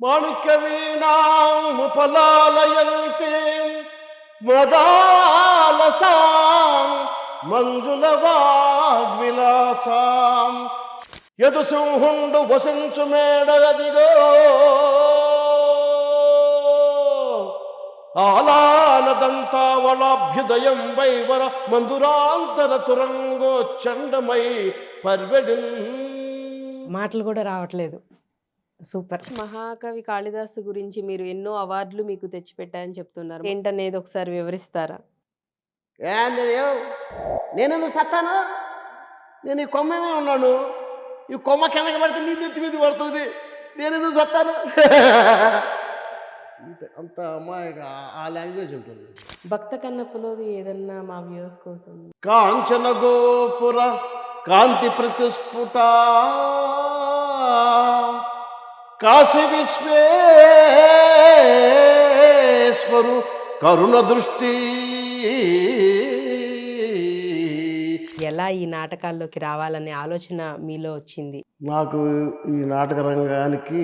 మాణిక్యవీణాముపలాలయంతే మదాలసాం మంజులవాగ్విలాసాం యదుసింహుండు వసించు మేడగదిగో ఆలాలదంతావళాభ్యుదయం వైవర మందురాంతర తురంగో చండమై పర్వెడిన్. మాటలు కూడా రావట్లేదు. సూపర్. మహాకవి కాళిదాసు గురించి మీరు ఎన్నో అవార్డులు మీకు తెచ్చిపెట్టాయని చెప్తున్నారు. ఏంటనేది ఒకసారి వివరిస్తారా? నేనెందుకు సత్తాను? నేను ఈ కొమ్మమే ఉన్నాను. ఈ కొమ్మ కిందకి పడితే నీ నెత్తి మీద పడుతుంది. నేనెందుకు సత్తాను? అంత అమ్మాయిగా ఆ లాంగ్వేజ్ ఉంటుంది. భక్త కన్నప్పలోది ఏదన్నా మా వ్యూస్ కోసం. కాంచన గోపుర కాంతి ప్రతిస్ఫుట కాశీ విశ్వేశ్వరు కరుణ దృష్టి. ఎలా ఈ నాటకాల్లోకి రావాలనే ఆలోచన మీలో వచ్చింది? నాకు ఈ నాటక రంగానికి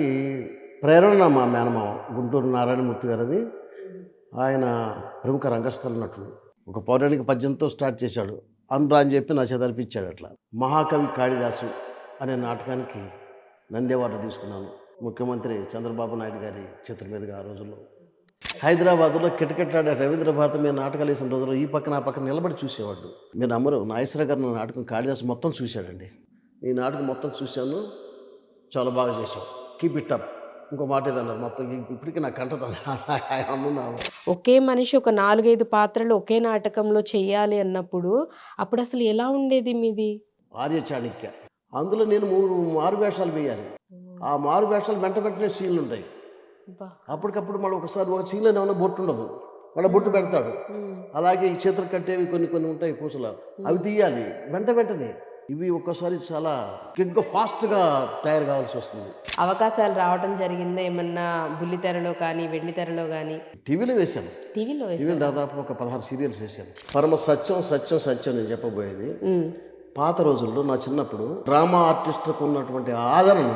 ప్రేరణ మా మేనమామ గుంటూరు నారాయణమూర్తి గారని. ఆయన ప్రముఖ రంగస్థల నటుడు. ఒక పౌరాణిక పద్యంతో స్టార్ట్ చేశాడు. అనురా అని చెప్పి నా చేతనిపించాడు. అట్లా మహాకవి కాళిదాసు అనే నాటకానికి నంది అవార్డు తీసుకున్నాను. ముఖ్యమంత్రి చంద్రబాబు నాయుడు గారి చేతుల మీదుగా ఆ రోజుల్లో హైదరాబాద్లో కిటకిట్లాడే రవీంద్ర భారతి మీద నాటకాలు వేసిన రోజుల్లో ఈ పక్కన ఆ పక్కన నిలబడి చూసేవాడు. మీరు నమ్మరు, నాగేశ్వర గారు నా నాటకం కాళిదాసు మొత్తం చూశాడండి. ఈ నాటకం మొత్తం చూశాను. చాలా బాగా చేశావు, కీప్ ఇట్ అప్. ఇంకో మాట ఏదన్నారు మొత్తం ఇప్పటికీ నాకు కంటదన్నాను. ఒకే మనిషి ఒక 4-5 పాత్రలు ఒకే నాటకంలో చెయ్యాలి అన్నప్పుడు అప్పుడు అసలు ఎలా ఉండేది మీది? ఆర్య చాణక్య, అందులో నేను 3 మారు వేషాలు వేయాలి. ఆ మారు వేషాలు వెంట వెంటనే సీన్లు ఉంటాయి. అప్పటికప్పుడు మళ్ళీ ఒకసారి ఒక సీన్లో ఏమైనా బొట్టు ఉండదు, మళ్ళీ బొట్టు పెడతాడు. అలాగే ఈ చేతులు కట్టేవి కొన్ని ఉంటాయి పూసలు, అవి తీయాలి వెంట వెంటనే. ఇవి ఒక్కసారి చాలా క్విక్గా ఫాస్ట్గా తయారు కావాల్సి వస్తుంది. అవకాశాలు రావడం జరిగిందా ఏమన్నా? బుల్లితెరలో కానీ వెండి తెరలో కానీ? టీవీలో వేశాను. టీవీలో దాదాపు ఒక 16 సీరియల్స్ వేశాను. పరమ సత్యం సత్యం సత్యం నేను చెప్పబోయేది. పాత రోజుల్లో నా చిన్నప్పుడు డ్రామా ఆర్టిస్టులకు ఉన్నటువంటి ఆదరణ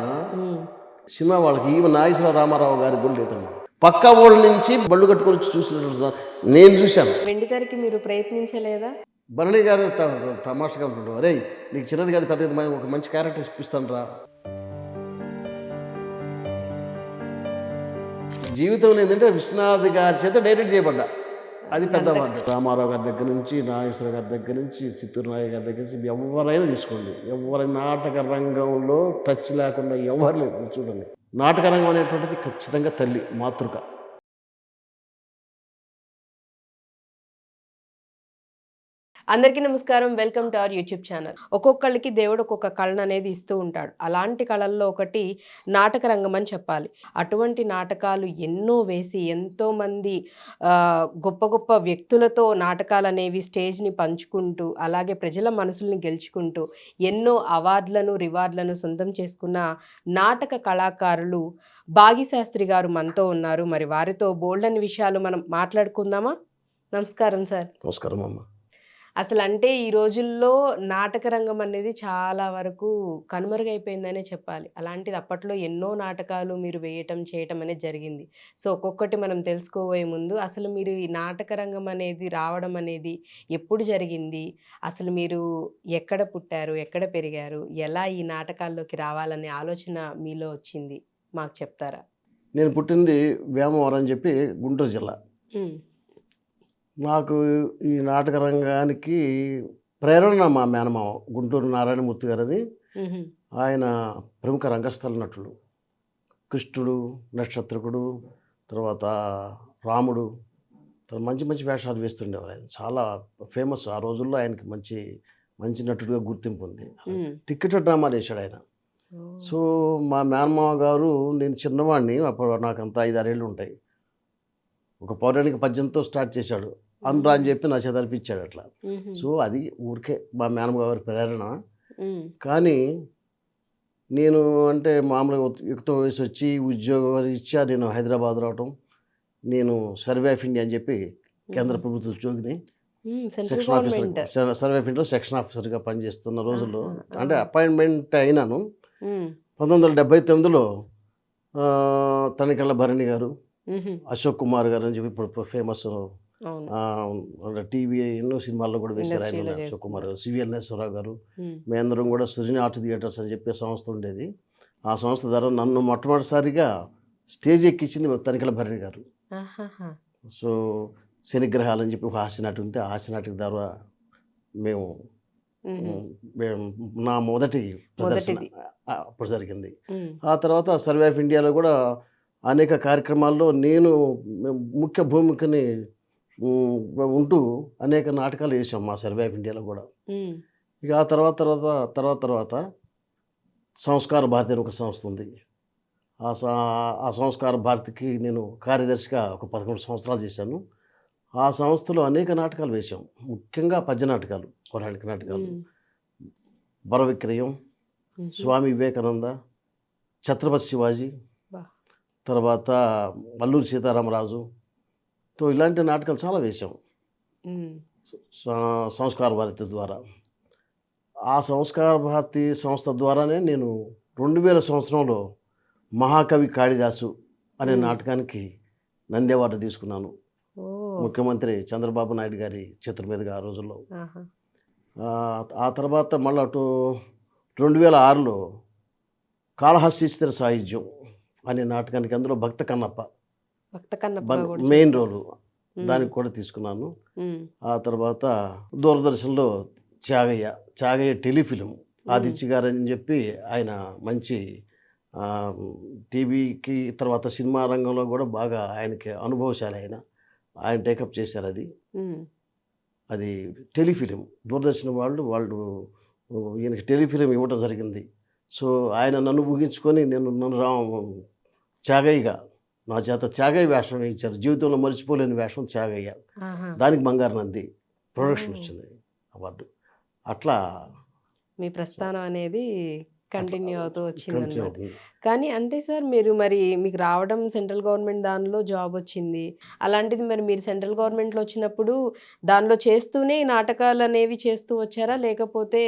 సినిమా వాళ్ళకి ఈవెన్ నాగేశ్వర రామారావు గారి కూడా లేదమ్మా. పక్క ఊళ్ళ నుంచి బళ్ళు కట్టుకొని వచ్చి చూసినట్టు నేను చూశాను. వెండితెరకి మీరు ప్రయత్నించలేదా? భరణి గారు తమాషగా ఉంటుండే, అరే నీకు చిన్నది కాదు పెద్దది, ఒక మంచి క్యారెక్టర్ ఇప్పిస్తాను రా. జీవితంలో ఏంటంటే విశ్వనాథ్ గారి చేత డైరెక్ట్ చేయబడ్డా, అది పెద్ద అవార్డు. రామారావు గారి దగ్గర నుంచి, నాగేశ్వర గారి దగ్గర నుంచి, చిత్తూరు నాయక్ గారి దగ్గర నుంచి ఎవరైనా తీసుకోండి, ఎవరి నాటక రంగంలో టచ్ లేకుండా ఎవరు లేదు. చూడండి, నాటక రంగం అనేటువంటిది ఖచ్చితంగా తల్లి మాతృక. అందరికీ నమస్కారం. Welcome to our YouTube channel. ఒక్కొక్కళ్ళకి దేవుడు ఒక్కొక్క కళను అనేది ఇస్తూ ఉంటాడు. అలాంటి కళల్లో ఒకటి నాటక రంగం అని చెప్పాలి. అటువంటి నాటకాలు ఎన్నో వేసి ఎంతోమంది గొప్ప గొప్ప వ్యక్తులతో నాటకాలు అనేవి స్టేజ్ని పంచుకుంటూ, అలాగే ప్రజల మనసుల్ని గెలుచుకుంటూ ఎన్నో అవార్డులను రివార్డులను సొంతం చేసుకున్న నాటక కళాకారులు భాగ్యశాస్త్రి గారు మనతో ఉన్నారు. మరి వారితో బోల్డని విషయాలు మనం మాట్లాడుకుందామా? నమస్కారం సార్. నమస్కారం అమ్మ. అసలు అంటే ఈ రోజుల్లో నాటక రంగం అనేది చాలా వరకు కనుమరుగైపోయిందనే చెప్పాలి. అలాంటిది అప్పట్లో ఎన్నో నాటకాలు మీరు వేయటం చేయటం అనేది జరిగింది. సో ఒక్కొక్కటి మనం తెలుసుకోబోయే ముందు అసలు మీరు ఈ నాటక రంగం అనేది రావడం అనేది ఎప్పుడు జరిగింది? అసలు మీరు ఎక్కడ పుట్టారు, ఎక్కడ పెరిగారు, ఎలా ఈ నాటకాల్లోకి రావాలనే ఆలోచన మీలో వచ్చింది మాకు చెప్తారా? నేను పుట్టింది వేమవరం అని చెప్పి గుంటూరు జిల్లా. నాకు ఈ నాటక రంగానికి ప్రేరణ మా మేనమామ గుంటూరు నారాయణమూర్తి గారని. ఆయన ప్రముఖ రంగస్థల నటుడు. కృష్ణుడు, నక్షత్రకుడు, తర్వాత రాముడు, తర్వాత మంచి మంచి వేషాలు వేస్తుండేవారు. ఆయన చాలా ఫేమస్. ఆ రోజుల్లో ఆయనకి మంచి మంచి నటుడిగా గుర్తింపు ఉంది. టికెట్ డ్రామాలు వేశాడు ఆయన. సో మా మేనమామ గారు, నేను చిన్నవాడిని అప్పుడు, నాకు అంతా 5-6 ఏళ్ళు ఉంటాయి. ఒక పౌరాణిక పద్యంతో స్టార్ట్ చేశాడు. అనురా అని చెప్పి నా చేతనిపించాడు. అట్లా. సో అది ఊరికే మా మేనమ్మ గారి ప్రేరణ. కానీ నేను అంటే మామూలుగా యుక్త వయసు వచ్చి ఉద్యోగ రీత్యా నేను హైదరాబాద్ రావటం. నేను సర్వే ఆఫ్ ఇండియా అని చెప్పి కేంద్ర ప్రభుత్వ ఉద్యోగిని, సెక్షన్ ఆఫీసర్, సర్వే ఆఫ్ ఇండియాలో సెక్షన్ ఆఫీసర్గా పనిచేస్తున్న రోజుల్లో, అంటే అపాయింట్మెంట్ అయినాను 1979లో తనికెళ్ళ భరణి గారు, మ్హూ. అశోక్ కుమార్ గారు అని చెప్పి ఇప్పుడు ఫేమస్ అవును. టీవీ ఎన్నో సినిమాల్లో కూడా వేశారు ఆయన. ఇండస్ట్రీలో అశోక్ కుమార్ చేస్తున్నారు. గారు, సివిఎల్ నేశ్వరరావు గారు, మ్. మేమందరం కూడా సృజన ఆర్ట్ థియేటర్స్ అని చెప్పే సంస్థ ఉండేది. ఆ సంస్థ ద్వారా నన్ను మొట్టమొదటిసారిగా స్టేజ్ ఎక్కించింది తనికెళ్ళ భరణి గారు. ఆహాహా. సో శనిగ్రహాలు అని చెప్పి ఒక హాస్యనాటి ఉంటే ఆ హాస్యనాటిక ద్వారా మేము మ్హూ. మేము నా మొదటి ప్రదర్శన మొదటిది. అప్పుడు జరిగింది. మ్. ఆ తర్వాత సర్వే ఆఫ్ ఇండియాలో కూడా అనేక కార్యక్రమాల్లో నేను ముఖ్య భూమికని ఉంటూ అనేక నాటకాలు వేసాం మా సర్వే ఆఫ్ ఇండియాలో కూడా. మ్. ఇక ఆ తర్వాత సంస్కార భారతి అని ఒక సంస్థ ఉంది. ఆ సంస్కార భారతికి నేను కార్యదర్శిగా ఒక 11 సంవత్సరాలు చేశాను. ఆ సంస్థలో అనేక నాటకాలు వేశాం, ముఖ్యంగా పద్య నాటకాలు, పౌరాణిక నాటకాలు. మ్. వరవిక్రయం, మ్హూ. స్వామి వివేకానంద, ఛత్రపతి శివాజీ, బా. తర్వాత అల్లూరి సీతారామరాజు, తో ఇలాంటి నాటకాలు చాలా వేశాం మ్. సంస్కార భారతి ద్వారా. ఆ సంస్కార భారతి సంస్థ ద్వారానే నేను 2000 సంవత్సరంలో మహాకవి కాళిదాసు అనే మ్. నాటకానికి నంది అవార్డు తీసుకున్నాను. ఓ. ముఖ్యమంత్రి చంద్రబాబు నాయుడు గారి చేతుల మీదుగా ఆ రోజుల్లో. ఆహా. ఆ తర్వాత మళ్ళీ అటు 2006లో కాళహస్తీశ్వర సాహిత్యం అనే నాటకానికి, అందులో భక్త కన్నప్ప భక్త కన్నప్పగా కూడా మెయిన్ చేశారు. రోలు, మ్. దానికి కూడా తీసుకున్నాను. మ్. ఆ తర్వాత దూరదర్శన్లో త్యాగయ్య టెలిఫిలిం ఆదిత్య గారు అని చెప్పి ఆయన మంచి టీవీకి తర్వాత సినిమా రంగంలో కూడా బాగా ఆయనకి అనుభవశాలి. ఆయన టేకప్ చేశారు అది. మ్. అది టెలిఫిలిం దూరదర్శన్ వాళ్ళు ఈయనకి టెలిఫిలిం ఇవ్వడం జరిగింది. సో ఆయన నన్ను ఊహించుకొని నన్ను త్యాగయ్యగా నా చేత త్యాగయ్య వేషం వేయించారు. జీవితంలో మర్చిపోలేని వేషం త్యాగయ్య. ఆహా. దానికి బంగారు నంది ప్రొడక్షన్ ఓ. వచ్చింది అవార్డు. అట్లా మీ ప్రస్థానం అనేది కంటిన్యూ అవుతూ కంటిన్యూ వచ్చిందనమాట. అవుతుంది. కానీ అంటే సార్ మీరు మరి మీకు రావడం సెంట్రల్ గవర్నమెంట్ దానిలో జాబ్ వచ్చింది. అలాంటిది మరి మీరు సెంట్రల్ గవర్నమెంట్‌లో వచ్చినప్పుడు దానిలో చేస్తూనే ఈ నాటకాలు అనేవి చేస్తూ వచ్చారా? లేకపోతే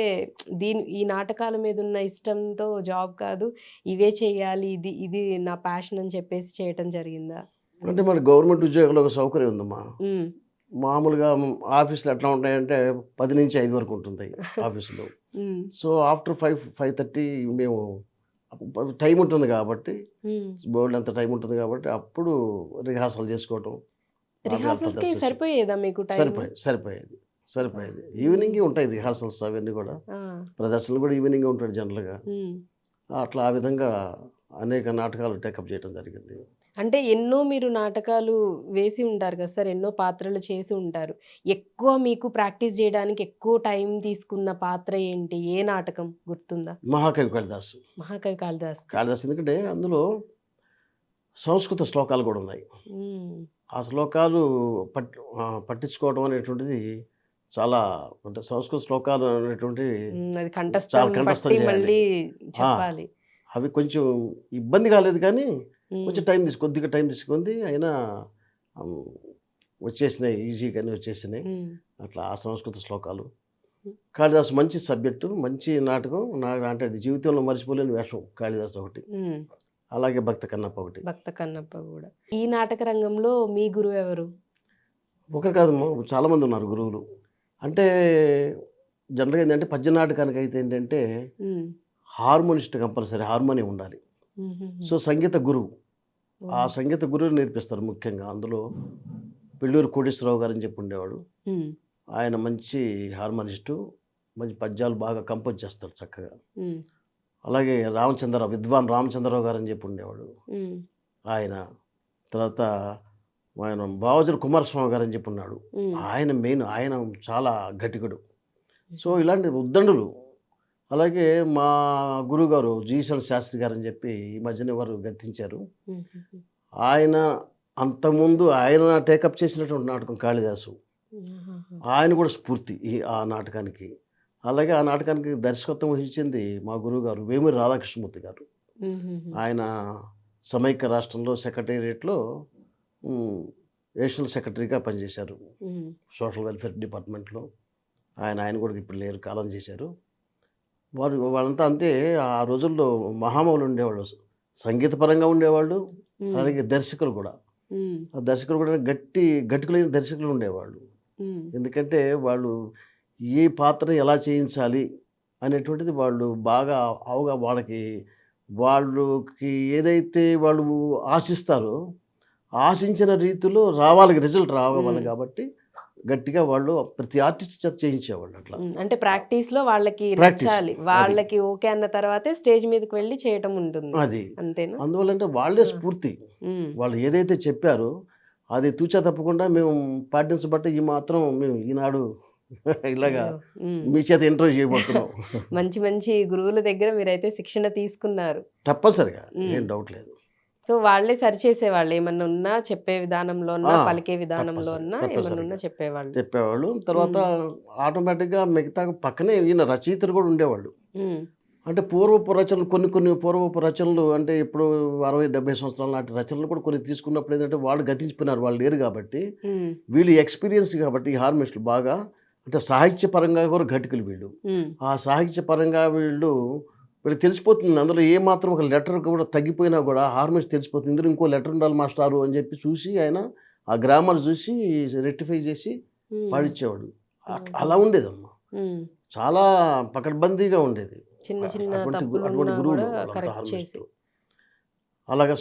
ఈ నాటకాల మీద ఉన్న ఇష్టంతో జాబ్ కాదు, ఇవే చేయాలి, ఇది ఇది నా ప్యాషన్ అని చెప్పేసి చేయటం జరిగిందా? అంటే మన గవర్నమెంట్ ఉద్యోగంలో ఒక సౌకర్యం ఉందమ్మా. హ్మ్. మామూలుగా ఆఫీసులు ఎట్లా ఉంటాయంటే 10 నుంచి 5 వరకు ఉంటుంది ఆఫీసులో. హ్మ్. సో ఆఫ్టర్ 5:30 మేము టైం ఉంటుంది కాబట్టి, హ్మ్. బోల్డ్ అంత టైం ఉంటుంది కాబట్టి అప్పుడు రిహార్సల్ చేసుకోవటం, నాటకాలు రిహార్సల్స్‌కి ప్రదర్శించడం. సరిపోయేదా మీకు టైము? సరిపోయేది. ఈవినింగ్ ఉంటాయి రిహార్సల్స్ అవన్నీ కూడా. ఆ! ప్రదర్శనలు కూడా ఈవినింగ్ ఉంటాయి జనరల్గా. హ్మ్. అట్లా ఆ విధంగా అనేక నాటకాలు టేకప్ చేయడం జరిగింది. అంటే ఎన్నో మీరు నాటకాలు వేసి ఉంటారు కదా సార్! ఎన్నో పాత్రలు చేసి ఉంటారు. ఎక్కువ మీకు ప్రాక్టీస్ జేయడానికి ఎక్కువ టైం తీసుకున్న పాత్ర ఏంటి? ఏ నాటకం గుర్తుందా? మహాకవి కాళిదాసు. మహాకవి కాళిదాస్. కాళిదాసు ఎందుకంటే అందులో సంస్కృత శ్లోకాలు కూడా ఉన్నాయి. హ్మ్. ఆ శ్లోకాలు పట్టించుకోవడం అనేటువంటిది చాలా, అంటే సంస్కృత శ్లోకాలు అనేటువంటివి అది చాలా కంఠస్థం కంఠస్థం పట్టి చేయాలి. మళ్ళీ ఆ, చెప్పాలి. అవి కొంచెం ఇబ్బంది కాలేదు కానీ హ్మ్. కొంచెం కొద్దిగా టైం తీసుకుంది అయినా ఉమ్, వచ్చేసినాయి, ఈజీగానే వచ్చేసినాయి. హ్మ్. అట్లా ఆ సంస్కృత శ్లోకాలు. హ్మ్. కాళిదాసు మంచి సబ్జెక్టు, మంచి నాటకం. అంటే అది జీవితంలో మర్చిపోలేని వేషం కాళిదాసు ఒకటి, హ్మ్. అలాగే భక్త కన్నప్ప ఒకటి. భక్త కన్నప్ప గూడా. ఈ నాటక రంగంలో మీ గురువెవరు? ఒకరు కాదమ్మా, చాలామంది ఉన్నారు గురువులు. అంటే జనరల్గా ఏంటంటే పద్య నాటకానికి అయితే ఏంటంటే హ్మ్. హార్మోనిస్ట్ కంపల్సరీ, హార్మోనియం ఉండాలి. హుహుహు. సో సంగీత గురువు, ఆ ఓహ్! సంగీత గురువు నేర్పిస్తారు ముఖ్యంగా. అందులో పెళ్ళూరు కోటేశ్వరరావు గారు అని చెప్పి ఉండేవాడు. హ్మ్. ఆయన మంచి హార్మోనిస్టు, మంచి పద్యాలు బాగా కంపోజ్ చేస్తాడు చక్కగా. హ్మ్. అలాగే విద్వాన్ రామచంద్రరావు గారు అని చెప్పి ఉండేవాడు హ్మ్. ఆయన. తర్వాత ఆయన బావజుల కుమారస్వామి గారు అని చెప్పి ఉన్నాడు. హ్మ్. ఆయన చాలా గట్టికుడు. సో ఇలాంటి ఉద్దండులు. అలాగే మా గురువుగారు జీసన్ శాస్త్రి గారు అని చెప్పి ఈ మధ్యన వారు గతించారు. హుహుహు. ఆయన అంతకుముందు ఆయన టేకప్ చేసినటువంటి నాటకం కాళిదాసు. ఆహాహా! ఆయన కూడా స్ఫూర్తి ఆ నాటకానికి. అలాగే ఆ నాటకానికి దర్శకత్వం వహించింది మా గురువుగారు వేమూరి రాధాకృష్ణమూర్తి గారు. హుహుహు. ఆయన సమైక్య రాష్ట్రంలో సెక్రటేరియట్లో నేషనల్ సెక్రటరీగా పనిచేశారు, హ్మ్. సోషల్ వెల్ఫేర్ డిపార్ట్మెంట్లో. ఆయన కూడా ఇప్పుడు లేరు, కాలం చేశారు. వాళ్ళంతా అంతే. ఆ రోజుల్లో మహామహులు ఉండేవాళ్ళు. సంగీతపరంగా ఉండేవాళ్ళు, ఉమ్, అలాగే దర్శకులు కూడా. ఉమ్, ఆ దర్శకులు కూడా గట్టికులైన దర్శకులు ఉండేవాళ్ళు. ఉమ్, ఎందుకంటే వాళ్ళు ఏ పాత్రని ఎలా చేయించాలి అనేటువంటిది వాళ్ళు బాగా వాళ్ళకి ఏదైతే వాళ్ళు ఆశిస్తారో, ఆశించిన రీతిలో రిజల్ట్ రావాలి ఉమ్, కాబట్టి గట్టిగా వాళ్ళు ప్రతి ఆర్టిస్ట్ చేత చేయించేవాళ్ళు అట్లా. అంటే ప్రాక్టీస్ లో వాళ్ళకి ప్రాక్టీస్ నచ్చాలి, అది. వాళ్ళకి ఓకే అన్న తర్వాతే స్టేజ్ మీదకి వెళ్ళి చేయటం ఉంటుంది. అది. అంతేనా? అందువల్లంటే వాళ్ళే ఆ, స్ఫూర్తి. ఉమ్, వాళ్ళు ఏదైతే చెప్పారో అది తూచా తప్పకుండా మేము పాటించబట్టే ఈ మాత్రం మేము ఈనాడు ఇలాగా అయ్యో, ఉమ్. మీ చేత ఇంటర్వ్యూ చేయబోతున్నాం. మంచి మంచి గురువుల దగ్గర మీరైతే శిక్షణ తీసుకున్నారు. తప్పనిసరిగా ఉమ్. ఏం డౌట్ లేదు. సో వాళ్ళే సరిచేసేవాళ్ళు, ఏమన్నా ఉన్నా చెప్పే విధానంలో ఉన్నా, ఆ, పలికే విధానంలో తప్పనిసరి ఉన్నా ఏమన్నా ఉన్నా తప్పనిసరిగా చెప్పేవాళ్ళు. చెప్పేవాళ్ళు. తర్వాత ఉమ్, ఆటోమేటిక్‌గా మిగతా పక్కనే ఈయన రచయితలు కూడా ఉండేవాళ్ళు. ఉమ్, అంటే కొన్ని పూర్వపు రచనలు అంటే ఇప్పుడు 60, 70 సంవత్సరాల నాటి రచనలు కూడా కొన్ని తీసుకున్నప్పుడు ఏంటంటే వాళ్ళు గతించిపోయినారు. వాళ్ళు లేరు కాబట్టి ఉమ్, వీళ్ళు ఎక్స్‌పీరియన్స్ కాబట్టి ఈ హార్మోనిస్టులు బాగా అంటే సాహిత్యపరంగా కూడా ఘటికులు వీళ్ళు. ఉమ్, ఆ సాహిత్యపరంగా వీళ్ళకి తెలిసిపోతుంది. అందులో ఏ మాత్రం ఒక లెటర్ కూడా తగ్గిపోయినా కూడా హార్మోనిస్ట్ తెలిసిపోతుంది. ఇందులో ఇంకో లెటర్ ఉండాలి మాస్టారు అని చెప్పి చూసి ఆయన ఆ గ్రామర్ చూసి రెక్టిఫై చేసి ఉమ్, పాడిచ్చేవాడు. ఉమ్, అలా ఉండేదమ్మా. ఉమ్. చాలా పకడ్బందీగా ఉండేది. చిన్న చిన్న అటువంటి తప్పులున్నా గురువులు కూడా వాళ్ళంతా కరెక్ట్ చేసి. హార్మోనిస్టులు. అలాగే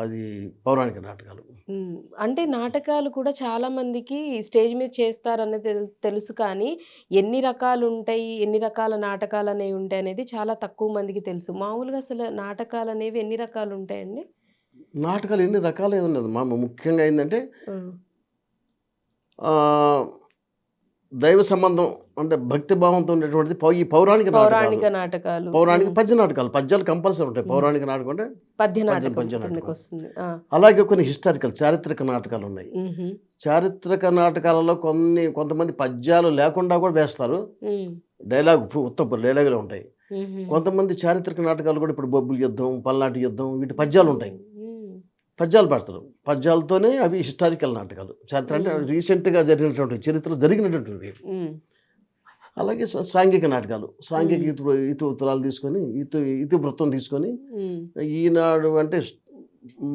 అది పౌరాణిక నాటకాలు. హ్మ్. అంటే నాటకాలు కూడా చాలా మందికి స్టేజ్ మీద చేస్తారనేది తెలుసు కానీ, ఎన్ని రకాలుంటాయి, ఎన్ని రకాల నాటకాలనేవి ఉంటాయనేది చాలా తక్కువ మందికి తెలుసు. మామూలుగా అసలు నాటకాలనేవి ఎన్ని రకాలుంటాయండి? నాటకాలు ఎన్ని రకాలే ఉన్నదమ్మా. ముఖ్యంగా ఏందంటే హ్మ్. ఆహ్, దైవ సంబంధం అంటే భక్తి భావంతో ఉండేటువంటిది ఈ పౌరాణిక నాటకాలు. పౌరాణిక నాటకాలు. పౌరాణిక హ్మ్. పద్య నాటకాలు. పద్యాలు కంపల్సరీ ఉంటాయి. హ్మ్. పౌరాణిక నాటకం అంటే పద్య నాటకం పద్య నాటకం. కిందకొస్తుంది. ఆ! అలాగే కొన్ని చారిత్రక నాటకాలున్నాయి. హుహు. చారిత్రక నాటకాలలో కొంతమంది పద్యాలు లేకుండా కూడా వేస్తారు. హ్మ్. ఉత్త డైలాగులే ఉంటాయి. హుహు. కొంతమంది చారిత్రక నాటకాలు కూడా ఇప్పుడు బొబ్బిలి యుద్ధం, పల్నాటి యుద్ధం వీటి పద్యాలుంటాయి. హ్మ్. పద్యాలు పాడతారు. పద్యాలతోనే అవి హిస్టారికల్ నాటకాలు. చరిత్ర అంటే హ్మ్. రీసెంట్‌గా జరిగినటువంటి చరిత్రలో జరిగినటువంటివి. హ్మ్. అలాగే సాంఘిక నాటకాలు. సాంఘిక హ్మ్. ఇతివృత్తాలు తీసుకొని ఇతివృత్తం తీసుకొని హ్మ్. ఈనాడు అంటే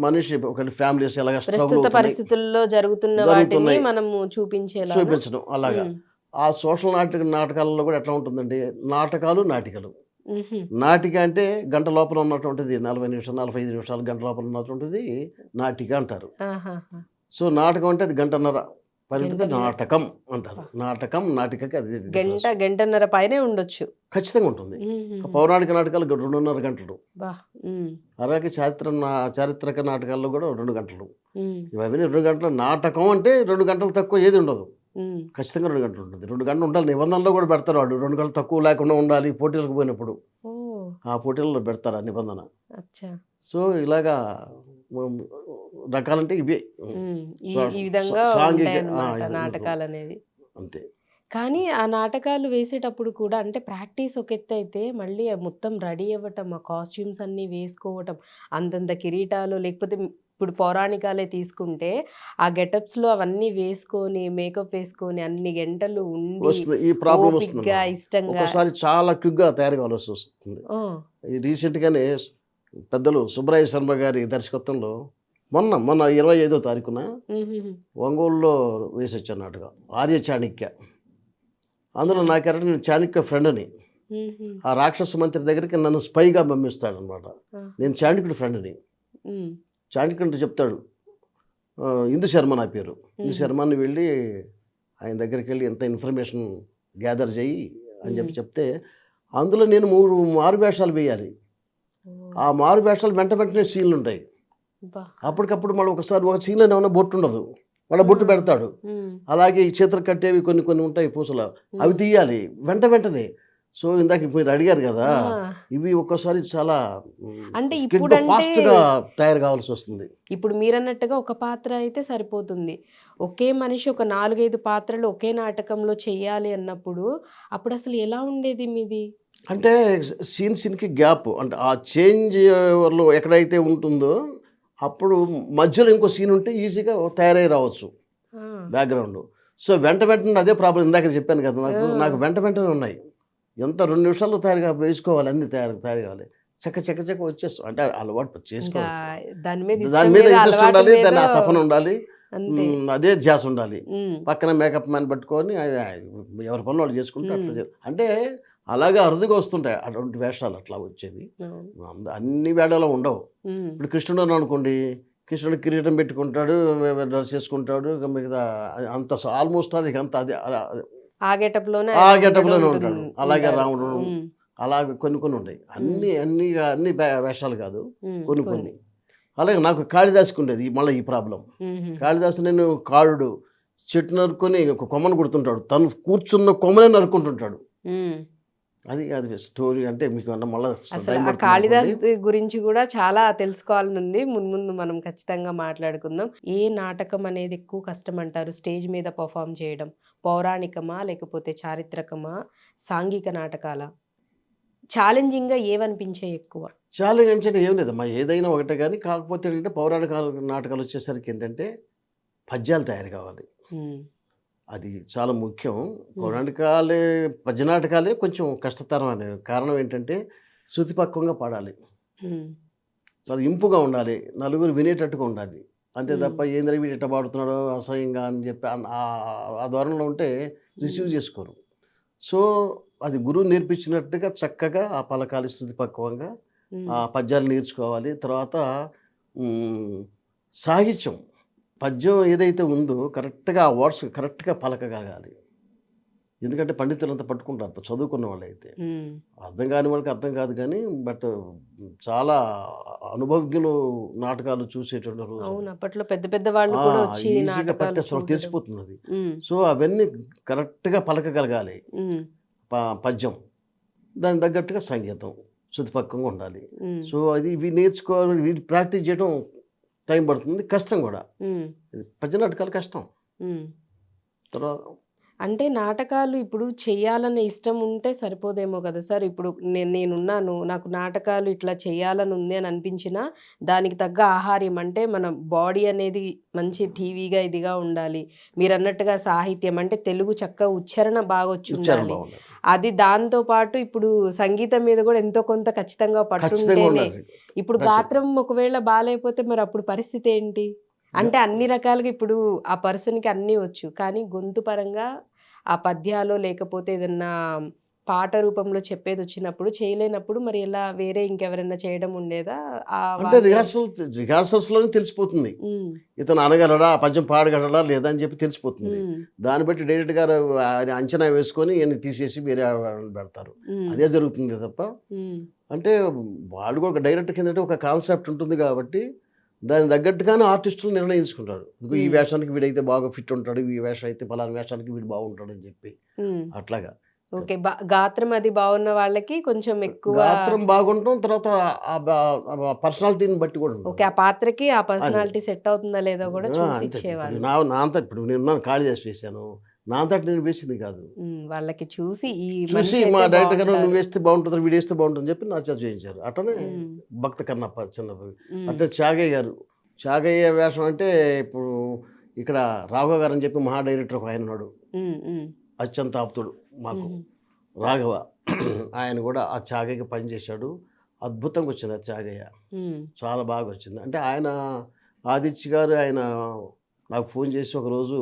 మనిషి ఒకటి ఫ్యామిలీస్ ఎలాగ స్ట్రగుల్ ప్రస్తుత అవుతున్నాయి, పరిస్థితుల్లో జరుగుతున్న వాటిని జరుగుతున్నాయి మనము చూపించేలాగా. చూపించడం అలాగా. హ్మ్. ఆ సోషల్ నాటకాలలో కూడా ఎట్లా ఉంటుందంటే నాటికలు. హుహు. నాటిక అంటే గంట లోపల ఉన్నటువంటిది 40 నిమిషాలు, 45 నిమిషాలు, గంట లోపల ఉన్నటువంటిది నాటిక అంటారు. ఆహాహా! సో, నాటకం అంటే అది గంటన్నర. 10 ఉంటది గంటన్నర. నాటకం అంటారు. అబ్బా! నాటకం, నాటికకి అది గంట, డిఫరెన్స్. గంటన్నర పైనే ఉండొచ్చు. ఖచ్చితంగా ఉంటుంది. హుహుహు. పౌరాణిక నాటకాలు 2:30 గంటలు. అబ్బా! హ్మ్. అలాగే చారిత్రక నాటకాల్లో కూడా 2 గంటలు. హ్మ్. ఇవన్నీ 2 గంటలు. నాటకం అంటే 2 గంటలు తక్కువ ఏది ఉండదు. హ్మ్. ఖచ్చితంగా 2 గంటలు ఉంటుంది. 2 గంటలు ఉండాలి. నిబంధనలో కూడా పెడతారు వాళ్ళు. 2 గంటలు తక్కువ లేకుండా ఉండాలి పోటీలకు పోయినప్పుడు. ఓహ్! ఆ పోటీలలో పెడతారు ఆ నిబంధన. అచ్చా! సో, ఇలాగా హ్మ్, రకాలంటే ఇవే. హ్మ్. ఈ సా ఈ సా విధంగా సాంఘిక ఉంటాయన్నమాట ఇది నాటకాలనేవి. అంతే. కానీ ఆ నాటకాలు వేసేటప్పుడు కూడా అంటే ప్రాక్టీస్ ఒక ఎత్తయితే, మళ్ళీ మొత్తం రెడీ అవ్వటం, ఆ కాస్ట్యూమ్స్ అన్నీ వేసుకోవటం, అంతంత కిరీటాలు లేకపోతే ఇప్పుడు పౌరాణికాలే తీసుకుంటే, ఆ గెటప్స్‌లో అవన్నీ వేసుకొని, మేకప్ వేసుకొని, అన్ని గంటలు ఉండి, వస్తుంది. ఈ ప్రాబ్లమ్ ఓపికగా, వస్తుందమ్మా. ఇష్టంగా. ఒక్కోసారి చాలా క్విక్‌గా తయారు కావాల్సొస్తుంది. ఆ! ఈ రీసెంట్‌గానే పెద్దలు సుబ్బరాయ శర్మ గారి దర్శకత్వంలో మొన్న 25వ తారీఖున హుహుహు. ఒంగోలులో వేసొచ్చాను నాటకం. 'ఆర్య చాణక్య'. అందులో చా నా క్యారెక్టర్ నేను చాణక్య ఫ్రెండ్‌ని. హుహు. ఆ రాక్షస మంత్రి దగ్గరికి నన్ను స్పైగా పంపిస్తాడనమాట. ఆహా! నేను చాణక్యుడి ఫ్రెండ్‌ని. హ్మ్. చాణక్యుడు చెప్తాడు. ఇందు శర్మ నా పేరు. ఇందు హుహు. శర్మని వెళ్ళి ఆయన దగ్గరికెళ్ళి ఇంత ఇన్ఫర్మేషన్ గ్యాదర్ చెయ్యి అని హ్మ్. చెప్తే, అందులో నేను 3 మారు వేషాలు వేయాలి. ఓహ్! ఆ మారు వేషాలు వెంటనే సీన్‌లుంటాయి. అబ్బా! అప్పటికప్పుడు మళ్ళీ ఒకసారి ఒక సీన్‌లోనే ఏమన్నా బొట్టుండదు. మళ్ళా బొట్టు ఆ! పెడతాడు. హ్మ్. అలాగే ఈ చేతులకు కట్టేవి కొన్ని ఉంటాయి పూసలు. అవి హ్మ్. తీయాలి వెంటనే. సో, ఇందాక మీరు అడిగారు గదా! ఆ! ఇవి ఒక్కోసారి చాలా అంటే క్విక్‌గా, ఇప్పుడంటే ఫాస్ట్‌గా తయారు కావాల్సొస్తుంది. ఇప్పుడు మీరన్నట్టుగా ఒక పాత్ర అయితే సరిపోతుంది. ఒకే మనిషి ఒక 4, 5 పాత్రలు ఒకే నాటకంలో చెయ్యాలి అన్నప్పుడు, అప్పుడసలు ఎలా ఉండేది మీది? అంటే సీన్‌కి గ్యాప్ అంటే ఆ చేంజ్ ఓవర్‌లో ఎక్కడైతే ఉంటుందో, అప్పుడు మధ్యలో ఇంకో సీన్ ఉంటే ఈజీగా తయారయ్యి రావచ్చు ఆ! బ్యాక్‌గ్రౌండు. సో, వెంటనే అదే ప్రాబ్లమ్ ఇందాక చెప్పాను కదా! నాకు ఆ! వెంటనే ఉన్నాయి. ఎంత 2 నిమిషాల్లో వేసుకోవాలి అన్నీ తయారు తయారు కావాలి. చక్క వచ్చేస్తాం. అంటే అలవాటు ఇంకా చేసుకోవాలి. దాని మీద దాని ఇష్టం మీద మీద ఇంట్రెస్ట్ అలవాటు ఉండాలి, దాని మీద ఆ తపన ఉండాలి, అంతే. అదే ధ్యాస ఉండాలి. ఉమ్, పక్కన మేకప్ మ్యాన్ పట్టుకొని ఎవరి పనులు వాళ్ళు చేసుకుంటూ అట్లా ఉమ్, అంటే అలాగే అరుదుగా వస్తుంటాయి అటువంటి వేషాలు అట్లా వచ్చేవి. అవును. అన్ని వేళలో ఉండవు. ఉమ్, ఇప్పుడు కృష్ణుడు అనుకోండి, కృష్ణుడు కిరీటం పెట్టుకుంటాడు, డ్రెస్ చేసుకుంటాడు, ఇక మిగతా అంత ఆల్మోస్ట్ అది అంత అది ఆ గెటప్ లోనే ఆ ఆయన గెటప్లోనే ఉంటాడు. అలాగే ఉంటారు. రాముడు ఉమ్, అలాగే కొన్ని ఉంటాయి. ఉమ్, అన్ని వేషాలు కాదు, ఉమ్, కొన్ని కొన్ని. కొన్ని. అలాగే నాకు కాళిదాసుకి ఉండేది మళ్ళీ ఈ ప్రాబ్లం. ఉమ్, కాళిదాసు నేను కాళుడు చెట్టు నరుక్కొని ఒక కొమ్మను కుడుతుంటాడు, తను కూర్చున్న కొమ్మనే నరుక్కుంటుంటాడు. ఉమ్. అది స్టోరీ అంటే మీకు అన్న మళ్ళీ అసలు టైం ఆ పడుతుంది కాళిదాస్ అనుకోండి. గురించి కూడా చాలా తెలుసుకోవాలని ఉంది. ముందు ముందు మనం ఖచ్చితంగా మాట్లాడుకుందాం. ఏ నాటకం అనేది ఎక్కువ కష్టం అంటారు స్టేజ్ మీద పర్ఫామ్ చేయడం? పౌరాణికమా? లేకపోతే చారిత్రకమా? సాంఘిక నాటకాలా? ఛాలెంజింగ్‌గా ఏవనిపించాయి ఎక్కువ? ఛాలెంజ్ అంటే ఏం లేదమ్మా, ఏదైనా ఒకటే కానీ కాకపోతే ఏంటంటే పౌరాణిక నాటకాలు వచ్చేసరికి ఏంటంటే పద్యాలు తయారు కావాలి. హ్మ్. అది చాలా ముఖ్యం. హ్మ్. పౌరాణికాలే పద్య నాటకాలే కొంచెం కష్టతరం అనే కారణం ఏంటంటే శృతిపక్వంగా పాడాలి. హ్మ్. చాలా ఇంపుగా ఉండాలి. నలుగురు వినేటట్టుగా ఉండాలి. అంతే హ్మ్. తప్ప ఏందిరా వీడు ఇట్ట పాడుతున్నాడో అసహ్యంగా అని చెప్పి ఆ ధోరణిలో ఉంటే రిసీవ్ హ్మ్. చేసుకోరు. సో, అది గురువు నేర్పించినట్టుగా చక్కగా ఆ పలకాలి శృతిపక్వంగా. ఆ హ్మ్. పద్యాలు నేర్చుకోవాలి. తర్వాత హ్మ్, సాహిత్యం, పద్యం ఏదైతే ఉందో కరెక్ట్‌గా ఆ వర్డ్స్ కరెక్ట్‌గా పలకగలగాలి. ఎందుకంటే పండితులంతా పట్టుకుంటారు చదువుకున్న వాళ్ళైతే. హ్మ్. అర్థం కాని వాళ్ళకి అర్థం కాదు కానీ, బట్ చాలా అనుభవజ్ఞులు నాటకాలు చూసేటువంటి రోజులు. అవును. అప్పట్లో పెద్ద పెద్ద వాళ్ళు ఆ! కూడా వచ్చి ఈజీగా నాటకాలు పట్టేస్తారు, వాళ్ళకి చూడడం. తెలిసిపోతుందది. హ్మ్. సో, అవన్నీ కరెక్ట్‌గా పలకగలగాలి. హ్మ్. ప పద్యం. దానికి తగ్గట్టుగా సంగీతం శృతిపక్వంగా ఉండాలి. హ్మ్. సో, అది ఇవి నేర్చుకోవాలి, వీటి ప్రాక్టీస్ చేయడం టైం పడుతుంది. కష్టం గూడా. హ్మ్. పద్య నాటకాలు కష్టం. హ్మ్. తర్వాత అంటే నాటకాలు ఇప్పుడు చెయ్యాలనే ఇష్టం ఉంటే సరిపోదేమో కదా సార్! ఇప్పుడు నేనున్నాను. నాకు నాటకాలు ఇట్లా చేయాలని ఉంది అని అనిపించినా, దానికి తగ్గ ఆహార్యం అంటే మన బాడీ అనేది మంచి ఠీవీగా ఇదిగా ఉండాలి. మీరన్నట్టుగా సాహిత్యం అంటే తెలుగు చక్కగా ఉచ్చారణ ఉచ్చారణ బాగొచ్చుండాలి. బావుండాలి. అది దాంతో పాటు ఇప్పుడు సంగీతం మీద కూడా ఎంతో కొంత ఖచ్చితంగా ఖచ్చితంగా పట్టుంటేనే ఉండాలి. ఇప్పుడు గాత్రం ఒకవేళ బాలేపోతే మరప్పుడు పరిస్థితేంటి? గ అంటే అన్ని రకాలుగా ఇప్పుడు ఆ పర్సన్‌కి అన్నీ వచ్చు. కానీ గొంతు పరంగా ఆ పద్యాలో లేకపోతే ఏదన్నా పాట రూపంలో చెప్పేదొచ్చినప్పుడు చేయలేనప్పుడు మరి ఎలా వేరే ఇంకెవరైనా చేయడం ఉండేదా? అంటే వాళ్ళే రిహార్సల్స్‌లోనే తెలిసిపోతుంది. హ్మ్. ఇతను అనగలడా? ఆ పద్యం పాడగలడా? లేదా? అని చెప్పి తెలిసిపోతుంది. హ్మ్. దాన్ని బట్టి డైరెక్టర్ గారు అది అంచనా వేసుకొని ఈయన్ని తీసేసి వేరే వాళ్ళని పెడతారు. హ్మ్. అదే జరుగుతుంది తప్ప, హ్మ్. అంటే వాళ్ళు కూడా ఒక డైరెక్టర్ కిందట ఒక కాన్సెప్ట్ ఉంటుంది కాబట్టి, దానికి తగ్గట్టుగానే ఆర్టిస్టులు నిర్ణయించుకుంటారు. ఇదిగో ఈ హ్మ్. వేషానికి వీడైతే బాగా ఫిట్ ఉంటాడు. ఈ వేషం అయితే పలానా వేషానికి వీడు బాగుంటాడని చెప్పి హ్మ్. అట్లాగా. ఓకే. గాత్రం అది బావున్న వాళ్ళకి కొంచెం ఎక్కువ గాత్రం బాగుండటం, తర్వాత పర్సనాలిటీని బట్టి కూడా ఓకే. ఉంటుంది. ఆ పాత్రకి ఆ అది. పర్సనాలిటీ సెట్ అవుతుందా లేదా గూడా చూసి అంతే. ఇప్పుడు ఇచ్చేవాళ్ళు. నా నా అంతట ఇప్పుడు నేనున్నాను, కాళిదాసు వేశాను. నా అంతట నేను వేసింది కాదు. హ్మ్. వాళ్ళకి చూసి ఈ చూసి మా మనిషైతే డైరెక్టర్ గారు బావుంటారు. నువ్వేస్తే బాగుంటుందిరా, వీడేస్తే బాగుంటుందని చెప్పి నా చేత చేయించారు. అట్లనే హ్మ్. భక్త కన్నప్ప చిన్నప్పుడు. హ్మ్. అట్లే త్యాగయ్య గారు. త్యాగయ్య వేషం అంటే ఇప్పుడు ఇక్కడ రాఘవ గారు అని చెప్పి మహా డైరెక్టర్ ఒక ఆయన ఉన్నాడు. హ్మ్. హ్మ్. అత్యంత ఆప్తుడు మాకు. హుహు. రాఘవ. ఆయన కూడా ఆ త్యాగయ్యకి పనిచేశాడు. అద్భుతంగా వచ్చింది ఆ త్యాగయ్య. హ్మ్. చాలా బాగా వచ్చింది. అంటే ఆయన ఆదిత్య గారు ఆయన నాకు ఫోన్ చేసి ఒకరోజు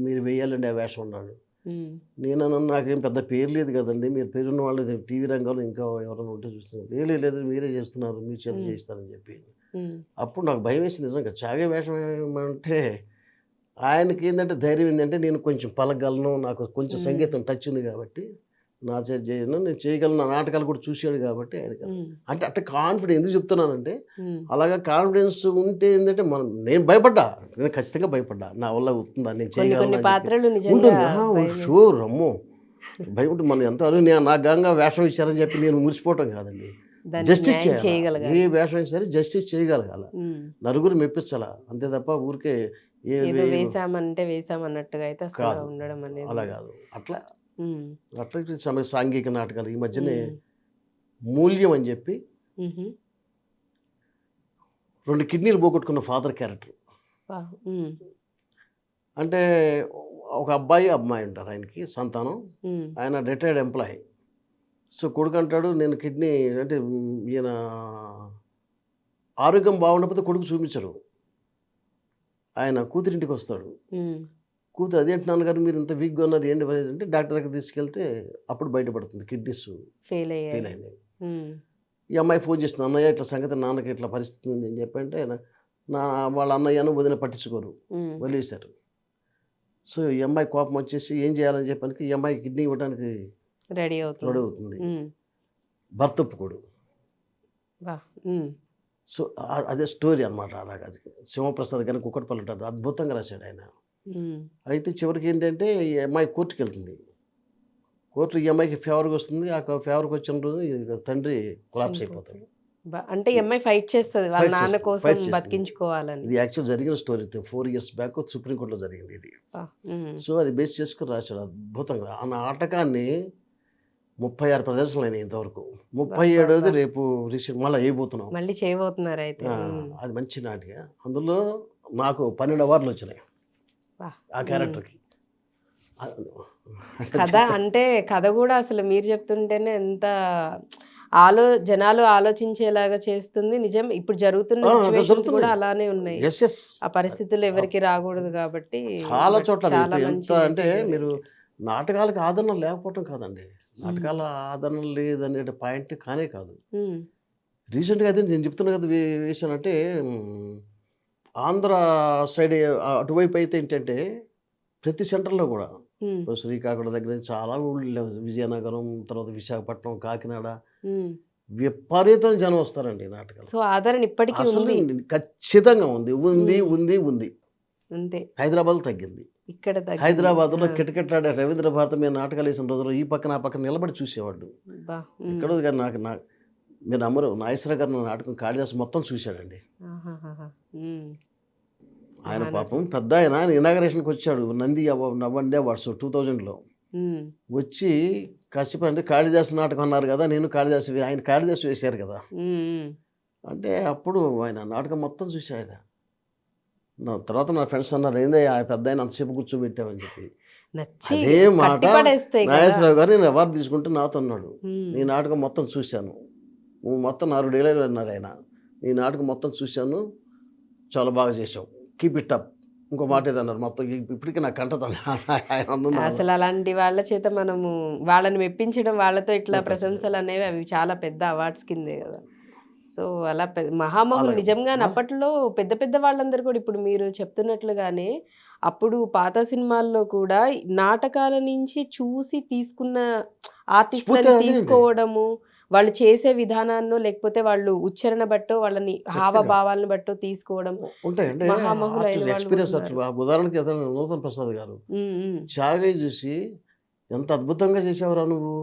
మీరు వేయాలండి ఆ వేషం అన్నాడు. హ్మ్. నేనన్నాను, నాకేం పెద్ద పేరు లేదు కదండీ! మీరు పేరున్న వాళ్ళు టీవీ రంగంలో ఇంకా ఎవరైనా ఉంటే చూస్తున్నారు. లేదు మీరే చేస్తున్నారు. మీ చేత హ్మ్. చేయిస్తానని చెప్పి. హ్మ్. అప్పుడు నాకు భయమేసింది నిజంగా. చాగే వేషం ఏమంటే ఆయనకేందంటే ధైర్యం ఏందంటే నేను కొంచెం పలకగలను. నాకు కొంచెం హ్మ్. సంగీతం టచ్ ఉంది కాబట్టి నా చేత చేయను. నేను చేయగలను. నా నాటకాలు కూడా చూసాడు కాబట్టి ఆయనకి హ్మ్. అంటే అట్ట కాన్ఫిడెన్స్ ఎందుకు చెప్తున్నానంటే, హ్మ్. అలాగా కాన్ఫిడెన్స్ ఉంటే ఏందంటే నేను భయపడ్డా. నేను ఖచ్చితంగా భయపడ్డా. నా వల్ల అవుతుందా? నేను కొన్ని కొన్ని చేయగలనా అని చెప్పి. పాత్రలు నిజంగా ఉంటుంది. భయమేస్తుంది. షూర్ అమ్మో! భయం ఉంటుంది. మనం ఎంత అరువు నాకు గంగా వేషం ఇచ్చారని చెప్పి నేను మురిసిపోవటం కాదండి. దానికి జస్టిస్ న్యాయం చేయాలా. ఏ చేయగలగాలి. వేషం అయినా సరే జస్టిస్ చేయగలగాల. హ్మ్. నలుగురు మెప్పించాలా. అంతే తప్ప ఊరికే ఏదో ఏవి వేసామంటే వేసామన్నట్టుగా అయితే అసలు కాదు. ఉండడం అనేది అలా ఉండదు. కాదు. అట్లా హ్మ్. అట్లా సాంఘిక నాటకాలు ఈ మధ్యనే హ్మ్. 'మూల్యం' అని చెప్పి హుహు. 2 కిడ్నీలు పోగొట్టుకున్న ఫాదర్ క్యారెక్టర్. హ్మ్. అంటే ఒక అబ్బాయి, అమ్మాయి ఉంటారు ఆయనకి సంతానం. హ్మ్. ఆయన రిటైర్డ్ ఎంప్లాయీ. సో కొడుకు అంటాడు, నేను కిడ్నీ అంటే ఈయన ఆరోగ్యం బాగుండకపోతే కొడుకు చూపించరు. ఆయన కూతురింటికి వస్తాడు. కూతురు, అదేంటి నాన్నగారు మీరు ఇంత వీక్గా ఉన్నారు, ఏంటి అంటే డాక్టర్ దగ్గర తీసుకెళ్తే అప్పుడు బయటపడుతుంది కిడ్నీస్ ఫెయిల్ ఫెయిల్ అయ్యాయి. అయినాయి. ఈ అమ్మాయి ఫోన్ చేస్తుంది, అన్నయ్య ఇట్లా సంగతి, నాన్నకి ఇట్లా పరిస్థితి ఉంది అని చెప్పంటే నా వాళ్ళ అన్నయ్యను వదిన పట్టించుకోరు, వదిలేశారు. సో ఈ అమ్మాయి కోపం వచ్చేసి ఏం చేయాలని చెప్పడానికి ఈ అమ్మాయి కిడ్నీ ఇవ్వడానికి రెడీ రెడీ అవుతుంది. అవుతుంది. భర్త ఒప్పుకోడు. సో అదే స్టోరీ అనమాట. అలాగ అది శివప్రసాద్ గారిని కుక్కటిపల్లి ఉంటాడు, అద్భుతంగా రాశాడు ఆయన. అయితే చివరికి ఏంటంటే ఈ అమ్మాయి కోర్టుకి వెళ్తుంది. కోర్టు ఈ అమ్మాయికి ఫేవర్గా వస్తుంది. ఆ ఫేవర్కి వచ్చిన రోజు ఈ తండ్రి కొలాప్స్ అయిపోతాడు. అంటే ఈ అమ్మాయి ఫైట్ చేస్తుంది వాళ్ళ Fight నాన్న చేస్తుంది, కోసం fight చేస్తుంది. బతికించుకోవాలని. ఇది యాక్చువల్ జరిగిన స్టోరీ, 4 years బ్యాక్ సుప్రీంకోర్టులో జరిగింది ఇది. సో అది బేస్ చేసుకుని రాశాడు అద్భుతంగా. ఆ నాటకాన్ని 36 ప్రదర్శనలు అయినాయి ఇంతవరకు. 37ది రేపు రీసెంట్ మళ్ళీ వేయబోతున్నాం. మళ్ళీ చేయబోతున్నారు అయితే. అది మంచి నాటిక. అందులో నాకు 12 అవార్డులు వచ్చినాయి ఆ క్యారెక్టర్కి. కథ అంటే కథ కూడా అసలు మీరు చెప్తుంటేనే ఎంత జనాలు ఆలోచించేలాగా చేస్తుంది. నిజం, ఇప్పుడు జరుగుతున్న సిచ్యువేషన్స్ కూడా అలానే ఉన్నాయి. ఆ పరిస్థితులు ఎవరికి రాకూడదు కాబట్టి చాలా చోట్ల చాలా ఇప్పుడు మంచి ఎంత అంటే message మీరు నాటకాలకు ఆదరణ లేకపోవటం కాదండి, నాటకాల ఆదరణ లేదనే పాయింట్ కానే కాదు. రీసెంట్గా అదే నేను చెప్తున్నా కదా విషయం అంటే ఆంధ్ర సైడ్ అటువైపు అయితే ఏంటంటే ప్రతి సెంటర్లో కూడా శ్రీకాకుళం దగ్గర నుంచి చాలా ఊళ్ళు, విజయనగరం, తర్వాత విశాఖపట్నం, కాకినాడ విపరీతం జనం వస్తారండి నాటకాలు. సో ఆదరణ ఇప్పటికీ అసలు ఉంది. ఖచ్చితంగా ఉంది ఉంది ఉంది ఉంది. అంతే. హైదరాబాద్ తగ్గింది. ఇక్కడ తగ్గింది. హైదరాబాద్లో కిటకిటలాడే రవీంద్ర భారత మీద నాటకాలు వేసిన రోజుల్లో ఈ పక్కన ఆ పక్కన నిలబడి చూసేవాడు. ఇక్కడ కానీ నాకు మీరు నమ్మరు, నాగేశ్వర గారు నా నాటకం కాళిదాసు మొత్తం చూశాడండి. ఆయన పాపం పెద్ద ఆయన ఇనాగరేషన్కి వచ్చాడు, నంది అవార్డ్స్ 2000లో వచ్చి కాసేపు అంటే కాళిదాసు నాటకం అన్నారు కదా, నేను కాళిదాసు, ఆయన కాళిదాసు వేశారు కదా అంటే అప్పుడు ఆయన నాటకం మొత్తం చూశాడు ఆయన. నా తర్వాత నా ఫ్రెండ్స్ అన్నారు, ఏందో ఆ పెద్ద ఆయన అంతసేపు కూర్చోబెట్టామని చెప్పి. అదే మాట నాగేశ్వరరావు గారు నేను అవార్డు తీసుకుంటే నాతో అన్నాడు, నీ నాటకం మొత్తం చూశాను, నువ్వు మొత్తం 4 డైలాగులు అన్నారు ఆయన, నీ నాటకం మొత్తం చూశాను, చాలా బాగా చేసావు, కీప్ ఇట్ అప్. ఇంకో మాట ఏదన్నారు, మొత్తం ఇప్పటికీ నాకు కంటతాను. అసలు అలాంటి వాళ్ళ చేత మనము వాళ్ళని మెప్పించడం, వాళ్ళతో ఇట్లా ప్రశంసలు అనేవి అవి చాలా పెద్ద అవార్డ్స్ కిందే కదా. సో అలా మహామహులు నిజంగానే అప్పట్లో పెద్ద పెద్ద వాళ్ళందరూ కూడా ఇప్పుడు మీరు చెప్తున్నట్లుగానే అప్పుడు పాత సినిమాల్లో కూడా నాటకాల నుంచి చూసి తీసుకున్న ఆర్టిస్టులను తీసుకోవడము, వాళ్ళు చేసే విధానాన్నో లేకపోతే వాళ్ళు ఉచ్చారణ బట్టో వాళ్ళని హావభావాలను బట్టో తీసుకోవడం ఉంటాయండి. ఎక్స్పీరియన్స్ ఉదాహరణకి నూతన్ ప్రసాద్ గారు చాగయ్య చూసి ఎంత అద్భుతంగా చేసావురా నువ్వు,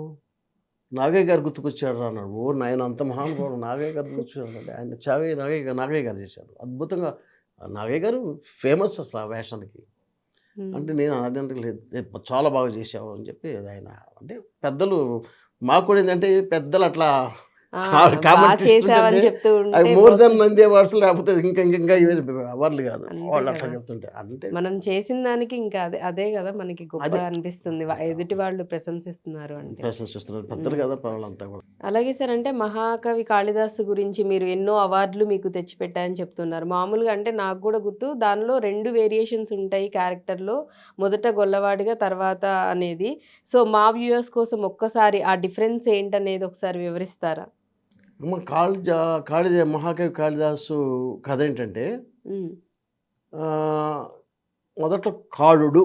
నాగయ్య గారు గుర్తుకొచ్చాడు రా అన్నాడు. ఓ నాయన అంత మహానుభావుడు నాగయ్య గారు గుర్తుకొచ్చాడు. ఆయన చాగయ్య నాగయ్య గారు చేశారు అద్భుతంగా. నాగయ్య గారు ఫేమస్ అసలు ఆ వేషానికి. అంటే నేను అదంటే లేదు, చాలా బాగా చేసావు అని చెప్పి ఆయన. అంటే పెద్దలు మాకు కూడా ఏంటంటే పెద్దలు అట్లా చేసావని చెప్తూ అవి మోర్ దెన్ నంది అవార్డ్స్, లేకపోతే ఇంకా అవార్డులు కాదు, వాళ్ళు అట్లా చెప్తుంటే. అంటే మనం చేసిన దానికి ఇంకా అదే కదా మనకి గొప్ప అనిపిస్తుంది, ఎదుటి వాళ్ళు ప్రశంసిస్తున్నారు అంటే. ప్రశంసిస్తున్నారు పెద్దలు కదా వాళ్ళంతా కూడా. అలాగే సార్, అంటే మహాకవి కాళిదాసు గురించి మీరు ఎన్నో అవార్డులు మీకు తెచ్చిపెట్టాయని చెప్తున్నారు. మామూలుగా అంటే నాకు కూడా గుర్తు, దానిలో 2 వేరియేషన్స్ ఉంటాయి క్యారెక్టర్లో, మొదట గొల్లవాడిగా తర్వాత అనేది. సో మా వ్యూయర్స్ కోసం ఒక్కసారి ఆ డిఫరెన్స్ ఏంటనేది ఒకసారి వివరిస్తారా? మహాకవి కాళిదాసు కథ ఏంటంటే మొదట కాళుడు,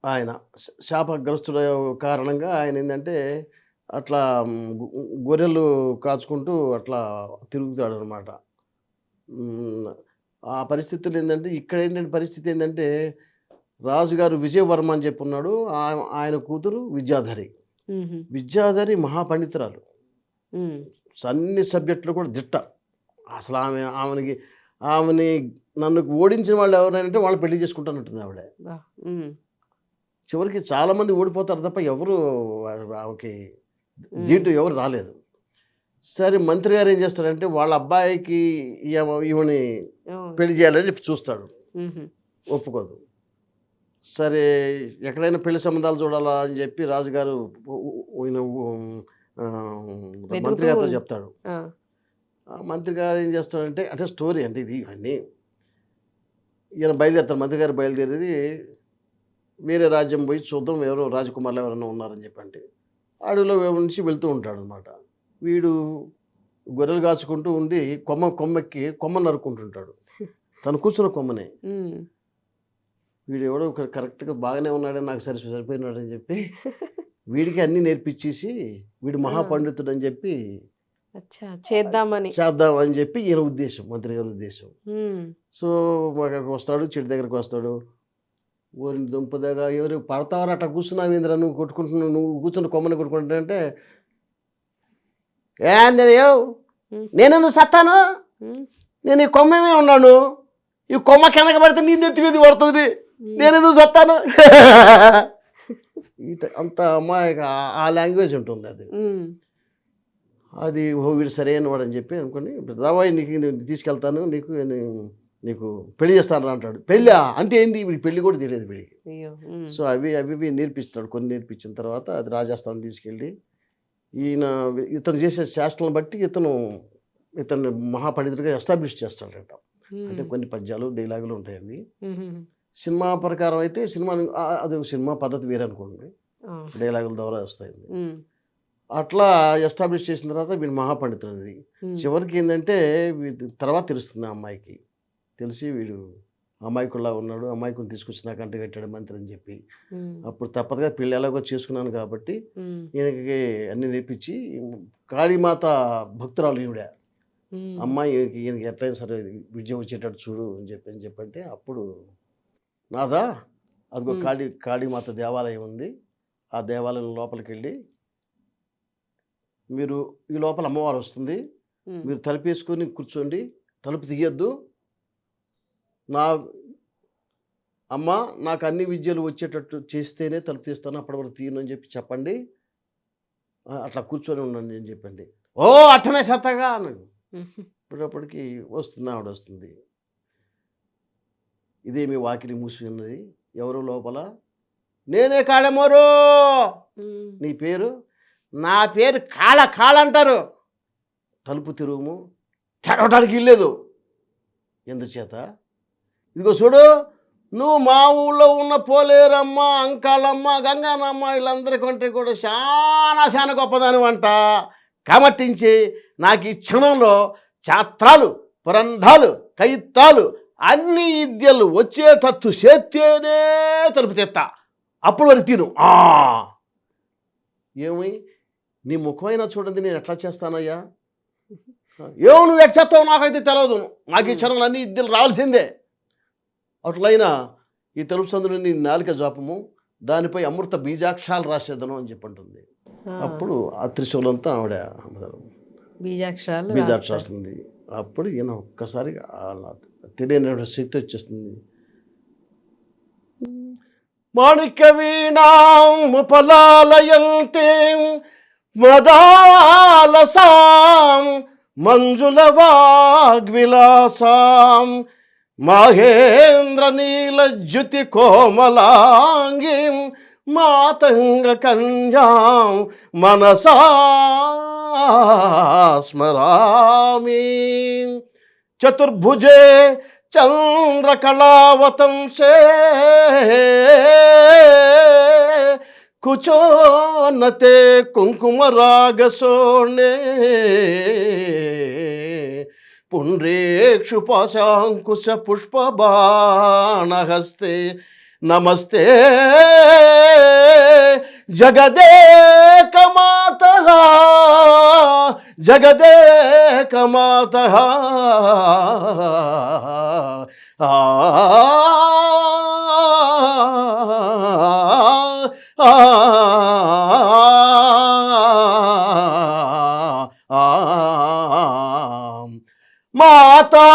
ఆయన శాపగ్రస్తుల కారణంగా ఆయన ఏంటంటే అట్లా గొర్రెలు కాచుకుంటూ అట్లా తిరుగుతాడు అనమాట. ఆ పరిస్థితులు ఏంటంటే ఇక్కడ ఏంటంటే పరిస్థితి ఏంటంటే రాజుగారు విజయవర్మ అని చెప్పి ఉన్నాడు, ఆయన కూతురు విద్యాధరి. విద్యాధరి మహాపండితురాలు, అన్ని సబ్జెక్టులు కూడా దిట్ట. అసలు ఆమెని నన్ను ఓడించిన వాళ్ళు ఎవరైనా వాళ్ళు పెళ్లి చేసుకుంటానంటుంది ఆవిడ. చివరికి చాలామంది ఓడిపోతారు తప్ప ఎవరు ఆమెకి దీంట్లో ఎవరు రాలేదు. సరే మంత్రి గారు ఏం చేస్తాడంటే వాళ్ళ అబ్బాయికి ఈమెని పెళ్లి చేయాలని చెప్పి చూస్తాడు, ఒప్పుకోదు. సరే ఎక్కడైనా పెళ్లి సంబంధాలు చూడాలా అని చెప్పి రాజుగారు ఆ, వెతుకుతూ మంత్రి గారితో చెప్తాడు. ఆ, ఆ మంత్రి గారు ఏం చేస్తాడంటే అంటే స్టోరీ అంటే ఇది ఇవన్నీ ఈయన బయలుదేరుతారు. మంత్రి గారు బయలుదేరి వేరే రాజ్యం పోయి చూద్దాం ఎవరో రాజకుమారులు ఎవరైనా ఉన్నారని చెప్పంటే అడవిలో నుంచి వెళ్తూ ఉంటాడనమాట. వీడు గొర్రెలు కాచుకుంటూ ఉండి కొమ్మెక్కి కొమ్మ నరుక్కుంటుంటాడు. తను కూర్చున్న కొమ్మనే. ఉమ్, వీడు ఎవడో కరెక్ట్గా బాగానే ఉన్నాడని నాకు సరిపోయినాడని చెప్పి వీడికి అన్నీ నేర్పించేసి వీడు ఆ, మహాపండితుడు అని చెప్పి అచ్చా చేద్దామని. చేద్దాం అని చెప్పి ఈయన ఉద్దేశం, మంత్రి గారి ఉద్దేశం. ఉమ్, సో అక్కడికి వస్తాడు, చెట్టు దగ్గరికి వస్తాడు. ఓరి దుంపదగా ఎవరు పడతావారు అట్లా కూర్చున్నావు ఇంద్ర, నువ్వు కొట్టుకుంటున్నావు, నువ్వు కూర్చుని కొమ్మని కొట్టుకుంటున్నా ఏంది ఉమ్, నేనెందుకు సత్తాను, ఉమ్, నేను ఈ కొమ్మమే ఉన్నాను, ఈ కొమ్మ కిందకి పడితే నీ నెత్తి మీద పడుతుంది, ఉమ్, నేనెందుకు సత్తాను. అంత అమ్మాయి ఆ లాంగ్వేజ్ ఉంటుంది అది. ఉమ్, అది ఓ వీడు సరైన వాడు అని చెప్పి అనుకోండి, రాబోయ్ నీకు నేను తీసుకెళ్తాను, నీకు పెళ్లి చేస్తాను రా అంటాడు. పెళ్ళా అంటే ఏంది, వీడికి పెళ్లి కూడా తెలియదు వీడికి. అయ్యో, ఉమ్, సో అవి నేర్పిస్తాడు. కొన్ని నేర్పించిన తర్వాత అది రాజస్థాన్ తీసుకెళ్ళి ఈయన ఇతను చేసే శాస్త్రాలను బట్టి ఇతను మహాపండితుడిగా ఎస్టాబ్లిష్ చేస్తాడట. అంటే ఉమ్, కొన్ని పద్యాలు డైలాగులు ఉంటాయండి. ఉమ్, సినిమా ప్రకారం అయితే అది సినిమా పద్ధతి వేరే అనుకోండి, ఆ, డైలాగుల ద్వారా వస్తాయి. ఉమ్, అట్లా ఎస్టాబ్లిష్ చేసిన తర్వాత వీడు మహాపండితుడు. అది ఉమ్, చివరికి ఏంటంటే తర్వాత తెలుస్తుంది ఆ అమ్మాయికి. తెలిసి వీడు అమాయకుల్లా ఉన్నాడు, అమాయకుని తీసుకొచ్చి నాకు అంట కట్టాడు మంత్రి అని చెప్పి. ఉమ్, అప్పుడు తప్పదుగా పెళ్ళి ఎలాగో చేసుకున్నాను కాబట్టి ఉమ్, ఈయనకి అన్నీ నేర్పించి కాళీమాత భక్తురాలు ఈవిడ ఉమ్, అమ్మాయి ఈయనకి ఎట్లయినా సరే విద్య వచ్చేటట్టు చూడు అని చెప్పంటే అప్పుడు నాదా అదిగో ఉమ్, కాళీమాత దేవాలయం ఉంది, ఆ దేవాలయం లోపలికి వెళ్ళి మీరు ఈ లోపల అమ్మవారు వస్తుంది, ఉమ్, మీరు తలుపేసుకొని కూర్చోండి, తలుపు తీయొద్దు, నా అమ్మ నాకు అన్ని విద్యలు వచ్చేటట్టు చేస్తేనే తలుపు తీస్తాను, అప్పటి వరకు తీయను అని చెప్పి చెప్పండి, అట్లా కూర్చొని ఉండండి అని చెప్పండి. ఓ అట్టనే సత్తగా అన్నాడు. ఉమ్, ఇప్పటిప్పటికి వస్తుంది, ఆవిడ వస్తుంది. ఇదేమి వాకిలి మూసి ఉన్నది, ఎవరు లోపల, నేనే కాళమోరు, ఉమ్, నీ పేరు, నా పేరు కాళ అంటారు, తలుపు తెరువుము, తెరవడానికి ఇల్లేదు, ఎందుచేత ఇదిగో చూడు, నువ్వు మా ఊళ్ళో ఉన్న పోలేరమ్మ, అంకాళమ్మ, గంగానమ్మ వీళ్ళందరికంటే కూడా చాలా గొప్పదాని వంట కమట్టించి నాకు ఈ క్షణంలో చాత్రాలు, పురంధాలు, కయిత్తాలు అన్ని విద్యలు వచ్చేటట్టు చేస్తేనే తలుపు తెత్తా, అప్పుడు వరకు తిను. ఏమి నీ ముఖమైనా చూడండి, నేను ఎట్లా చేస్తానయ్యా, ఏమో నువ్వు ఎట్ చేస్తావు నాకైతే తెలియదు, నాకు ఈ క్షణంలో అన్ని విద్యలు రావాల్సిందే. అట్లయినా ఈ తెలుపు సందులో నీ నాలిక జాపము, దానిపై అమృత బీజాక్షరాలు రాసేదను అని చెప్పంటుంది. ఆ, అప్పుడు ఆ త్రిశూలంతో ఆవిడ బీజాక్షరాలు బీజాక్షరం రాస్తారు. వస్తుంది. అప్పుడు ఈయన ఒక్కసారిగా తెలియని శక్తి వచ్చేస్తుంది. మాణిక్య వీణాముపలాలయంతే మదాలసాం మంజుల వాగ్విలాసాం మహేంద్ర నీలజ్యుతి కోమలాంగీం మాతంగ కన్యాం మనసా స్మరామి. చతుర్భుజే చంద్రకళావతంసే కుచోన్నతే కుంకుమరాగసోణే పుండ్రేక్షు పాశాంకుశ పుష్పబాణహస్తే నమస్తే జగదేకమాతః జగదేకమాతః. మాతా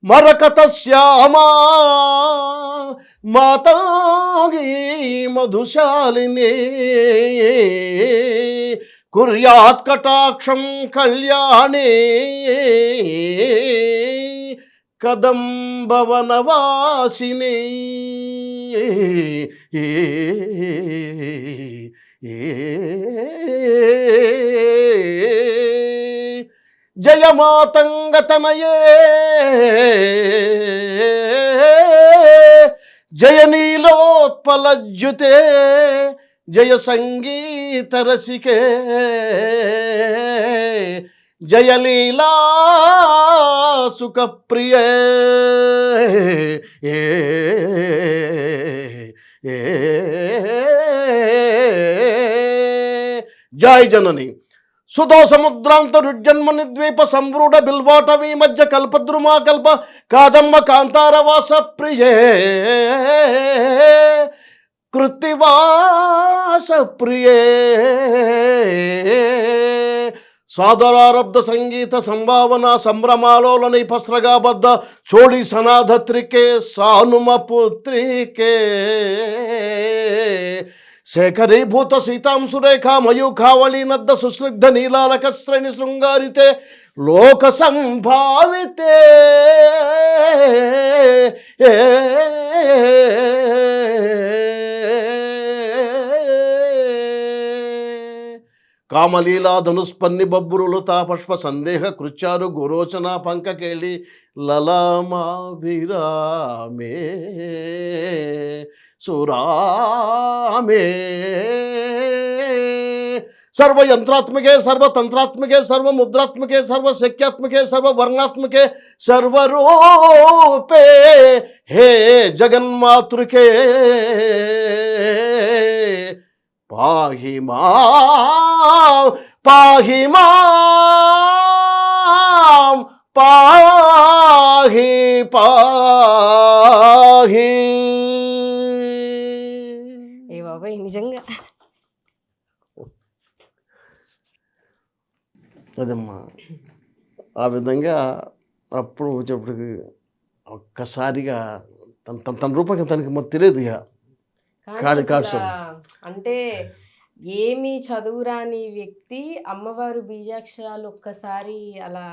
మరకతశ్యామా మాతాంగీ మధుశాలిని కుర్యాత్ కటాక్షం కళ్యాణే కదంబవనవాసిని జయమాతంగతనయే జయ నీలోత్పలజ్యుతే జయ సంగీత రసికే జయ లీలా సుఖప్రియ జయ జనని సుధా సముద్రాంతరుజన్మని ద్వీప సంవృఢ బిల్వాటవీ మధ్య కల్పద్రుమా కల్ప కాదమ్మ కాంతారవాస ప్రియే కృత్తివాస ప్రియే సాదరారబ్ధ సంగీత సంభావన సంభ్రమాలోల నిపస్రగాబద్ధ చోళి సనాధత్రికే సానుమ పుత్రికే శేఖరీభూత సీతాంశురేఖా మయూఖావళీ నద్ద సుస్నిగ్ధ నీలాలక శ్రేణి శృంగారితే లోక సంభావితే కామలీలా ధనుస్పన్ని బబ్బురులుతా పుష్ప సందేహ కృత్యాలు గురోచన పంకకేళి లలమాభిరామే సురామే సర్వయంత్రాత్మకే సర్వతంత్రాత్మకే సర్వముద్రాత్మకే సర్వశక్యాత్మకే సర్వవర్ణాత్మకే సర్వరూపే హే జగన్మాతృకే పాహి మాం పాహి మాం పాహి పాహి. ఏ బాబాయ్ నిజంగా అదమ్మా ఆ విధంగా అప్పుడు వచ్చేప్పటికి ఒక్కసారిగా తన రూపం తనకి మరి తెలియదు ఇక కానీ అసలు అంటే ఏమీ చదువురాని వ్యక్తి అమ్మవారు బీజాక్షరాలు ఒక్కసారి అలా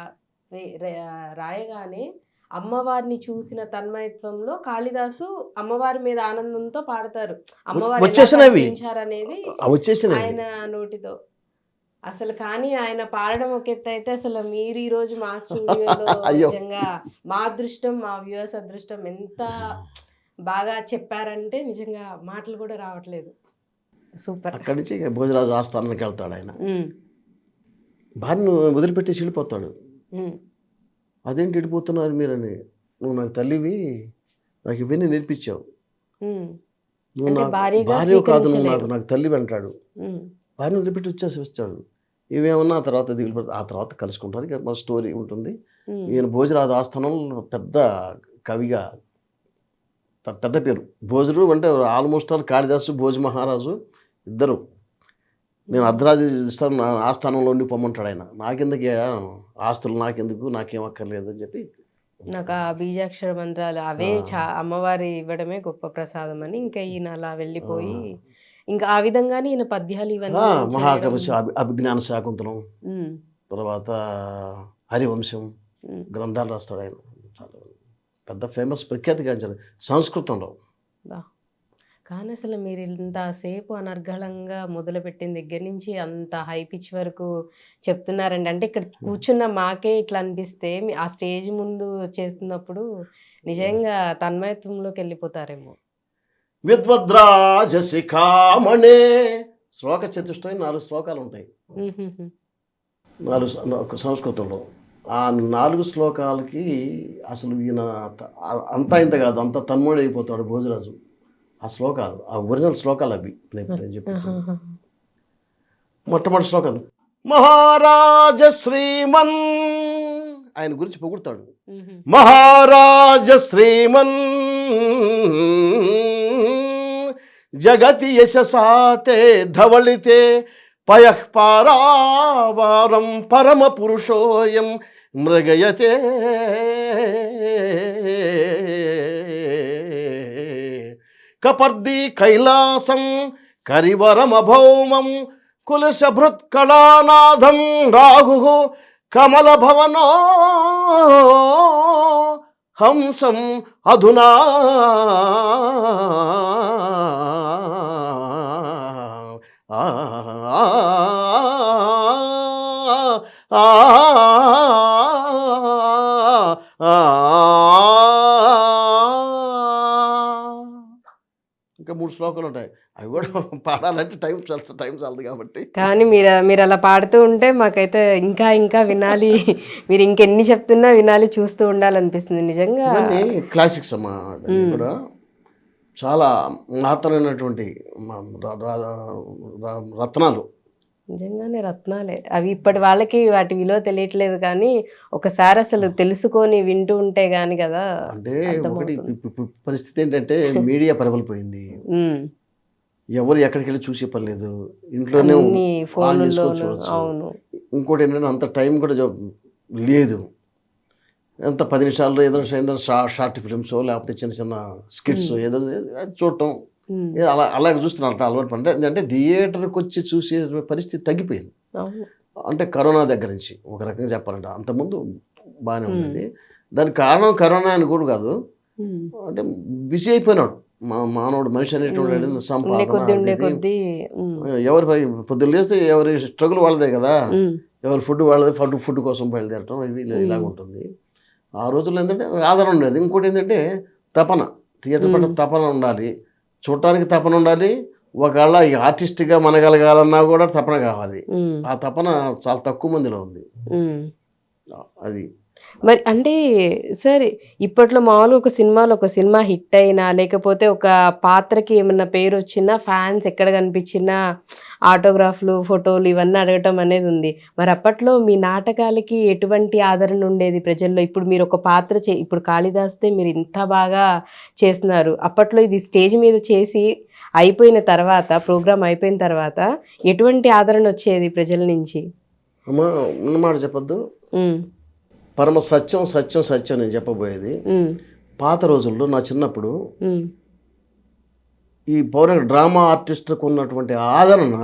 రాయగానే అమ్మవారిని చూసిన తన్మయత్వంలో కాళిదాసు అమ్మవారి మీద ఆనందంతో పాడతారు. అమ్మవారు అనేది ఆయన నోటితో అసలు. కానీ ఆయన పాడడం ఒక ఎత్తు అయితే అసలు మీరు ఈ రోజు మా స్టూడియోలో నిజంగా మా అదృష్టం, మా వ్యూవర్స్ అదృష్టం. ఎంత బాగా చెప్పారంటే నిజంగా మాటలు కూడా రావట్లేదు. సూపర్. అక్కడి నుంచి భోజరాజు ఆస్థానానికి వెళ్తాడు ఆయన. భార్యను వదిలిపెట్టి వెళ్ళిపోతాడు. అదేంటి వెళ్ళిపోతున్నారు మీరని, నువ్వు నాకు తల్లివి, నాకు ఇవన్నీ నేర్పించావు, నువ్వు భార్య కాదు, నువ్వు నాకు తల్లివి అంటాడు. భార్యను వదిలిపెట్టి వచ్చాడు. ఇవేమన్నా ఆ తర్వాత దిగులు, ఆ తర్వాత కలుసుకుంటారు. ఇక మా స్టోరీ ఉంటుంది. ఈయన భోజరాజు ఆస్థానంలో పెద్ద కవిగా పెద్ద పేరు. భోజరు అంటే ఆల్మోస్ట్ ఆల్ కాళిదాసు భోజ మహారాజు ఇద్దరు. నేను అర్ధరాజు ఇస్తాను నా ఆస్థానంలో ఉండి పొమ్మంటాడు ఆయన. నాకెందుకు ఆస్తులు, నాకెందుకు, నాకేం అక్కర్లేదు అని చెప్పి నాకు ఆ బీజాక్షర మంత్రాలు అవే అమ్మవారి ఇవ్వడమే గొప్ప ప్రసాదం అని ఇంకా ఈయన అలా వెళ్ళిపోయి ఇంకా ఆ విధంగానే ఈయన పద్యాలు ఇవన్నీ మహాకవి అభిజ్ఞాన శాకుంతలం, తర్వాత హరివంశం గ్రంథాలు రాస్తాడు ఆయన. పెద్ద ఫేమస్ ప్రఖ్యాతిగాంచాలి సంస్కృతంలో. కానీ అసలు మీరు ఇంతసేపు అనర్గళంగా మొదలుపెట్టిన దగ్గర నుంచి అంత హై పిచ్ వరకు చెప్తున్నారండి. అంటే ఇక్కడ కూర్చున్న మాకే ఇట్లా అనిపిస్తే ఆ స్టేజ్ ముందు చేస్తున్నప్పుడు నిజంగా తన్మయత్వంలోకి వెళ్ళిపోతారేమో. విద్వద్రాజశిఖామణే శ్లోక చతుష్టయం 4 శ్లోకాలు ఉంటాయి 4 సంస్కృతంలో. ఆ 4 శ్లోకాలకి అసలు ఈయన అంతా ఇంత కాదు, అంత తన్మయుడు అయిపోతాడు భోజరాజు. ఆ శ్లోకాలు, ఆ ఒరిజినల్ శ్లోకాలు అవి నేను చెప్పి. మొట్టమొదటి శ్లోకాలు మహారాజ శ్రీమన్, ఆయన గురించి పొగుడతాడు. మహారాజ శ్రీమన్ జగతి యశసాతే ధవళితే పయః పారావారం పరమ పురుషోయం మృగయతే కపర్ది కైలాసం కరివరమభౌమం కులశభృత్కళానాథం రాఘు కమలభవనో హంసం అధునా ఆ, ఆ, ఆ, ఆ, ఇంకా 3 శ్లోకాలు ఉంటాయి. అవి కూడా పాడాలంటే టైం చాలదు కాబట్టి. కానీ మీరు అలా పాడుతూ ఉంటే మాకైతే ఇంకా ఇంకా వినాలి. మీరు ఇంకెన్ని చెప్తున్నా వినాలి, చూస్తూ ఉండాలనిపిస్తుంది నిజంగా. ఇవన్నీ క్లాసిక్స్ అమ్మా. ఇవన్నీ కూడా చాలా మహత్తరమైనటువంటి రత్నాలు. నిజంగానే రత్నాలే అవి. ఇప్పటి వాళ్ళకి వాటి విలువ తెలియట్లేదు, కానీ ఒకసారి అసలు తెలుసుకొని వింటూ ఉంటే గాని కదా అంటే ఒకటి అర్థమవుతుంది. పరిస్థితి ఏంటంటే మీడియా ప్రబలిపోయింది. ఉమ్. ఎవరు ఎక్కడికి వెళ్ళి చూసే పని లేదు, ఇంట్లోనే అన్ని ఆన్ చేసుకొని ఫోన్లలో. చూడొచ్చు. అవును. ఇంకోటి ఏంటంటే అంత టైం కూడా లేదు. ఎంత 10 నిమిషాల్లో ఏదైనా షార్ట్ ఫిలిమ్స్ లేకపోతే చిన్న చిన్న స్కిట్స్ ఏదో అది చూడటం, ఉమ్. అలాగే చూస్తున్నారు. అంటే అలవాటు అంటే ఏంటంటే థియేటర్కి వచ్చి చూసే పరిస్థితి తగ్గిపోయింది. అవును. అంటే కరోనా దగ్గర నుంచి ఒక రకంగా చెప్పాలంటే. అంతకుముందు బాగానే ఉండేది. దానికి కారణం కరోనా అని కూడా కాదు, ఉమ్. అంటే బిజీ అయిపోయినాడు మానవుడు. మనిషి అనేటువంటి ఉండే సంపాదన కొద్ది ఉండే అనేది కొద్ది. ఎవరి పొద్దున్న లేస్తే ఎవరి స్ట్రగుల్ వాళ్ళదే కదా. ఉమ్. ఎవరి ఫుడ్ వాళ్ళదే, ఫుడ్ కోసం బయలుదేరటం ఇవి ఇలాగ ఉంటుంది. ఆ రోజుల్లో ఏంటంటే ఆదరణ ఉండేది. ఇంకోటి ఏంటంటే తపన, థియేటర్ పట్ల తపన ఉండాలి, చూడటానికి తపన ఉండాలి. ఒకవేళ ఈ ఆర్టిస్ట్గా మనగలగాలన్నా కూడా తపన కావాలి. ఉమ్. ఆ తపన చాలా తక్కువ మందిలో ఉంది. ఉమ్. అది మరి అంటే సరే, ఇప్పట్లో మామూలుగా ఒక సినిమా హిట్ అయినా, లేకపోతే ఒక పాత్రకి ఏమన్నా పేరు వచ్చినా, ఫ్యాన్స్ ఎక్కడ కనిపించినా ఆటోగ్రాఫ్లు, ఫోటోలు ఇవన్నీ అడగటం అనేది ఉంది. మరి అప్పట్లో మీ నాటకాలకి ఎటువంటి ఆదరణ ఉండేది ప్రజల్లో? ఇప్పుడు మీరు ఒక పాత్ర ఇప్పుడు కాళిదాస్తే మీరు ఇంత బాగా చేస్తున్నారు. అప్పట్లో ఇది స్టేజ్ మీద చేసి అయిపోయిన తర్వాత, ప్రోగ్రామ్ అయిపోయిన తర్వాత ఎటువంటి ఆదరణ వచ్చేది ప్రజల నుంచి? అమ్మా ఉన్నమాట చెప్పొద్దు. పరమ సత్యం సత్యం సత్యం నేను చెప్పబోయేది. పాత రోజుల్లో నా చిన్నప్పుడు ఈ పౌరాణిక డ్రామా ఆర్టిస్టులకు ఉన్నటువంటి ఆదరణ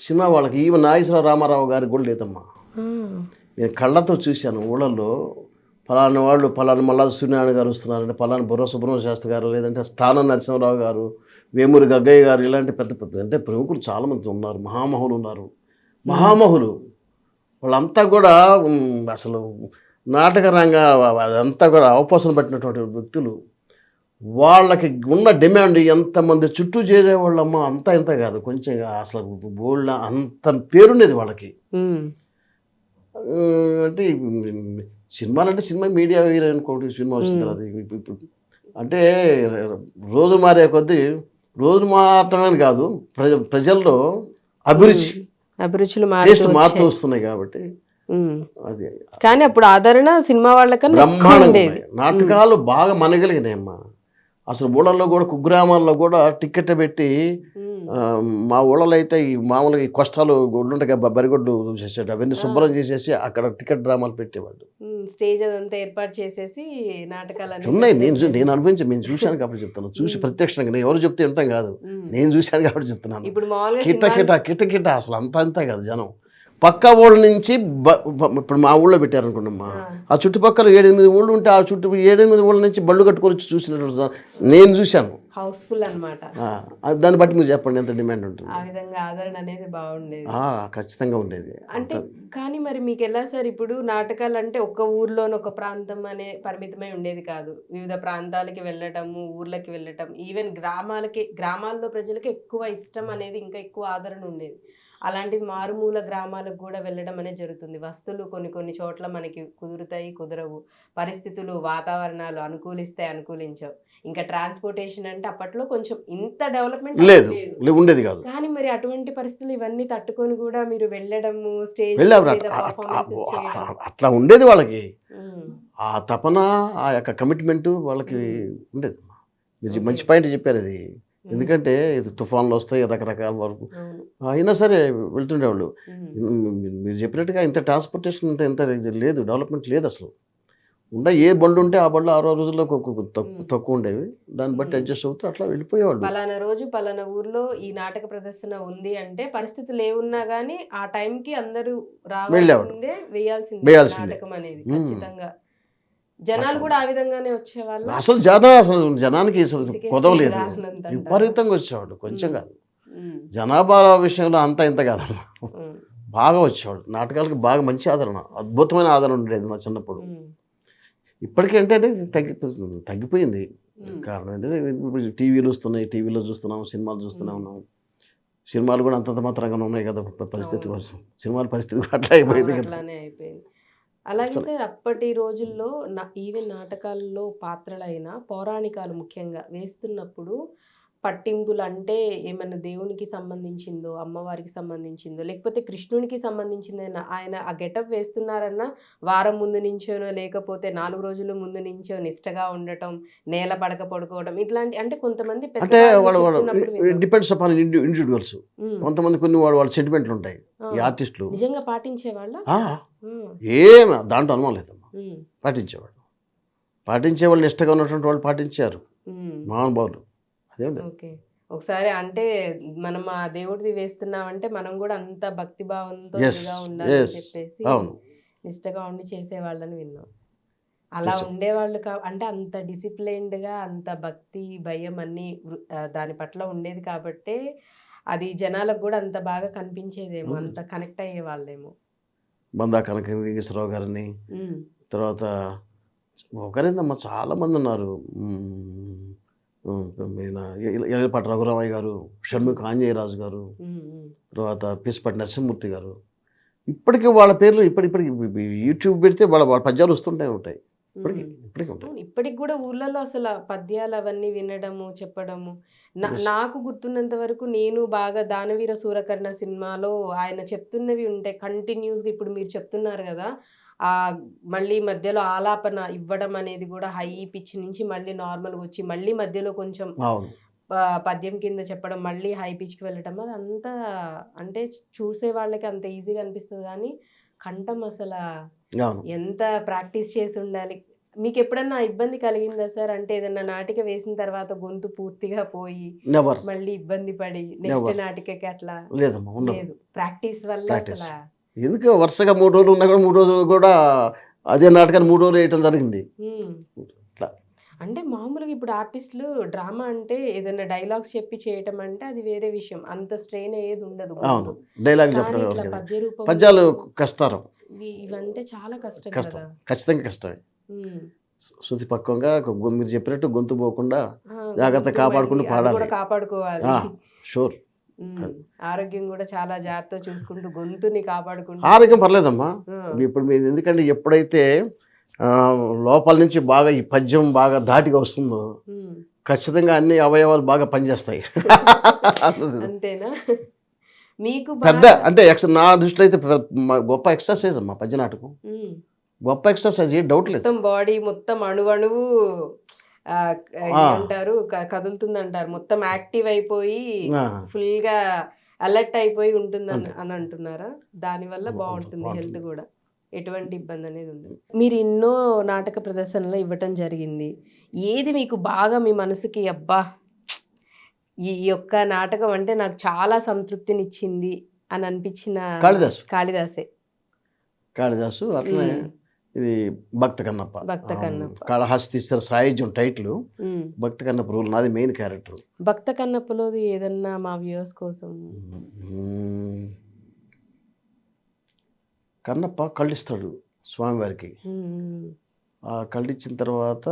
సినిమా వాళ్ళకి, ఈవెన్ నాగేశ్వర రామారావు గారికి కూడా లేదమ్మా. నేను కళ్ళతో చూశాను ఊళ్ళల్లో. ఫలానా వాళ్ళు, ఫలానా మల్లాది సూర్యనారాయణ గారు వస్తున్నారంటే, ఫలానా బుర్ర సుబ్రహ్మణ్య శాస్త్రి గారు, లేదంటే స్థానం నరసింహరావు గారు, వేమూరి గగ్గయ్య గారు, ఇలాంటి పెద్ద పెద్ద అంటే ప్రముఖులు చాలామంది ఉన్నారు, మహామహులు ఉన్నారు. మహామహులు వాళ్ళంతా కూడా అసలు నాటక రంగ అదంతా కూడా అవపోసన పట్టినటువంటి వ్యక్తులు. వాళ్ళకి ఉన్న డిమాండ్ ఎంతమంది చుట్టూ చేరేవాళ్ళమ్మా, అంతా ఇంత కాదు, కొంచెం అసలు బోళ్ళ అంత పేరుండేది వాళ్ళకి. అంటే సినిమాలంటే సినిమా మీడియా వేరే అనుకోండి, సినిమా వచ్చిన తర్వాత అంటే రోజు మారే కొద్దీ, రోజు మారటమని కాదు, ప్రజల్లో అభిరుచులు మారుతూ వస్తున్నాయి కాబట్టి అది. కానీ అప్పుడు ఆదరణ సినిమా వాళ్ళకన్నా బ్రహ్మాండంగా నాటకాలు బాగా మనగలిగినాయమ్మా. అసలు ఊళ్ళల్లో కూడా, కుగ్రామాల్లో కూడా టికెట్ పెట్టి, మా ఊళ్ళలో అయితే ఈ మామూలుగా ఈ కష్టాలు గొడ్లుంటాయి, బరిగొడ్లు చేసేటి అవన్నీ శుభ్రం చేసేసి అక్కడ టికెట్ డ్రామాలు పెట్టేవాళ్ళు. స్టేజ్ అదంతా ఏర్పాటు చేసేసి నాటకాలు ఉన్నాయి. నేను అనుభవించి, నేను చూశాను కాబట్టి చెప్తాను. చూసి ప్రత్యక్షంగా, నేను ఎవరు చెప్తే వింటాం కాదు, నేను చూశాను కాబట్టి చెప్తున్నాను. కిట కిట అసలు అంతా కాదు జనం. పక్క ఊళ్ళ నుంచి ఇప్పుడు మా ఊళ్ళో పెట్టారనుకోండమ్మా, ఆ చుట్టుపక్కల 7-8 ఊళ్ళు ఉంటే, ఆ 7-8 ఊళ్ళ నుంచి బళ్ళు కట్టుకొని వచ్చి చూసినట్టు నేను చూశాను. హౌస్ఫుల్ అన్నమాట. దాన్ని బట్టి మీరు చెప్పండి ఎంత డిమాండ్ ఉంటుంది. ఆ విధంగా ఆదరణ అనేది బాగుండేది. ఖచ్చితంగా ఉండేది. అంటే కానీ మరి మీకు ఎలా సార్, ఇప్పుడు నాటకాలు అంటే ఒక ఊర్లోని ఒక ప్రాంతం అనే పరిమితమై ఉండేది కాదు. వివిధ ప్రాంతాలకి వెళ్ళటము, ఊర్లకి వెళ్ళటం, ఈవెన్ గ్రామాల్లో ప్రజలకి ఎక్కువ ఇష్టం అనేది, ఇంకా ఎక్కువ ఆదరణ ఉండేది. అలాంటిది మారుమూల గ్రామాలకు కూడా వెళ్ళడం అనేది జరుగుతుంది. వస్తువులు కొన్ని చోట్ల మనకి కుదురుతాయి, కుదరవు. పరిస్థితులు, వాతావరణాలు అనుకూలిస్తాయి, అనుకూలించవు. ఇంకా ట్రాన్స్పోర్టేషన్ అంటే అప్పట్లో కొంచెం ఇంత డెవలప్మెంట్ లేదు, ఉండేది కాదు. కానీ మరి అటువంటి పరిస్థితులు ఇవన్నీ తట్టుకొని కూడా మీరు వెళ్ళడము, స్టేజ్ అట్లా ఉండేది వాళ్ళకి. ఆ తపన, ఆ యొక్క కమిట్మెంట్ వాళ్ళకి ఉండేది. మీరు మంచి పాయింట్ చెప్పారు అది. ఎందుకంటే ఇది తుఫాన్లు వస్తాయి, రకరకాల వరకు అయినా సరే వెళ్తుండేవాళ్ళు. మీరు చెప్పినట్టుగా ఇంత ట్రాన్స్పోర్టేషన్ ఇంత లేదు, డెవలప్మెంట్ లేదు అసలు. ఏ బండ్లు ఉంటే ఆ బండ్లు ఆ రోజుల్లో తక్కువ ఉండేవి. దాన్ని బట్టి అడ్జస్ట్ అవుతూ అట్లా వెళ్ళిపోయేవాళ్ళు. పలానా రోజు పలానా ఊర్లో ఈ నాటక ప్రదర్శన ఉంది అంటే, పరిస్థితులు ఏమున్నా కానీ ఆ టైంకి అందరూ రావాల్సిందే, వేయాల్సిందే నాటకం అనేది ఖచ్చితంగా. జనాలు కూడా ఆ విధంగానే వచ్చేవాళ్ళు. అసలు జనానికి అసలు ఇసుకేస్తే కుదవలేదు. రాలినంత అంటారా? విపరీతంగా వచ్చేవాడు. కొంచెం ఉమ్, కాదు, ఉమ్, జనాభా విషయంలో అంత ఇంత కాదమ్మా. ఉమ్, బాగా వచ్చేవాడు. నాటకాలకి బాగా మంచి ఆదరణ, అద్భుతమైన ఆదరణ ఉండేది మా చిన్నప్పుడు. ఉమ్, ఇప్పటికీ అంటే తగ్గిపోయింది. ఉమ్, కారణం ఏంటంటే ఇప్పుడు టీవీలు వస్తున్నాయి, టీవీలో చూస్తున్నాం, సినిమాలు చూస్తూనే ఉన్నాం. సినిమాలు కూడా అంతంత మాత్రంగానే ఉన్నాయి కదా పరిస్థితి అవును. కోసం. సినిమాల పరిస్థితి కూడా అట్లా అయిపోయింది అవును, కదా. అట్లానే అయిపోయింది. అలాగే అసలు సార్ అప్పటి రోజుల్లో ఈవెన్ నాటకాల్లో పాత్రలైనా పౌరాణికాలు ముఖ్యంగా వేస్తున్నప్పుడు పట్టింపులు అంటే ఏమన్నా దేవునికి సంబంధించిందో, అమ్మవారికి సంబంధించిందో, లేకపోతే కృష్ణునికి సంబంధించిందైనా ఆయన ఆ గెటప్ వేస్తున్నారన్నా వారం ముందు నుంచోనో, లేకపోతే 4 రోజుల ముందు నుంచో నిష్టగా ఉండటం, నేల పడక పడుకోవడం, ఇట్లాంటి అంటే కొంతమంది అంటే పెద్దవాళ్ళు వాడు వాడు చెప్తున్నప్పుడు విన్నాం. Depends upon individuals. ఉమ్, కొంతమంది కొన్ని వాళ్ళ సెంటిమెంట్లు ఉంటాయి ఆ, ఈ ఆర్టిస్టులు. నిజంగా పాటించేవాళ్ళ. ఏం దాంట్లో అనుమానం లేదమ్మా, పాటించేవాళ్ళు. పాటించేవాళ్ళు నిష్టగా ఉన్నటువంటి వాళ్ళు పాటించారు మహానుభావులు. అదేం లేదు. ఓకే. ఒకసారి అంటే మనం ఆ దేవుడిది వేస్తున్నామంటే మనం కూడా అంత భక్తి భావంతో ఎస్ ఇదిగా ఉండాలని ఎస్ చెప్పేసి అవును. నిష్టగా ఉండి చేసేవాళ్ళని విన్నాం. అలా నిజం. ఉండేవాళ్ళు అంటే అంత డిసిప్లైన్డ్‌గా అంత భక్తి, భయం అన్నీ దాని పట్ల ఉండేది కాబట్టే అది జనాలకు గూడా అంత బాగా కనిపించేదేమో. అంత కనెక్ట్ అయ్యేవాళ్ళేమో. బందా కనక వెంకటేశ్వరరావు గారిని, హ్మ్. తర్వాత ఒకరేందమ్మా చాలామంది ఉన్నారు. ఎలపాటి రఘురామయ్య గారు, షణ్ముఖ ఆంజనేయరాజు గారు, హ్మ్. హ్మ్. తర్వాత పిసిపాటి నరసింహమూర్తి గారు. ఇప్పటికీ వాళ్ళ పేర్లు ఇప్పటికి యూట్యూబ్ పెడితే వాళ్ళ వాళ్ళ పద్యాలు వస్తుంటే ఉంటాయి. ఇప్పటికి హ్మ్. ఇప్పటికి ఉంటాయి. అవును. ఇప్పటికి గూడా ఊర్లలో అసల పద్యాలు అవన్నీ వినడము, చెప్పడము. Yes. నాకు గుర్తున్నంత వరకు నేను బాగా 'దానవీర సూరకర్ణ' సినిమాలో ఆయన చెప్తున్నవి ఉంటాయి. కంటిన్యూస్‌గా ఇప్పుడు మీరు చెప్తున్నారు గదా! మళ్ళీ మధ్యలో ఆలాపన ఇవ్వడం అనేది గూడా హై పిచ్ నుంచి మళ్ళీ నార్మల్‌గా వచ్చి, మళ్ళీ మధ్యలో కొంచెం అవును. పద్యం కింద చెప్పడం, మళ్ళీ హై పిచ్‌కి వెళ్ళటం అదంతా అంటే చూసే వాళ్ళకి అంత ఈజీగా అనిపిస్తది గానీ, కంఠం అసలా అవును. ఎంత ప్రాక్టీస్ చేసుండాలి. మీకెప్పుడన్నా ఇబ్బంది కలిగిందా సార్? అంటే ఏదన్నా నాటిక వేసిన తర్వాత గొంతు పూర్తిగా పోయి, నెవర్. మళ్ళీ ఇబ్బంది పడి, నెక్స్ట్ నెవర్. నాటికకి అట్లా లేదమ్మా, ఉండదు. లేదు. ప్రాక్టీస్ వల్ల ప్రాక్టీస్. అసలా ఎందుకు వరుసగా 3 రోజులు ఉన్నా కూడా 3 రోజులు కూడా అదే నాటకాన్ని 3 రోజులు వేయటం జరిగింది. హ్మ్. ఇట్లా. అంటే మామూలుగా ఇప్పుడు ఆర్టిస్టులు డ్రామా అంటే ఏదన్నా డైలాగ్స్ చెప్పి చేయటం అంటే అది వేరే విషయం. అంత స్ట్రెయిన్ అయ్యేది ఉండదు అవును. గొంతు. డైలాగ్ కానీ చెప్పడం ఇట్లా ఎవరికైనా. పద్య రూపంలో పద్యాలు కష్టతరం. ఇవంటే చాలా కష్టం కష్టం. కదా! ఖచ్చితంగా కష్టమే. హ్మ్. శృతి పక్వంగా మీరు చెప్పినట్టు గొంతు పోకుండా ఆ! జాగ్రత్త గొంతు కాపాడుకుంటూ అది పాడాలి. గూడా కాపాడుకోవాలి. షూర్. హ్మ్. ఆరోగ్యం గూడా చాలా జాగ్రత్తగా చూసుకుంటూ, గొంతుని కాపాడుకుంటూ ఆరోగ్యం పర్లేదమ్మా. ఆ! ఇప్పుడు మీరు ఎందుకంటే ఎప్పుడైతే లోపల నుంచి బాగా ఈ పద్యం బాగా ధాటిగా వస్తుందో హ్మ్. ఖచ్చితంగా అన్ని అవయవాలు బాగా పనిచేస్తాయి. అంతేనా? మీకు పెద్ద బాగా అంటే నా దృష్టిలో అయితే గొప్ప ఎక్సర్సైజ్ అమ్మా పద్య నాటకం. హ్మ్. గొప్ప ఎక్సర్సైజ్, ఏ డౌట్ లేదు. మొత్తం బాడీ మొత్తం అణువణువు ఆ, ఏమంటారు కదులుతుందంటారు. మొత్తం యాక్టివ్ అయిపోయి ఆ, ఫుల్‌గా అలర్ట్ అయిపోయి ఉంటుందని అంతే. అని అంటున్నారా? దానివల్ల బావుంటుంది హెల్త్ బాగుంటుంది. గూడా. ఎటువంటి ఇబ్బందనేది ఉండదు. మీరు ఎన్నో నాటక ప్రదర్శనలు ఇవ్వటం జరిగింది. ఏది మీకు బాగా మీ మనసుకి అబ్బా! ఈ యొక్క నాటకం అంటే నాకు చాలా సంతృప్తినిచ్చింది అని అనిపించిన కాళిదాసు. కాళిదాసే. కాళిదాసు అట్లనే హ్మ్. ఇది భక్త కన్నప్ప. భక్త కన్నప్ప. కాళహస్తీశ్వర సాయుధ్యం టైటిల్. హ్మ్. భక్త కన్నప్ప రూల్ నాది మెయిన్ క్యారెక్టర్. భక్త కన్నప్పలోది ఏదన్నా మా వ్యూవర్స్ కోసం. కన్నప్ప కళ్ళిస్తాడు స్వామివారికి. హ్మ్. ఆ కళ్ళిచ్చిన తర్వాత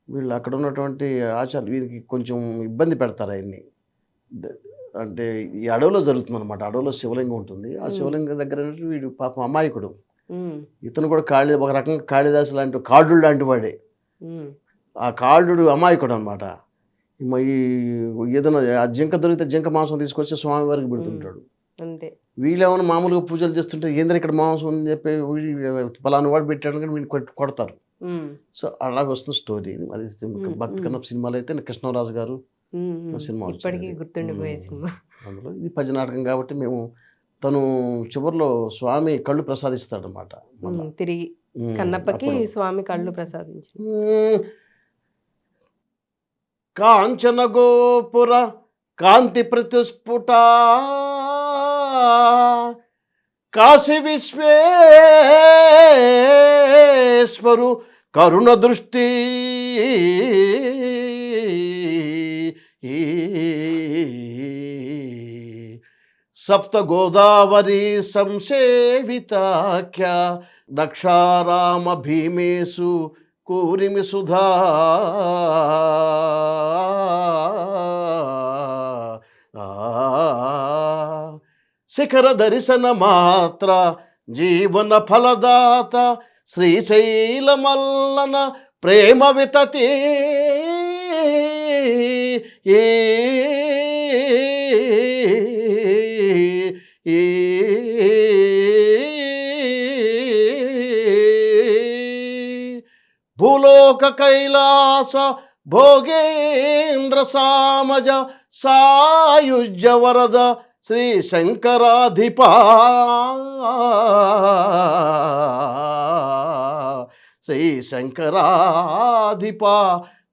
వీళ్ళు అక్కడ ఉన్నటువంటి ఆచార్యులు వీరికి కొంచెం ఇబ్బంది పెడతారు ఆయన్ని. ద- అంటే ఈ అడవిలో జరుగుతుందన్నమాట. అడవిలో శివలింగం ఉంటుంది. ఆ హ్మ్. శివలింగం దగ్గర వీడు పాపం అమాయకుడు. హ్మ్. ఇతను కూడా ఒక రకంగా కాళిదాసు లాంటి కాళుడు లాంటి వాడే. హ్మ్. ఆ కాళుడు అమాయకుడు అనమాట. ఈ ఏదైనా ఆ జింక దొరికితే జింక మాంసం తీసుకొచ్చి స్వామివారికి హ్మ్. పెడుతుంటాడు. అంతే. వీళ్ళేమైనా మామూలుగా పూజలు చేస్తుంటే ఏంద్ర ఇక్కడ మాంసం ఉందని చెప్పి పలానా వాడు పెట్టాడు కానీ వీడిని కొడతారు. హ్మ్. సో అలాగ వస్తుంది స్టోరీ. అది హ్మ్. భక్త హ్మ్. కన్నప్ప సినిమాలో అయితే కృష్ణరాజు గారు హ్మ్. హ్మ్. సినిమా వచ్చింది ఇప్పటికీ అది. గుర్తుండిపోయే సినిమా. అందులో ఇది పద్య నాటకం కాబట్టి మేము తను చివరిలో స్వామి కళ్ళు ప్రసాదిస్తాడనమాట మళ్ళా. తిరిగి కన్నప్పకి అప్పుడు స్వామి కళ్ళు ప్రసాదించింది. కాంచన గోపుర కాంతి ప్రతిస్ఫుట కాశీ విశ్వేశ్వరు కరుణ దృష్టి సప్త గోదావరి సంసేవితాఖ్య దక్షారామ భీమేశు కూరిమి సుధా శిఖర దర్శన మాత్ర జీవన ఫలదాత శ్రీశైలమల్లన ప్రేమ వితతి భూలోక కైలాస భోగేంద్ర సామజ సాయుజ్య వరద శ్రీ శంకరాధిపా శ్రీ శంకరాధిపా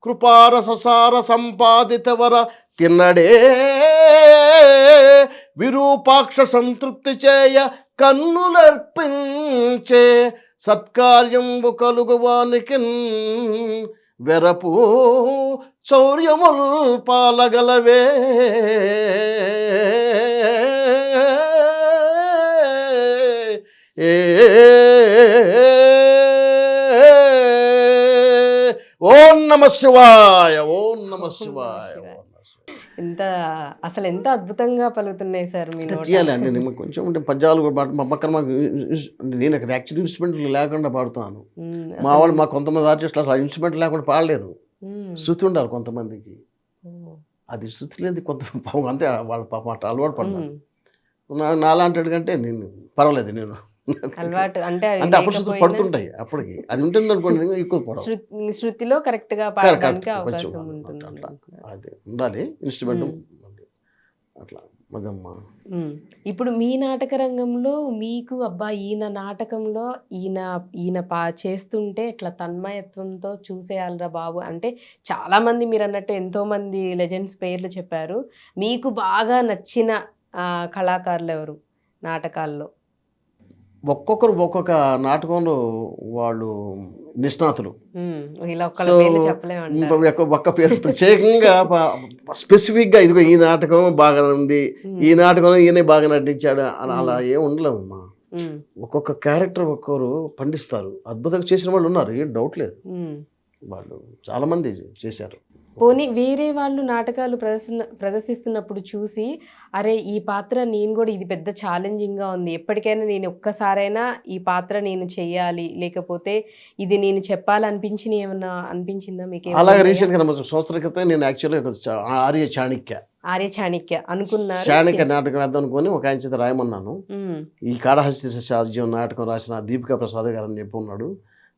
కృపారససార సంపాదిత వర తిన్నడే విరూపాక్ష సంతృప్తి చేయ కన్నులర్పించే సత్కార్యంబు కలుగువానికి వెరపు శౌర్యముల్ పాలగలవే ఓం నమః శివాయ, ఓం నమః శివాయ. ఎంత అసలు ఎంత అద్భుతంగా పలుకుతున్నాయి సార్ మీ నోట. చేయాలి అండి, నేను కొంచెం అంటే పద్యాలు కూడా మా పక్కన మాకు నేను అక్కడ యాక్చువల్ ఇన్స్ట్రుమెంట్లు లేకుండా పాడుతాను. మా వాళ్ళు మా కొంతమంది ఆర్టిస్టులు అసలు ఇన్స్ట్రుమెంట్ లేకుండా పాడలేరు. శృతి ఉండాలి కొంతమందికి, అది శృతి లేదు కొంత పాపం అంతే వాళ్ళ పాపం అట్లా అలవాటు పడ్డాను. నాలాంటి కంటే నేను పర్వాలేదు, నేను అలవాటు అంటే అప్పుడు శృతి పడుతుంటాయి. అప్పటికి అది ఉంటుంది అనుకోండి, ఎక్కువ పడవు. శృతిలో కరెక్ట్ గా పాడడానికి అవకాశం ఉంటుంది. అది ఉండాలి ఇన్స్ట్రుమెంట్ అట్లా మదమ్మ. ఇప్పుడు మీ నాటక రంగంలో మీకు అబ్బా ఈయన నాటకంలో ఈయన చేస్తుంటే ఇట్లా తన్మయత్వంతో చూసేయాలరా బాబు అంటే చాలా మంది మీరు అన్నట్టు ఎంతో మంది లెజెండ్స్ పేర్లు చెప్పారు. మీకు బాగా నచ్చిన కళాకారులు ఎవరు నాటకాల్లో? ఒక్కొక్కరు ఒక్కొక్క నాటకంలో వాళ్ళు నిష్ణాతులు. ఒక్క పేరు ప్రత్యేకంగా స్పెసిఫిక్గా ఇదిగో ఈ నాటకం బాగా ఉంది, ఈ నాటకంలో ఈయన బాగా నటించాడు అని అలా ఏం ఉండలేమమ్మా. ఒక్కొక్క క్యారెక్టర్ ఒక్కొక్కరు పండిస్తారు. అద్భుతంగా చేసిన వాళ్ళు ఉన్నారు, ఏం డౌట్ లేదు. వాళ్ళు చాలా మంది చేశారు. పోనీ వేరే వాళ్ళు నాటకాలు ప్రదర్శిస్తున్నప్పుడు చూసి అరే ఈ పాత్ర నేను కూడా ఇది పెద్ద ఛాలెంజింగ్గా ఉంది, ఎప్పటికైనా నేను ఒక్కసారైనా ఈ పాత్ర నేను చెయ్యాలి, లేకపోతే ఇది నేను చెప్పాలనిపించి ఏమన్నా అనిపించిందా మీకు? అలాగే రీసెంట్గా సంవత్సరాల క్రితం నేను యాక్చువల్గా ఆర్య చాణక్య అనుకున్నా చాణక్య నాటకం వేద్దాం అనుకుని ఒక ఆయన చేత రాయమన్నాను. ఈ కాళహస్తి సాధ్యం నాటకం రాసిన దీపికా ప్రసాద్ గారు అని చెప్పి ఉన్నాడు.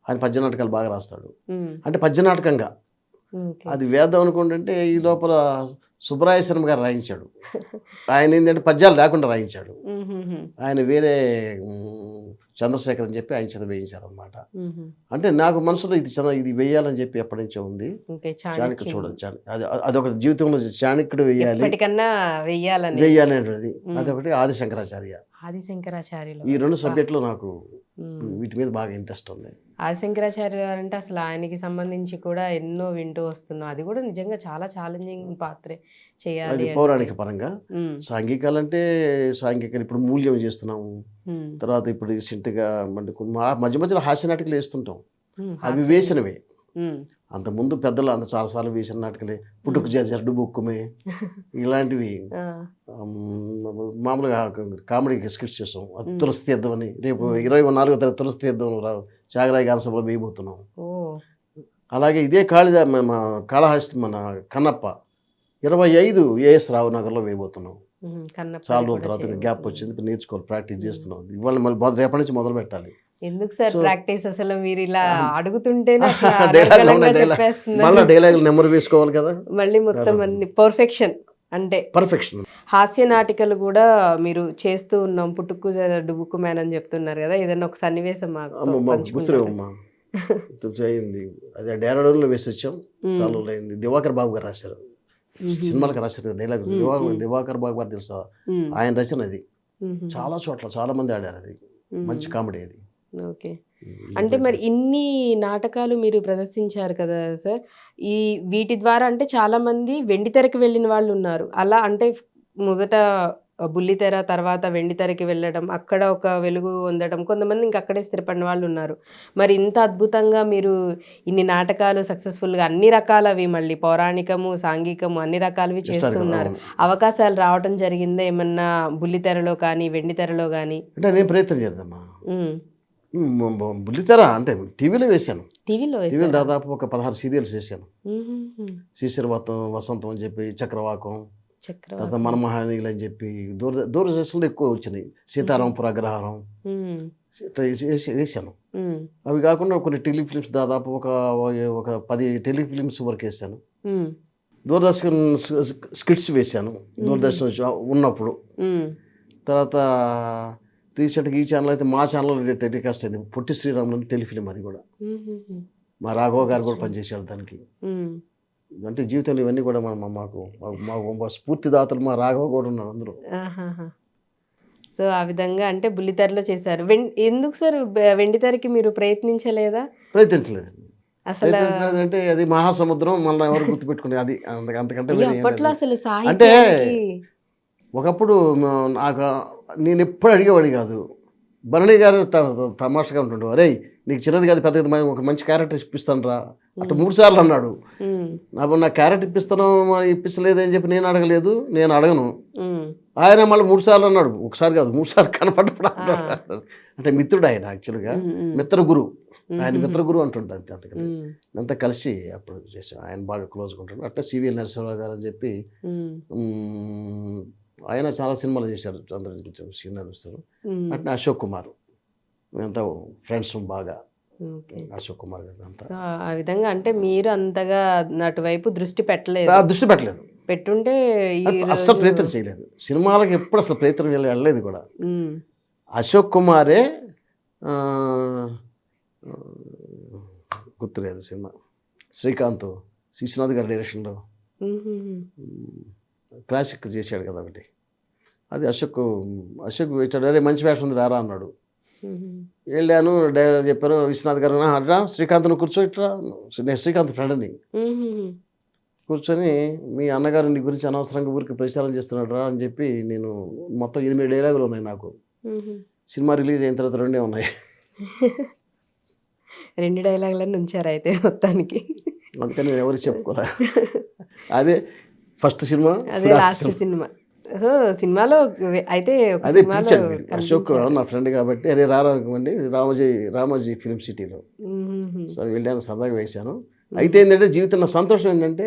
ఆయన పద్య నాటకాలు బాగా రాస్తాడు. అంటే పద్య నాటకంగా అది వేద్దాం అనుకుంటుంటే ఈ లోపల సుబ్రాయ శర్మ గారు రాయించాడు. ఆయన ఏంటంటే పద్యాలు లేకుండా రాయించాడు. ఆయన వేరే చంద్రశేఖర్ అని చెప్పి ఆయన చేత వేయించారు అనమాట. అంటే నాకు మనసులో ఇది వేయాలని చెప్పి ఎప్పటి నుంచో ఉంది. చాణక్య చూడండి, అదొక జీవితంలో చాణక్యుడు వేయాలనేది అదొకటి. ఆదిశంకరాచార్య, ఈ రెండు సబ్జెక్టులు నాకు వీటి మీద బాగా ఇంట్రెస్ట్ ఉంది. ఆదిశంకరాచార్య అంటే అసలు ఆయనకి సంబంధించి కూడా ఎన్నో వింటూ వస్తున్నాం. అది కూడా నిజంగా చాలా ఛాలెంజింగ్ పాత్రే చేయాలి. పౌరాణిక పరంగా సాంఘికాలు అంటే సాంఘికాలు ఇప్పుడు మూల్యం చేస్తున్నాము. తర్వాత ఇప్పుడు రీసెంట్గా మధ్య మధ్యలో హాస్య నాటకాలు వేస్తుంటాం. అవి వేసినవే. అంతకుముందు పెద్దలు చాలాసార్లు వేసిన నాటకాలే. పుట్టుకు జడ్డు బుక్కుమే ఇలాంటివి మామూలుగా కామెడీకి స్కిట్స్ చేస్తాం. అది తులసి తీర్థం అని రేపు 24వ తారీఖు తులసి తీర్థం త్యాగరాయ గానసభలో వేయబోతున్నాం. అలాగే ఇదే కాళహస్తి మన కన్నప్ప 25 ఏఎస్ రావు నగర్లో వేయబోతున్నాం. చాలా రోజుల తర్వాత గ్యాప్ వచ్చింది, నేర్చుకోవాలి, ప్రాక్టీస్ చేస్తున్నాం. ఇవాళ మళ్ళీ రేపటి నుంచి మొదలు పెట్టాలి. ఎందుకు సార్ ప్రాక్టీస్? అసలు మీరు ఇలా అడుగుతుంటే మళ్ళీ డైలాగులు నెంబర్ వేసుకోవాలి కదా, మళ్ళీ మొత్తం పర్ఫెక్షన్ అంటే పర్ఫెక్షన్. హాస్య నాటికలు కూడా మీరు చేస్తూ ఉన్నాం. పుట్టుకు డుబుక్కు మ్యాన్ అని చెప్తున్నారు కదా, ఏదైనా ఒక సన్నివేశం గుర్తురేమ్మా అయింది. అదే డేరాడూన్లో వేసి వచ్చాం. చాలా అయింది. దివాకర్ బాబు గారు రాశారు, సినిమాలకు రాశారు డైలాగ్. దివాకర్ బాబు గారు తెలుసా, ఆయన రచన అది. చాలా చోట్ల చాలా మంది ఆడారు. అది మంచి కామెడీ. అది ఓకే. అంటే మరి ఇన్ని నాటకాలు మీరు ప్రదర్శించారు కదా సార్! ఈ వీటి ద్వారా అంటే చాలామంది వెండితెరకి వెళ్ళిన వాళ్ళున్నారు. అలా అంటే మొదట బుల్లితెర, తర్వాత వెండితెరకి వెళ్ళడం, అక్కడ ఒక వెలుగు పొందడం, కొంతమంది ఇంక అక్కడే స్థిరపడిన వాళ్ళున్నారు. మరి ఇంత అద్భుతంగా మీరు ఇన్ని నాటకాలు సక్సెస్‌ఫుల్‌గా అన్ని రకాలవి మళ్ళీ పౌరాణికము, సాంఘికము అన్ని రకాలవి చేస్తూ హిస్టారికల్ ఉన్నారు. అవును. అవకాశాలు రావటం జరిగిందా ఏమన్నా బుల్లితెరలో కానీ, వెండితెరలో గానీ? అంటే నేను ప్రయత్నం చేద్దామా హ్మ్. బుల్లితెర అంటే టీవీలో వేశాను. టీవీలో టీవీలో వేశారా? దాదాపు ఒక 16 సీరియల్స్ వేశాను. హుహుహు. శిశిరవతం, వసంతం అని చెప్పి, చక్రవాకం, తర్వాత చక్రవాకం. మనమహానీయులు అని చెప్పి దూరదర్శన్లో ఎక్కువ వచ్చినాయి. సీతారాంపుర అగ్రహారం హ్మ్. ఇట్లా వేశాను. హ్మ్. అవి కాకుండా కొన్ని టెలిఫిలిమ్స్ దాదాపు ఒక 10 టెలిఫిలిమ్స్ వరకు వేశాను. హ్మ్. దూరదర్శన్ స్కిట్స్ వేశాను దూరదర్శన్ ఉన్నప్పుడు. హ్మ్. తర్వాత రీసెంట్గా ఈ ఛానల్ అయితే మా ఛానల్లో టెలికాస్ట్ అయింది పొట్టి శ్రీరాములు టెలిఫిలిం. అది కూడా హుహుహు. మా రాఘవ గారు కూడా పనిచేశారు దానికి. హ్మ్. అంటే జీవితంలో ఇవన్నీ కూడా మాకు మా స్ఫూర్తిదాతలు మా రాఘవ కూడా ఉన్నారు అందులో. ఆహాహా! సో, ఆ విధంగా అంటే బుల్లితెరలో చేశారు. ఎందుకు సార్ వెండితెరకి మీరు ప్రయత్నించలేదా? ప్రయత్నించలేదు. అసల ప్రయత్నించలేదంటే అది మహాసముద్రం మళ్ళీ ఎవరు గుర్తుపెట్టుకునే అది అంతకంటే అయ్యో! వేరే ఏం అప్పట్లో లేదు. అసలు అంటే సాహిత్యానికి ఒకప్పుడు నాకు నేను ఎప్పుడు అడిగేవాడి కాదు. భరణి గారు తమాషగా ఉంటుండే, "అరేయ్ నీకు చిన్నది కాదు పెద్దది ఒక మంచి క్యారెక్టర్ ఇప్పిస్తాను రా" అటు 3 సార్లు అన్నాడు. హ్మ్. నా క్యారెక్టర్ ఇప్పిస్తాను ఇప్పించలేదు అని చెప్పి నేను అడగలేదు, నేను అడగను. హ్మ్. ఆయన మళ్ళీ 3 సార్లు అన్నాడు, ఒకసారి కాదు 3 సార్లు కనపడ్డప్పుడు ఆ! అన్నాడు. అంటే మిత్రుడు ఆయన యాక్చువల్గా హ్మ్. హ్మ్. మిత్ర గురు. ఆయన హుహుహు. మిత్ర గురు అంటుంటారు అంతకని. హ్మ్. అంతా కలిసి అప్పుడు చేసాం. ఆయన బాగా క్లోజ్గా ఉంటాడు. అట్లా సివిఎల్ నరసింహరావు గారు అని చెప్పి హ్మ్. హ్మ్, ఆయన చాలా సినిమాలు చేశారు. అందరూ సీనియర్ చూస్తారు. హ్మ్. అట్లా అశోక్ కుమార్ మేమంతా ఫ్రెండ్స్ బాగా. ఓకే. అశోక్ కుమార్ గారు అంతా సో, ఆ విధంగా అంటే మీరు అంతగా అటువైపు దృష్టి పెట్టలేదు. దృష్టి పెట్టలేదు. పెట్టుంటే అస్సలు ఈరోజు ప్రయత్నం చేయలేదు. సినిమాలకు ఎప్పుడు అసలు ప్రయత్నం వెళ్ళలేదు కూడా. హ్మ్. అశోక్ కుమారే ఆహ్, గుర్తులేదు సినిమా. శ్రీకాంత్, విశ్వనాథ్ గారి డైరెక్షన్‌లో హుహుహు. క్లాసిక్ చేశాడు కదా ఒకటి. అది అశోక్ వచ్చాడు. "అరే మంచి వేషం ఉంది రారా" అన్నాడు. హుహు. వెళ్ళాను. డైరెక్టర్ చెప్పారు విశ్వనాథ్ గారు, "రా శ్రీకాంత్ నువ్వు కూర్చో ఇట్లా." నేను శ్రీకాంత్ ఫ్రెండ్‌ని. హుహుహు. కూర్చొని "మీ అన్నగారు నీ గురించి అనవసరంగా ఊరికే ప్రచారం చేస్తున్నాడు రా" అని చెప్పి నేను మొత్తం 8 డైలాగులు ఉన్నాయి నాకు. హుహు. సినిమా రిలీజ్ అయిన తర్వాత 2 ఉన్నాయి. 2 డైలాగులన్నీ ఉంచారయితే మొత్తానికి. అందుకని నేను ఎవరికి చెప్పుకోలే. అదే ఫస్ట్ సినిమా, అదే last last cinema. Cinema. So, సినిమాలో అయితే ఒక అదే సినిమాలో పిలిచాడు వీడు. అశోక్ కనిపించారు. నా ఫ్రెండ్ కాబట్టి, "అరే రారా అండి రామోజీ ఫిల్మ్ సిటీలో." హుహుహు. సో వెళ్ళాను, సరదాగా వేశాను. హ్మ్. అయితే ఏంటంటే జీవితంలో సంతోషం ఏంటంటే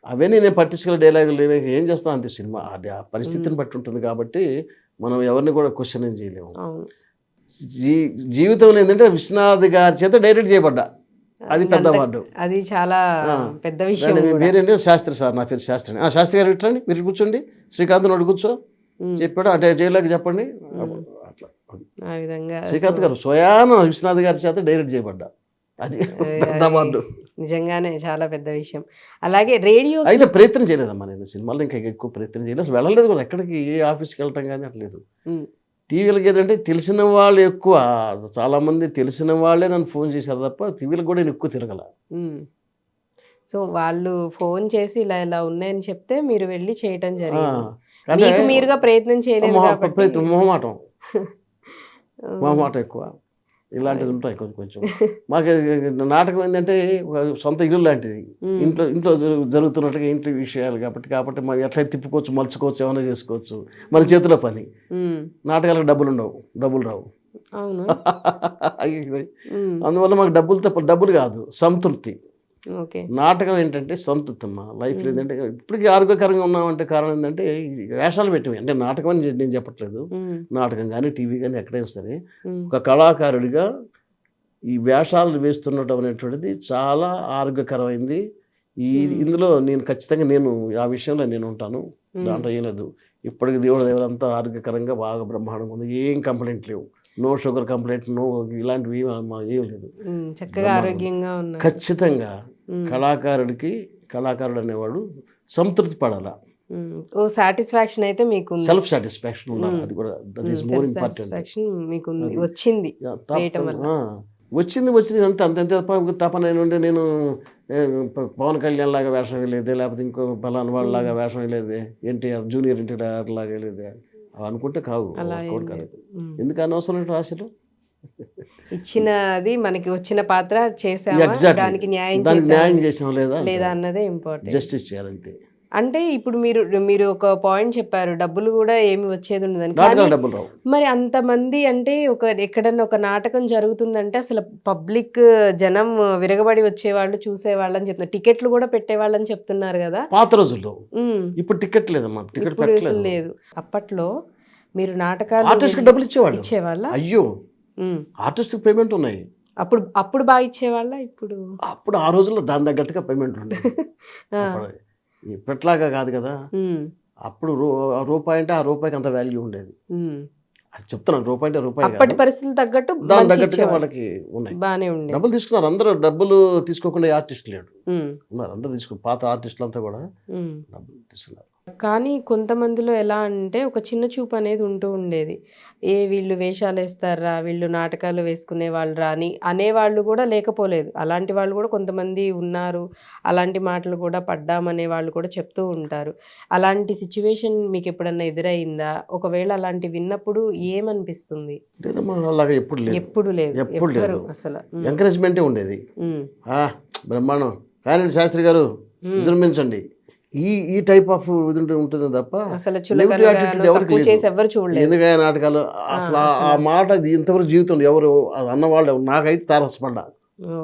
అవన్నీ నేను పట్టించుకునే డైలాగులు లేవు. ఏం చేస్తాం అంతే సినిమా. అది ఆ పరిస్థితిని హ్మ్. బట్టి ఉంటుంది కాబట్టి మనం ఎవరిని కూడా క్వెషన్ ఏం చేయలేము. అవును. జీ జీవితంలో ఏంటంటే విశ్వనాథ్ గారి చేత డైరెక్ట్ చేయబడ్డా. అది పెద్ద ఇంకంత అవార్డు. అది చాలా ఆ! పెద్ద విషయం దాని గూడా. పేరేంటి శాస్త్రి సార్. నా పేరు శాస్త్రి. శాస్త్రి గారు ఇట్రండి మీరు కూర్చోండి. శ్రీకాంత్ నోడు కూర్చో హ్మ్. చెప్పాడు. అంటే డైలాగ్ చెప్పండి. హ్మ్. అట్లా. ఆ విధంగా సో, శ్రీకాంత్ గారు స్వయాన విశ్వనాథ్ గారి చేత డైరెక్ట్ చేయబడ్డా. అది పెద్ద అది అవార్డు. నిజంగానే చాలా పెద్ద విషయం. అలాగే రేడియోస్‌లో అయితే ప్రయత్నం చేయలేదమ్మా నేను. సినిమాల్లో ఇంకా ఎక్కువ ప్రయత్నం చేయలేదు. అసలు వెళ్ళలేదు కూడా ఎక్కడికి ఏ ఆఫీస్‌కి వెళ్ళటం గాని అట్లేదు. హ్మ్. టీవీలకి ఏదంటే తెలిసిన వాళ్ళు ఎక్కువ. చాలామంది తెలిసిన వాళ్ళే నన్ను ఫోన్ చేశారు తప్ప టీవీలకు కూడా నేను ఎక్కువ తిరగల. హ్మ్. సో, వాళ్ళు ఫోను చేసి ఇలా ఇలా ఉన్నాయని చెప్తే మీరు వెళ్లి చేయటం ఆ! జరిగింది. అంటే మీకు మీరుగా ప్రయత్నం చేయలేదు కాబట్టి ప్రయత్నం మొహమాటం. హ్మ్. మొహమాటం ఎక్కువ. ఇలాంటివి ఉంటాయి కొంచెం కొంచెం. మాకు నాటకం ఏందంటే ఒక సొంత ఇల్లు లాంటిది. హ్మ్. ఇంట్లో ఇంట్లో జరుగుతున్నట్టుగా ఇంటి విషయాలు కాబట్టి మనం ఎట్లా తిప్పుకోవచ్చు, మలుచుకోవచ్చు, ఏమైనా చేసుకోవచ్చు. మన చేతిలో పని. హ్మ్. నాటకాలకు డబ్బులుండవు. డబ్బులు రావు. అవును. అయ్యి హ్మ్. అందువల్ల మాకు డబ్బులు కాదు, సంతృప్తి. ఓకే. నాటకం ఏంటంటే సంతృప్తి అమ్మా. లైఫ్‌లో హ్మ్. ఏంటంటే ఇప్పటికీ ఆరోగ్యకరంగా ఉన్నామంటే కారణం ఏంటంటే ఈ వేషాలు పెట్టినవి. అంటే నాటకం అని నేను చెప్పట్లేదు. హ్మ్. నాటకం గాని, టీవీ గాని ఎక్కడైనా సరే హ్మ్. ఒక కళాకారుడిగా ఈ వేషాలు వేస్తుండటం అనేటువంటిది చాలా ఆరోగ్యకరమైంది. హ్మ్. ఇందులో నేను ఖచ్చితంగా ఆ విషయంలో నేను ఉంటాను. హ్మ్. దాంట్లో ఏం లేదు. ఇప్పటికి దేవుడి దయ వల్ల అంతా ఆరోగ్యకరంగా బాగా బ్రహ్మాండంగా ఉంది. ఏం కంప్లెయింట్ లేవు. నో షుగర్ కంప్లెయింట్, ఇలాంటివి ఏమి లేదు. హ్మ్. చక్కగా బ్రహ్మాండంగా ఉంది. ఆరోగ్యంగా ఉన్నారు. ఖచ్చితంగా హ్మ్. కళాకారుడు అనేవాడు సంతృప్తి పడాల. ఓ సాటిస్ఫాక్షన్ అయితే మీకు సెల్ఫ్ సాటిస్ఫాక్షన్ ఉండాలి, అది కూడా that is more important. Satisfaction మీకు వచ్చింది వేయటం వల్ల. వచ్చింది అంత అంతే తపన ఏంటంటే నేను పవన్ కళ్యాణ్ లాగా వేషం వేయలేదే, లేకపోతే ఇంకో పలానా వాళ్ళలాగా వేషం వేయలేదే, ఎన్టీఆర్ జూనియర్ ఎన్టీఆర్ లాగా వేయలేదే అనుకుంటే కాదు. అలా ఏం కాదు. లేదు. ఎందుకు అనవసరం ఆశలు? ఇచ్చినది మనకి వచ్చిన పాత్ర చేసామా, Exactly. దానికి న్యాయం దానికి న్యాయం చేసామా చేసాం లేదా లేదా అన్నదే ఇంపార్టెంట్. జస్టిస్ చేయాలంతే. అంటే ఇప్పుడు మీరు ఒక పాయింట్ చెప్పారు, డబ్బులు కూడా ఏమి వచ్చేది ఉండదని. నాటకాలు కానీ డబ్బులు రావు. మరి అంతమంది అంటే ఎక్కడన్నా ఒక నాటకం జరుగుతుందంటే అసలు పబ్లిక్ జనం విరగబడి వచ్చేవాళ్ళు చూసేవాళ్ళు అని చెప్తున్నారు. టికెట్లు కూడా పెట్టేవాళ్ళని చెప్తున్నారు కదా. పాత రోజుల్లో. ఉమ్. ఇప్పుడు టికెట్ లేదమ్మా, టికెట్ ఇప్పుడు అసలు పెట్టలేదు. లేదు. అప్పట్లో మీరు నాటకాలు ఆర్టిస్ట్కి డబ్బులు ఇచ్చేవాళ్ళు. ఇచ్చేవాళ్ళ? అయ్యో, ఆర్టిస్ట్కి పేమెంట్ ఉన్నాయి. అప్పుడు బాగా ఇచ్చేవాళ్ళ? అప్పుడు ఆ రోజుల్లో దాని తగ్గట్టుగా పేమెంట్ ఉండేది. ఆ. అప్పుడు ఇప్పట్లాగా కాదు కదా. ఉమ్. అప్పుడు రూపాయి అంటే ఆ రూపాయికి అంత వాల్యూ ఉండేది. ఉమ్. అది చెప్తున్నాను, రూపాయి అంటే రూపాయి అప్పటి కాదు. పరిస్థితులు తగ్గట్టు దాని మంచి తగ్గట్టుగా ఇచ్చేవాళ్ళు. వాళ్ళకి ఉన్నాయి. బానే ఉండేది. డబ్బులు తీసుకున్నారు అందరూ. డబ్బులు తీసుకోకుండా ఆర్టిస్ట్ లేడు. ఉమ్. ఉన్నారు అందరూ పాత ఆర్టిస్టులు అంతా కూడా ఉమ్. డబ్బులు తీసుకున్నారు. కానీ కొంతమందిలో ఎలా అంటే ఒక చిన్న చూపు అనేది ఉంటూ ఉండేది. వీళ్ళు వేషాలు వేస్తారా, వీళ్ళు నాటకాలు వేసుకునే వాళ్ళు రా అని అనేవాళ్ళు కూడా లేకపోలేదు. అలాంటి వాళ్ళు కూడా కొంతమంది ఉన్నారు. అలాంటి మాటలు కూడా పడ్డామనే వాళ్ళు కూడా చెప్తూ ఉంటారు. అలాంటి సిచ్యువేషన్ మీకు ఎప్పుడన్నా ఎదురైందా? ఒకవేళ అలాంటి విన్నప్పుడు ఏమనిపిస్తుంది? లేదమ్మా, అలాగా ఎప్పుడు లేదు. ఎప్పుడు లేదు. ఎప్పుడు లేదు. ఎవ్వరు అసలు. ఎంకరేజ్మెంటే ఉండేది. ఉమ్. బ్రహ్మాండం కానీ శాస్త్రి గారు విజృంభించండి, ఈ టైప్ ఆఫ్ ఇది ఉంటుంది తప్ప అసలు negative చులకనగా attitude ఎవరికి తక్కువ లేదు. చేసి ఎవరు చూడలేదు. ఎందుకయ్యా నాటకాలు అసలు ఆ మాట ఇంతవరకు జీవితంలో ఎవరు అది అన్నవాళ్ళు నాకైతే తారసపడ్డా ఓ,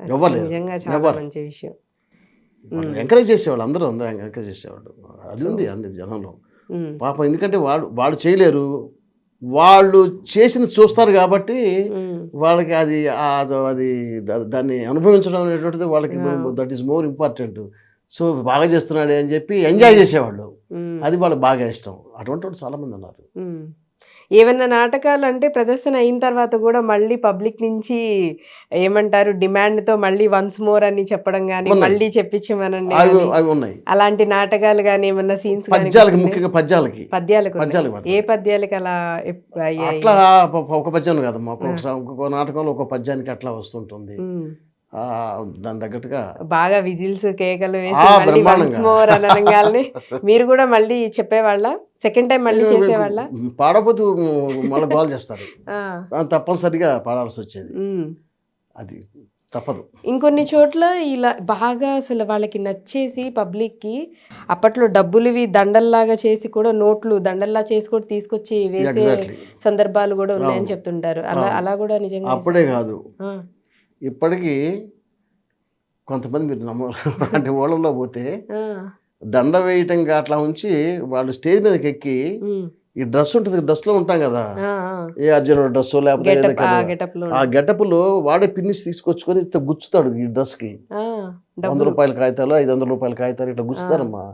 అది ఎవరు లేరు. నిజంగా చాలా ఎవరు. మంచి విషయం. ఎంకరేజ్ చేసేవాళ్ళు, అందరూ ఎంకరేజ్ చేసేవాళ్ళు. అది ఉంది అందరి జనంలో ఉమ్. పాపం. ఎందుకంటే వాళ్ళు చేయలేరు, వాళ్ళు చేసింది చూస్తారు కాబట్టి ఉమ్. వాళ్ళకి అది దాన్ని అనుభవించడం అనేటువంటిది వాళ్ళకి that is more important. So బాగా చేస్తున్నాడే అని చెప్పి ఎంజాయ్ చేసేవాళ్ళు. ఉమ్. అది వాళ్ళకి బాగా ఇష్టం. అటువంటి వాళ్ళు చాలామంది ఉన్నారు. ఉమ్. ఏమన్నా నాటకాలు అంటే ప్రదర్శన అయిన తర్వాత కూడా మళ్ళీ పబ్లిక్ నుంచి ఏమంటారు డిమాండ్తో మళ్ళీ వన్స్ మోర్ అని చెప్పడం కానీ ఉన్నాయి. మళ్ళీ చెప్పించమనండి అవి అని, అవి ఉన్నాయి. అలాంటి నాటకాలు కానీ ఏమన్నా సీన్స్ పద్యాలకి, ముఖ్యంగా పద్యాలకి పద్యాలకు పద్యాలకు ఉన్నాయి. ఏ పద్యాలకి అలా అయ్యాయి? అట్లా ఒక పద్యం కదమ్మా, ఒక్కొక్క నాటకంలో ఒక పద్యానికి అట్లా వస్తుంటుంది. ఉమ్. దాని తగ్గట్టుగా బాగా విజిల్స్ కేకలు వేసి ఆ, మళ్ళీ వన్స్ బ్రహ్మాండంగా. మోర్ అనగానే మీరు కూడా మళ్ళీ చెప్పేవాళ్ళ? సెకండ్ టైం మళ్ళీ చేసేవాళ్ళ? పాడపోతూ మళ్ళీ గోల్ చేస్తారు. ఆ. తప్పనిసరిగా పాడాల్సి వచ్చేది. ఉమ్. అది తప్పదు. ఇంకొన్ని చోట్ల ఇలా బాగా అసలు వాళ్ళకి నచ్చేసి పబ్లిక్కి అప్పట్లో డబ్బులువి దండల్లాగా చేసి కూడా నోట్లు దండల్లా చేసి కూడా తీసుకొచ్చి వేసే Exactly. సందర్భాలు కూడా ఉన్నాయని అవును. చెప్తుంటారు. అలా కూడా నిజంగా అప్పుడే కాదు, ఆ. ఇప్పటికీ కొంతమంది మీరు అంటే ఊళ్ళలో పోతే ఆ. దండ వేయటంగా అట్లా ఉంచి వాళ్ళు స్టేజ్ మీదకి ఎక్కి ఉమ్. ఈ డ్రెస్ ఉంటుంది, డ్రెస్లో ఉంటాం కదా, ఆ. ఏ అర్జునుడు డ్రెస్ లేకపోతే ఏదో గెటప్ కదా, గెటప్లో ఆ గెటప్లో వాడే పిన్నిస్ తీసుకొచ్చుకొని ఇట్లా గుచ్చుతాడు ఈ డ్రెస్కి. 100 డబ్బులు. రూపాయల కాగితాలు, 500 రూపాయల కాగితాలు ఇట్లా గుచ్చుతారమ్మా.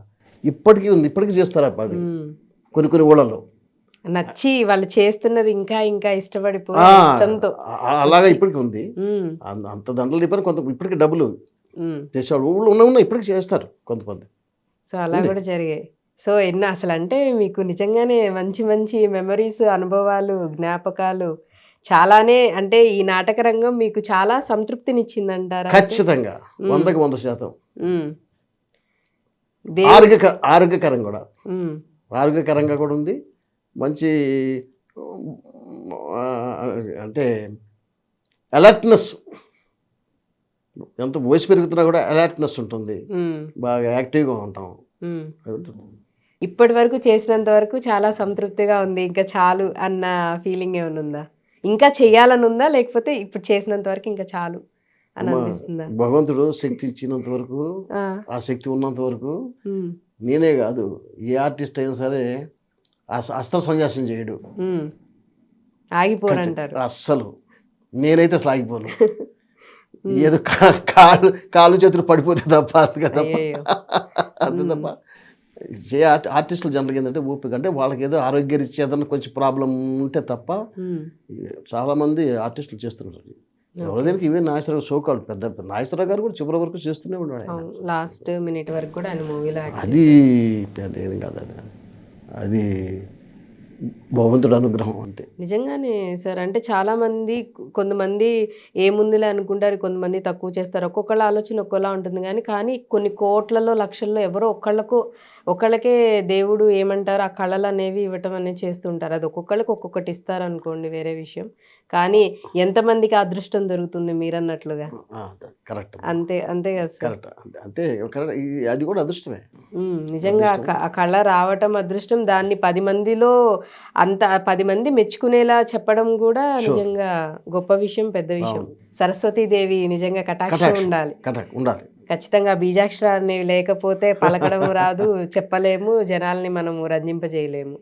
ఇప్పటికీ ఉంది, ఇప్పటికీ చేస్తారు అప్ప అవి ఉమ్. కొన్ని ఊళ్ళలో. నచ్చి వాళ్ళు చేస్తున్నది ఇంకా ఇంకా ఇష్టపడిపోయి ఆ, ఇష్టంతో. అలాగా ఇప్పటికి ఉంది. ఉమ్. అంత దండలు చెప్పారు ఇప్పటికి డబ్బులు ఉమ్. చేసేవాళ్ళు ఊళ్ళో ఉన్నాయి, ఇప్పటికి చేస్తారు కొంతమంది. సో అలా కూడా జరిగాయి. సో ఎన్నో అసలు అంటే మీకు నిజంగానే మంచి మంచి మెమరీస్, అనుభవాలు, జ్ఞాపకాలు చాలానే. అంటే ఈ నాటక రంగం మీకు చాలా సంతృప్తినిచ్చిందంటారా? ఖచ్చితంగా 100కి 100%. ఉమ్. ఆరోగ్యకరం కూడా, ఉమ్. ఆరోగ్యకరంగా కూడా ఉంది. మంచి అంటే అలర్ట్నెస్, ఎంత వయసు పెరుగుతున్నా కూడా అలర్ట్నెస్ ఉంటుంది. ఉమ్. బాగా యాక్టివ్గా ఉంటాం. ఉమ్. అది ఉంటుంది. ఇప్పటి వరకు చేసినంత వరకు చాలా సంతృప్తిగా ఉంది, ఇంకా చాలు అన్న ఫీలింగ్ ఏమైనా ఉందా? ఇంకా చెయ్యాలని ఉందా, లేకపోతే ఇప్పుడు చేసినంత వరకు ఇంకా చాలు అని అనిపిస్తుందా? భగవంతుడు శక్తి ఇచ్చినంత వరకు, ఆ. ఆ శక్తి ఉన్నంత వరకు ఉమ్. నేనే కాదు ఏ ఆర్టిస్ట్ అయినా సరే అస్త్ర సన్యాసం చేయడు. ఉమ్. ఆగిపోరంటారు. అస్సలు నేనైతే అసలు ఆగిపోను. ఏదో కాళ్ళు చేతులు పడిపోతే తప్ప అంతే అయ్యయ్యో. తప్ప ఆర్టిస్టులు జనరల్గా ఏంటంటే ఓపిక, అంటే వాళ్ళకి ఏదో ఆరోగ్యరీత్యా ఏదైనా కొంచెం ప్రాబ్లం ఉంటే తప్ప ఉమ్. చాలామంది ఆర్టిస్టులు చేస్తున్నారు. ఎవరో దీనికి ఇవే నాగేశ్వరరావు షోకాళ్ళు పెద్ద నాగేశ్వరరావు గారు కూడా చివరి వరకు చేస్తూనే ఉన్నాడు ఆయన. లాస్ట్ మినిట్ వరకు కూడా ఆయన మూవీలో అది ఏం కాదు, అది భగవంతుడు అనుగ్రహం అంతే. నిజంగానే సార్. అంటే చాలామంది కొంతమంది ఏముందిలే అనుకుంటారు, కొంతమంది తక్కువ చేస్తారు. ఒక్కొక్కళ్ళ ఆలోచన ఒక్కోలా ఉంటుంది కానీ కొన్ని కోట్లలో లక్షల్లో ఎవరో ఒకళ్ళకే దేవుడు ఏమంటారు ఆ కళలు అనేవి ఇవ్వటం అనేది చేస్తుంటారు. అది ఒక్కొక్కళ్ళకి ఒక్కొక్కటి ఇస్తారు అనుకోండి, వేరే విషయం. కానీ ఎంతమందికి అదృష్టం దొరుకుతుంది మీరన్నట్లుగా. కరెక్ట్, అంతే అంతే కదా సార్. కరెక్ట్ అంతే, అది కూడా అదృష్టమే. నిజంగా ఆ కళ రావటం అదృష్టం. దాన్ని 10 మందిలో 10 మంది మెచ్చుకునేలా చెప్పడం కూడా నిజంగా గొప్ప విషయం, పెద్ద విషయం. సరస్వతీదేవి నిజంగా కటాక్షం ఉండాలి. ఖచ్చితంగా బీజాక్షరాలు అనేవి లేకపోతే పలకడం రాదు, చెప్పలేము, జనాల్ని మనము రంజింపజేయలేము.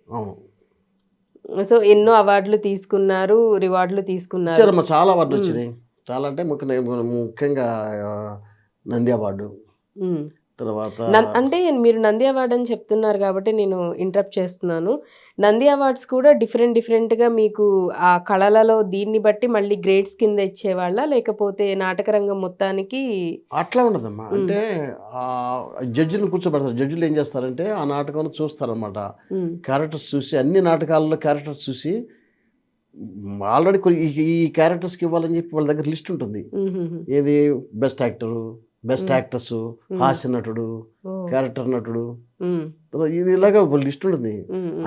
సో ఎన్నో అవార్డులు తీసుకున్నారు, రివార్డులు తీసుకున్నారు. చాలా అవార్డులు వచ్చినాయి. చాలా అంటే ముఖ్యంగా నంది అవార్డు, తర్వాత అంటే మీరు నంది అవార్డు అని చెప్తున్నారు కాబట్టి నేను ఇంటరప్ట్ చేస్తున్నాను. నంది అవార్డ్స్ కూడా డిఫరెంట్గా మీకు ఆ కళలలో దీన్ని బట్టి మళ్ళీ గ్రేడ్స్ కింద ఇచ్చేవాళ్ళ, లేకపోతే నాటక రంగం మొత్తానికి అట్లా ఉండదమ్మా. అంటే జడ్జిలను కూర్చోబెడతారు. జడ్జిలు ఏం చేస్తారంటే ఆ నాటకం చూస్తారనమాట. క్యారెక్టర్స్ చూసి, అన్ని నాటకాలలో క్యారెక్టర్స్ చూసి ఆల్రెడీ ఈ క్యారెక్టర్స్కి ఇవ్వాలని చెప్పి వాళ్ళ దగ్గర లిస్ట్ ఉంటుంది. ఏది బెస్ట్ యాక్టరు, బెస్ట్ యాక్టర్స్, హాస్య నటుడు, క్యారెక్టర్ నటుడు, ఇది ఇలాగా లిస్ట్ ఉంటుంది.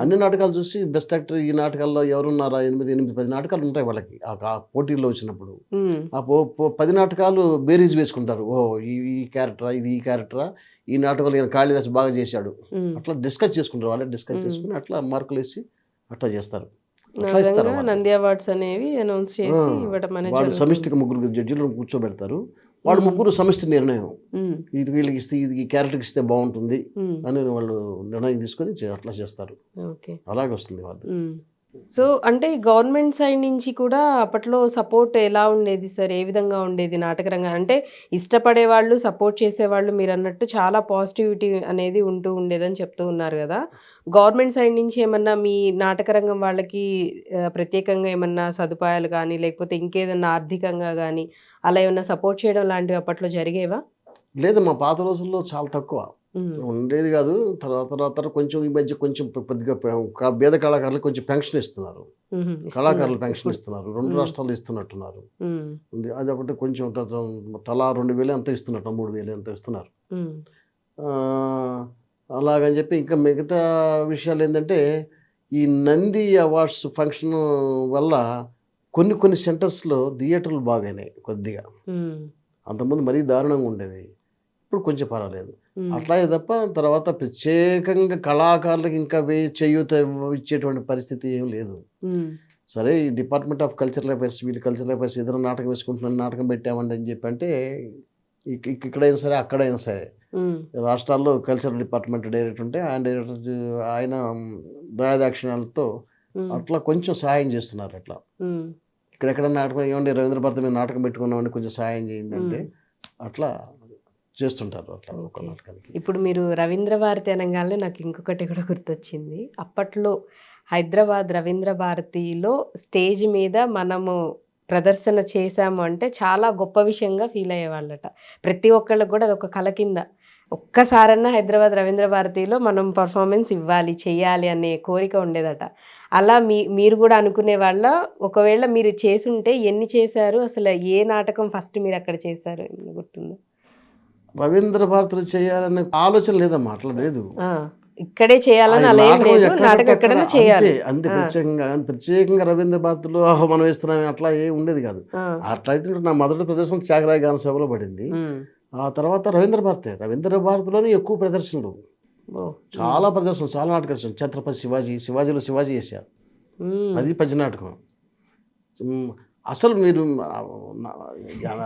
అన్ని నాటకాలు చూసి బెస్ట్ యాక్టర్ ఈ నాటకాల్లో ఎవరున్నారా 8-10 నాటకాలు ఉంటాయి వాళ్ళకి ఆ పోటీల్లో వచ్చినప్పుడు. ఆ 10 నాటకాలు బేరీజ్ వేసుకుంటారు. ఈ క్యారెక్టరా, ఇది ఈ క్యారెక్టరా, ఈ నాటకాలు ఈయన కాళిదాసు బాగా చేశాడు, అట్లా డిస్కస్ చేసుకుంటారు. వాళ్ళే డిస్కస్ చేసుకుని అట్లా మార్కులు వేసి అట్లా చేస్తారు. నంది అవార్డ్స్ అనేవి అనౌన్స్ చేసి ఇవ్వడం అనేది వాళ్ళు సమిష్టిగా 3 జడ్జిలను కూర్చోబెడతారు. వాళ్ళు 3 సమిష్టి నిర్ణయం, ఇది వీళ్ళకి ఇస్తే, ఇది ఈ క్యారెక్టర్కి ఇస్తే బాగుంటుంది అని వాళ్ళు నిర్ణయం తీసుకొని అట్లా చేస్తారు. అలాగే వస్తుంది వాళ్ళు. సో అంటే గవర్నమెంట్ సైడ్ నుంచి కూడా అప్పట్లో సపోర్ట్ ఎలా ఉండేది సార్? ఏ విధంగా ఉండేది నాటక రంగం? అంటే ఇష్టపడే వాళ్ళు, సపోర్ట్ చేసేవాళ్ళు, మీరు అన్నట్టు చాలా పాజిటివిటీ అనేది ఉంటూ ఉండేదని చెప్తూ ఉన్నారు కదా. గవర్నమెంట్ సైడ్ నుంచి ఏమన్నా మీ నాటక రంగం వాళ్ళకి ప్రత్యేకంగా ఏమన్నా సదుపాయాలు కానీ, లేకపోతే ఇంకేదన్నా ఆర్థికంగా కానీ అలా ఏమన్నా సపోర్ట్ చేయడం లాంటివి అప్పట్లో జరిగేవా? లేదు, మా పాత రోజుల్లో చాలా తక్కువ ఉండేది కాదు. తర్వాత కొంచెం ఈ మధ్య కొంచెం కొద్దిగా పేద కళాకారులకు కొంచెం పెన్షన్ ఇస్తున్నారు. కళాకారులు పెన్షన్ ఇస్తున్నారు. 2 రాష్ట్రాలు ఇస్తున్నట్టున్నారు. అది ఒకటి కొంచెం తలా 2,000 ఎంత ఇస్తున్నట్టు, 3,000 ఎంత ఇస్తున్నారు. అలాగని చెప్పి ఇంకా మిగతా విషయాలు ఏంటంటే, ఈ నంది అవార్డ్స్ ఫంక్షన్ వల్ల కొన్ని సెంటర్స్లో థియేటర్లు బాగాయినాయి కొద్దిగా. అంతకుముందు మరీ దారుణంగా ఉండేవి, ఇప్పుడు కొంచెం పర్వాలేదు. అట్లాగే తప్ప తర్వాత ప్రత్యేకంగా కళాకారులకు ఇంకా చేయూత ఇచ్చేటువంటి పరిస్థితి ఏం లేదు. సరే, ఈ డిపార్ట్మెంట్ ఆఫ్ కల్చరల్ అఫైర్స్, వీళ్ళు కల్చరల్ అఫైర్స్ ఏదైనా నాటకం వేసుకుంటున్నాను, నాటకం పెట్టామండి అని చెప్పి అంటే, ఇక్కడైనా సరే అక్కడైనా సరే రాష్ట్రాల్లో కల్చరల్ డిపార్ట్మెంట్ డైరెక్టర్ ఉంటే ఆయన దయాదాక్షిణ్యాలతో అట్లా కొంచెం సహాయం చేస్తున్నారు. అట్లా ఇక్కడెక్కడ నాటకం ఏమండి రవీంద్ర భారతి మేము నాటకం పెట్టుకున్నామండి కొంచెం సహాయం చేయండి అంటే అట్లా చేస్తుంటారు. అట్లా ఒక నాటకానికి. ఇప్పుడు మీరు రవీంద్ర భారతి అనగానే నాకు ఇంకొకటి కూడా గుర్తొచ్చింది. అప్పట్లో హైదరాబాద్ రవీంద్ర భారతిలో స్టేజ్ మీద మనము ప్రదర్శన చేశాము అంటే చాలా గొప్ప విషయంగా ఫీల్ అయ్యేవాళ్ళట. ప్రతి ఒక్కళ్ళకి కూడా అదొక కళ కింద, ఒక్కసారన్నా హైదరాబాద్ రవీంద్ర భారతిలో మనం పర్ఫార్మెన్స్ ఇవ్వాలి, చెయ్యాలి అనే కోరిక ఉండేదట. అలా మీరు కూడా అనుకునే వాళ్ళ? ఒకవేళ మీరు చేసుంటే ఎన్ని చేశారు? అసలు ఏ నాటకం ఫస్ట్ మీరు అక్కడ చేశారు ఏమైనా గుర్తుందా? రవీంద్ర భారతిలో చేయాలనే ఆలోచన లేదమ్మా, అట్లా లేదు. ఇక్కడే చేయాలని అలా ఏం లేదు, నాటకం ఎక్కడైనా చేయాలి అంతే. ప్రత్యేకంగా రవీంద్ర భారతిలో మనం వేస్తున్నాం అట్లా ఏ ఉండేది కాదు. అట్లయితే నా మొదటి ప్రదర్శన త్యాగరాయ గాన సభలో పడింది. ఆ తర్వాత రవీంద్ర భారతిలోనే ఎక్కువ ప్రదర్శనలు, చాలా ప్రదర్శనలు, చాలా నాటకాలు. ఛత్రపతి శివాజీలో శివాజీ చేశారు, అది 10 నాటకం. అసలు మీరు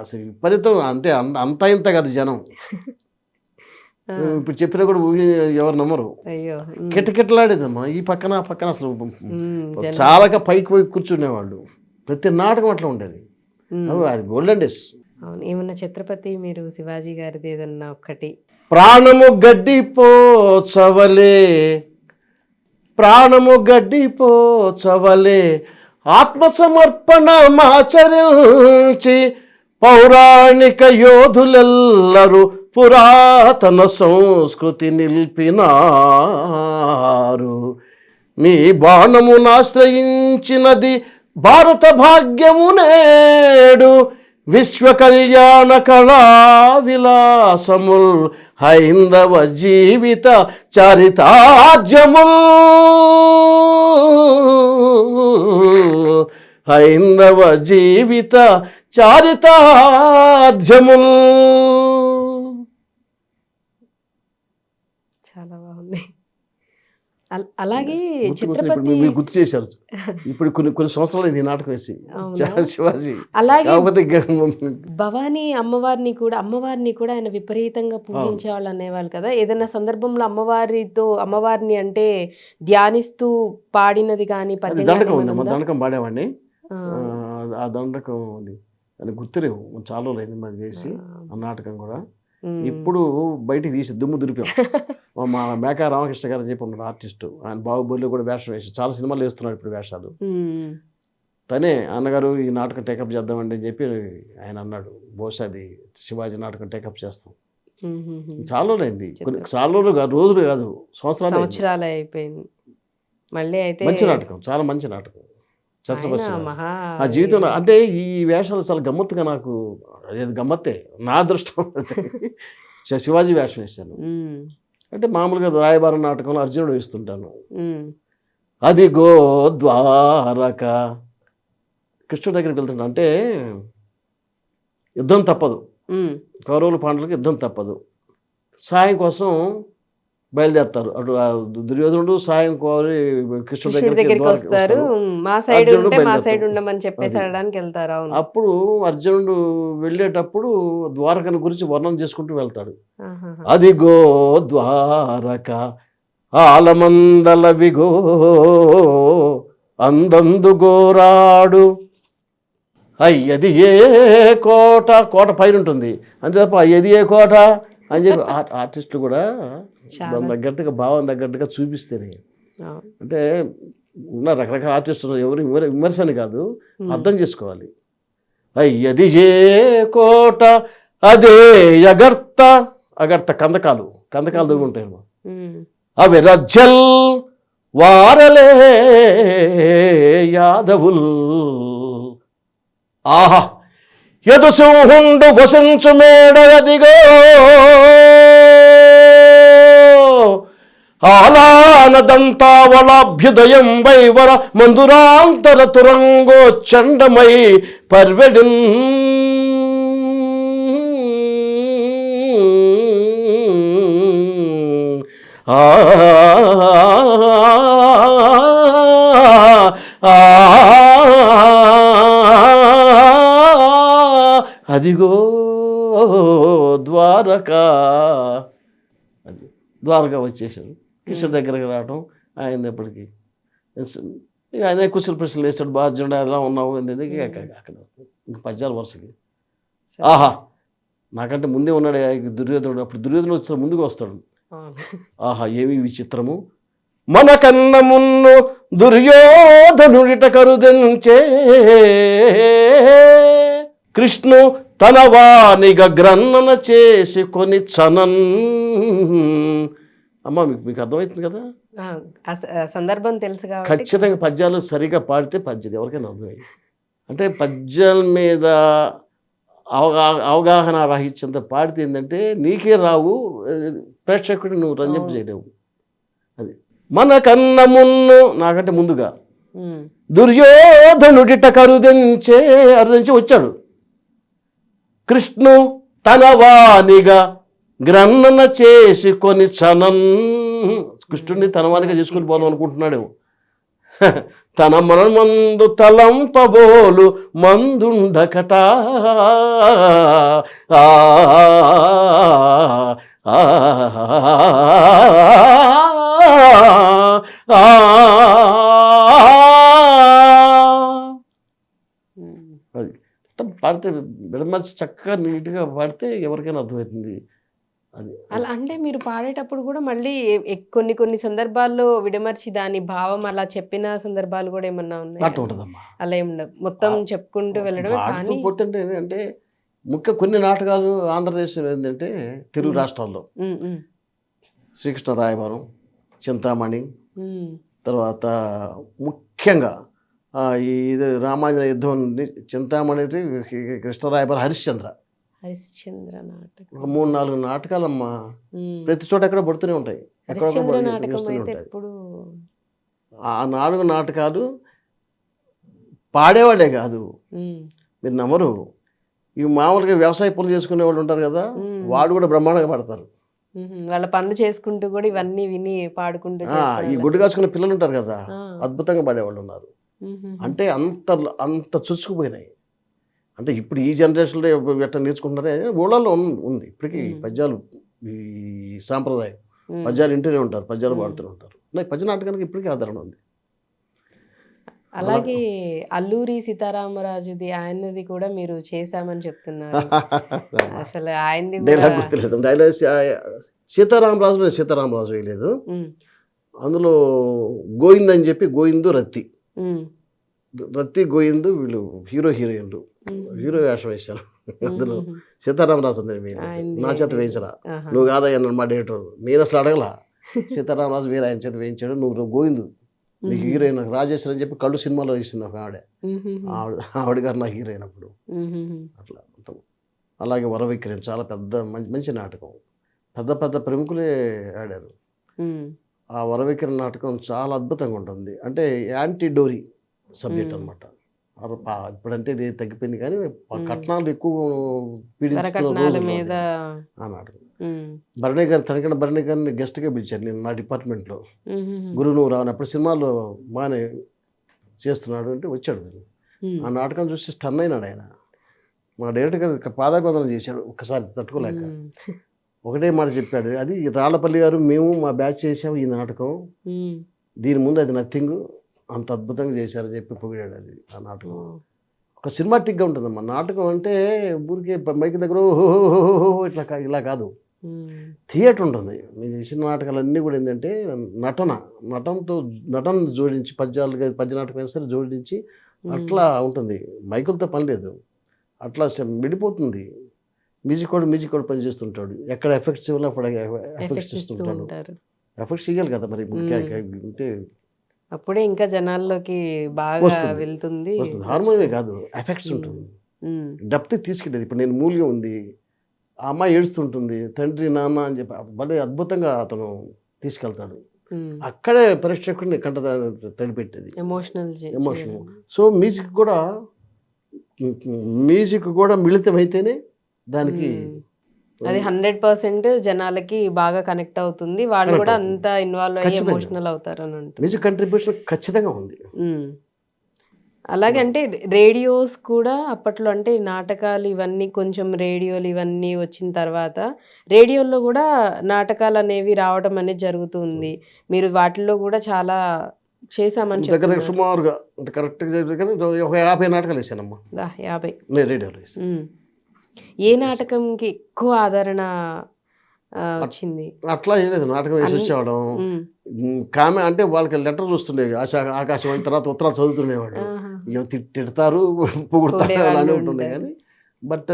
అసలు విపరీతం, అంతే అంత ఇంత కాదు జనం. ఇప్పుడు చెప్పినా కూడా ఎవరు నమ్మరు. కిటకిటలాడేదమ్మా ఈ పక్కన ఆ పక్కన. అసలు చాలా పైకి పోయి కూర్చునేవాళ్ళు. ప్రతి నాటకం అట్లా ఉండేది. అది గోల్డెన్ డేస్. ఏమన్నా ఛత్రపతి మీరు శివాజీ గారిది ఏదన్నా ఒక్కటి? ప్రాణము గడ్డిపోచవలే, ప్రాణము గడ్డిపోచవలే, ఆత్మసమర్పణమాచరించి పౌరాణిక యోధులెల్లరూ పురాతన సంస్కృతి నిలిపినారు. మీ బాణమునాశ్రయించినది భారత భాగ్యము నేడు, విశ్వ కళ్యాణ కళా విలాసముల్ హైందవ జీవిత చరితాజ్యముల్, హైందవ జీవిత చారితాధ్యముల్. చాలా బాగుంది. అలాగే ఇప్పుడు ఛత్రపతి మీరు గుర్తు చేశారు. ఇప్పుడు కొన్ని సంవత్సరాలు ఈ నాటకం వేసి అవునా? శివాజీ. అలాగే కాకపోతే భవానీ అమ్మవారిని కూడా ఆయన విపరీతంగా పూజించేవాళ్ళు అనేవాళ్ళు కదా. ఏదైనా సందర్భంలో అమ్మవారిని అంటే ధ్యానిస్తూ పాడినది కానీ పద్యం కానీ దండకం ఏమైనా ఉంది, ఉందా? దండకం పాడామండి. ఆ, ఆ దండకం అది అది గుర్తులేవు, చాలా రోజులు మరి చేసి ఆ నాటకం కూడా. ఇప్పుడు బయటికి తీసి దుమ్ము దులిపాం. మా మేకా రామకృష్ణ గారు చెప్పి ఉన్నాడు ఆర్టిస్టు, ఆయన బాహుబలిలో కూడా వేషం వేసి చాలా సినిమాలు వేస్తున్నాడు ఇప్పుడు వేషాలు. తనే అన్నగారు ఈ నాటకం టేకప్ చేద్దామండి అని చెప్పి ఆయన అన్నాడు. బహుశా అది శివాజీ నాటకం టేకప్ చేస్తాం. చాలా రోజులు అయింది, చాలా రోజులు కాదు, రోజులు కాదు, సంవత్సరాలు అయిపోయింది. మళ్ళీ అయితే మంచి నాటకం, చాలా మంచి నాటకం ఛత్రపతి శివాజీ. మహా నా జీవితంలో అంటే ఈ వేషాలు చాలా గమ్మత్తుగా, నాకు అది గమ్మత్తే నా అదృష్టం. శివాజీ వేషం వేశాను అంటే మామూలుగా రాయబారం నాటకంలో అర్జునుడు వేస్తుంటాను. అదిగో ద్వారక, కృష్ణుడి దగ్గరికి వెళ్తుంటా అంటే యుద్ధం తప్పదు, కౌరవుల పాండవులకు యుద్ధం తప్పదు. సాయం కోసం బయలుదేరుతారు. అటు దుర్యోధనుడు సాయం కోరి కృష్ణుడి దగ్గరికి వస్తారు. మా సైడ్ ఉంటే మా సైడ్ ఉండమని చెప్పేసి అడగడానికి వెళ్తారు. అప్పుడు అర్జునుడు వెళ్ళేటప్పుడు ద్వారకను గురించి వర్ణన చేసుకుంటూ వెళ్తాడు. అదిగో ద్వారక ఆలమందల విగో అందందు గోరాడు, అయ్యది ఏ కోట, కోట పైన ఉంటుంది అంతే తప్ప అయ్యది ఏ కోట అని చెప్పి ఆర్టిస్టులు కూడా దాని తగ్గట్టుగా భావం తగ్గట్టుగా చూపిస్తేనే. అంటే ఉన్న రకరకాల ఆర్టిస్టులు ఎవరు విమర్శని కాదు, అర్థం చేసుకోవాలి. అయ్యది ఏ కోట అదే అగర్త కందకాలు దూగి ఉంటాయి, అవి రజ్జల్ వారలే యాదవుల్. ఆహా యదుసింహుండు వసించు మేడగదిగో ఆలానదంతావళాభ్యుదయం వైవర మందురాంతర తురంగో చండమై పర్వెడిన్. అదిగో ద్వారకా, అది ద్వారకా వచ్చేసాడు. కృష్ణుడి దగ్గరికి రావడం ఆయన ఎప్పటికీ ఇక ఆయన కుశల ప్రశ్నలు వేస్తాడు. బాధ్యుడు ఎలా ఉన్నావు అనేది అక్కడ పద్యాల వరుసకి. ఆహా నాకంటే ముందే ఉన్నాడు దుర్యోధనుడు. అప్పుడు దుర్యోధనుడు వచ్చి ముందుకు వస్తాడు. ఆహా ఏమి విచిత్రము, మన కన్న మున్ను దుర్యోధనుడిట కరుదెంచే కృష్ణు తన వానిగా గ్రన్నన చేసి కొని చనన్. అమ్మా మీకు అర్థమవుతుంది కదా, సందర్భం తెలుసు కాబట్టి ఖచ్చితంగా పద్యాలు సరిగా పాడితే పద్యం ఎవరికైనా అర్థమయ్యి. అంటే పద్యాల మీద అవగాహన రాహిత్యంతో పాడితే ఏంటంటే నీకే రావు, ప్రేక్షకుడిని నువ్వు రంజింప చేయలేవు. అది మన కన్న మున్ను, నాకంటే ముందుగా దుర్యోధనుడిట కరుదించి వచ్చాడు. కృష్ణు తన వానిగా గ్రన్నన చేసి కొని చనన్, కృష్ణుడిని తన వానిగా చేసుకుని పోదాం అనుకుంటున్నాడు. తన మనమందు తలంపబోలు మందుండకట, అది పాడితే విడమర్చి చక్కగా నీట్గా పాడితే ఎవరికైనా అర్థమవుతుంది. అది అలా అంటే మీరు పాడేటప్పుడు కూడా మళ్ళీ కొన్ని కొన్ని సందర్భాల్లో విడమర్చి దాని భావం అలా చెప్పిన సందర్భాలు కూడా ఏమన్నా ఉన్నాయి? అట్లా ఉంటుందమ్మా. అలా ఏం ఉండదు, మొత్తం చెప్పుకుంటూ వెళ్ళడమే. పాడుతూ కానీ పోతుంటే అంటే ముఖ్య కొన్ని నాటకాలు ఆంధ్రదేశం ఏంటంటే తెలుగు రాష్ట్రాల్లో శ్రీకృష్ణ రాయబారం, చింతామణి, తర్వాత ముఖ్యంగా ఇది రామాంజన యుద్ధం ఉంది, చింతామణి, కృష్ణరాయబారం, హరిశ్చంద్ర నాటకం, ఒక 3-4 నాటకాలమ్మా. ప్రతి చోట ఎక్కడ పడుతూనే ఉంటాయి, హరిశ్చంద్ర నాటకం అయితే ఎప్పుడు ఆ 4 నాటకాలు పాడేవాడే కాదు, మీరు నమ్మరు. ఇవి మామూలుగా వ్యవసాయ పనులు చేసుకునే వాళ్ళు ఉంటారు కదా, వాడు కూడా బ్రహ్మాండంగా పాడతారు. వాళ్ళ పనులు చేసుకుంటూ కూడా ఇవన్నీ విని పాడుకుంటూ ఈ గుడ్డు కాసుకునే పిల్లలు ఉంటారు కదా, అద్భుతంగా పాడేవాళ్ళు ఉన్నారు. అంటే అంత చుచ్చుకుపోయినాయి. అంటే ఇప్పుడు ఈ జనరేషన్లో ఎట్లా నేర్చుకుంటున్నారే, ఊళ్ళల్లో ఉంది ఇప్పటికీ పద్యాలు. ఈ సాంప్రదాయం పద్యాలు వింటూనే ఉంటారు, పద్యాలు పాడుతూనే ఉంటారు. పద్య నాటకానికి ఇప్పటికీ ఆదరణ ఉంది. అలాగే అల్లూరి సీతారామరాజుది, ఆయనది కూడా మీరు చేశామని చెప్తున్నారు. అసలు ఆయనది డైలాగ్ గుర్తులేదు. డైలాగ్ సీతారామరాజు వేయలేదు, అందులో గోవింద్ అని చెప్పి గోవిందు రత్తి గోవిందు వీళ్ళు హీరోయిన్లు హీరో వేషం వేశారు. అందులో సీతారామరాజు నా చేత వేయించరా, నువ్వు కాదయ్యా మా డైరెక్టర్, నేను అసలు అడగలా. సీతారామరాజు వేరే ఆయన చేత వేయించాడు, నువ్వు గోవిందు నీకు హీరోయిన్ రాజేశ్వరి అని చెప్పి కళ్ళు సినిమాలో వేసింది ఒక ఆవిడ గారు నా హీరోయిన్ అప్పుడు. అట్లా అలాగే వరవిక్రయం చాలా పెద్ద మంచి నాటకం, పెద్ద ప్రముఖులే ఆడారు. ఆ వరవిక్రయం నాటకం చాలా అద్భుతంగా ఉంటుంది. అంటే యాంటీ డోరీ సబ్జెక్ట్ అనమాట. ఇప్పుడంటే ఇది తగ్గిపోయింది, కానీ కట్నాలు ఎక్కువ పీడించుకున్న ఆ నాటకం. భరణి గారు, తనకన్నా భరణి గారిని గెస్ట్గా పిలిచారు నేను నా డిపార్ట్మెంట్లో. గురువు నువ్వు రానప్పుడు సినిమాలో బాగానే చేస్తున్నాడు అంటే వచ్చాడు. ఆ నాటకం చూసి స్టన్ అయినాడు ఆయన. మా డైరెక్టర్ గారు పాదాభివందనం చేశాడు ఒక్కసారి తట్టుకోలేక. ఒకటే మాట చెప్పాడు, అది రాళ్లపల్లి గారు మేము మా బ్యాచ్ చేసాము ఈ నాటకం, దీని ముందు అది నథింగ్, అంత అద్భుతంగా చేశారని చెప్పి పొగిడాడు. అది ఆ నాటకం ఒక సినిమాటిక్గా ఉంటుందమ్మా. నాటకం అంటే ఊరికే మైక్ దగ్గర ఇలా కాదు, థియేటర్ ఉంటుంది. మీరు చేసిన నాటకాలన్నీ కూడా ఏంటంటే నటన జోడించి పద్య నాటకం అయినా సరే జోడించి అట్లా ఉంటుంది. మైకులతో పని లేదు, అట్లా విడిపోతుంది. మ్యూజిక్ కూడా పని చేస్తుంటాడు, ఎక్కడ ఎఫెక్ట్స్ ఇవ్వాలి అప్పుడు ఎఫెక్ట్స్ ఇస్తుంటాడు. ఎఫెక్ట్స్ ఇవ్వాలి కదా మరి, అంటే అప్పుడే ఇంకా జనాల్లోకి బాగా వెళ్తుంది. హార్మోనియమే కాదు, ఎఫెక్ట్స్ ఉంటుంది, డెప్త్ తీసుకెళ్ళేది. ఇప్పుడు నేను మూల్యం ఉంది, ఆ అమ్మాయి ఏడుస్తుంటుంది, తండ్రి నాన్న అని చెప్పి భలే అద్భుతంగా అతను తీసుకెళ్తాడు. అక్కడే ప్రేక్షకుడిని కంట తడిపెట్టేది, ఎమోషనల్. సో మ్యూజిక్ కూడా మిళితమైతేనే దానికి అది 100% జనాలకి బాగా కనెక్ట్ అవుతుంది, వాళ్ళు కూడా అంత ఇన్వాల్వ్ అయ్యి ఎమోషనల్ అవుతారు అని అంటారు. మ్యూజిక్ కంట్రిబ్యూషన్ ఖచ్చితంగా ఉంది. అలాగే అంటే రేడియోస్ కూడా అప్పట్లో, అంటే నాటకాలు ఇవన్నీ కొంచెం రేడియోలు ఇవన్నీ వచ్చిన తర్వాత రేడియోలో కూడా నాటకాలు అనేవి రావడం అనేది జరుగుతుంది. మీరు వాటిల్లో కూడా చాలా చేశామని చెప్పారు. సుమారుగా అంటే కరెక్ట్గా ఒక 50 నాటకాలు వేసానమ్మా. 50 రేడియోలో. ఏ నాటకంకి ఎక్కువ ఆదరణ వచ్చింది? అట్లా ఏం లేదు, నాటకం వేసి వచ్చేవాడు. కామె అంటే వాళ్ళకి లెటర్లు వస్తుండేవి, ఆకాశం అయిన తర్వాత ఉత్తరాలు చదువుతుండేవాడు. తిడతారు, పొగుడతారు, అలానే ఉంటుండే. కానీ బట్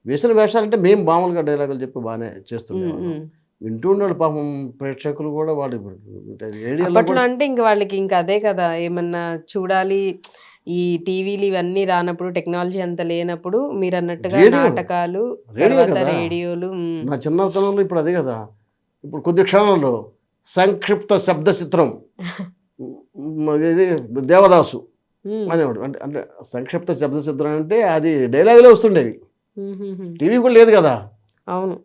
వేసిన వేషాలంటే మేము మామూలుగా డైలాగులు చెప్పి బాగానే చేస్తుండేవాళ్ళం. వింటూ ఉన్నాడు పాపం ప్రేక్షకులు కూడా. వాళ్ళు అప్పట్లో అంటే ఇంకా వాళ్ళకి ఇంకా అదే కదా, ఏమన్నా చూడాలి. ఈ టీవీలు ఇవన్నీ రానప్పుడు, టెక్నాలజీ అంత లేనప్పుడు మీరు అన్నట్టుగా నాటకాలు, తర్వాత రేడియోలు. నా చిన్నతనంలో ఇప్పుడు అదే కదా. ఇప్పుడు కొద్ది క్షణాలలో సంక్షిప్త శబ్ద చిత్రం, ఇది దేవదాసు అనేవాడు. అంటే సంక్షిప్త శబ్ద చిత్రం అంటే అది డైలాగులే వస్తుండేవి, టీవీ కూడా లేదు కదా. అవును,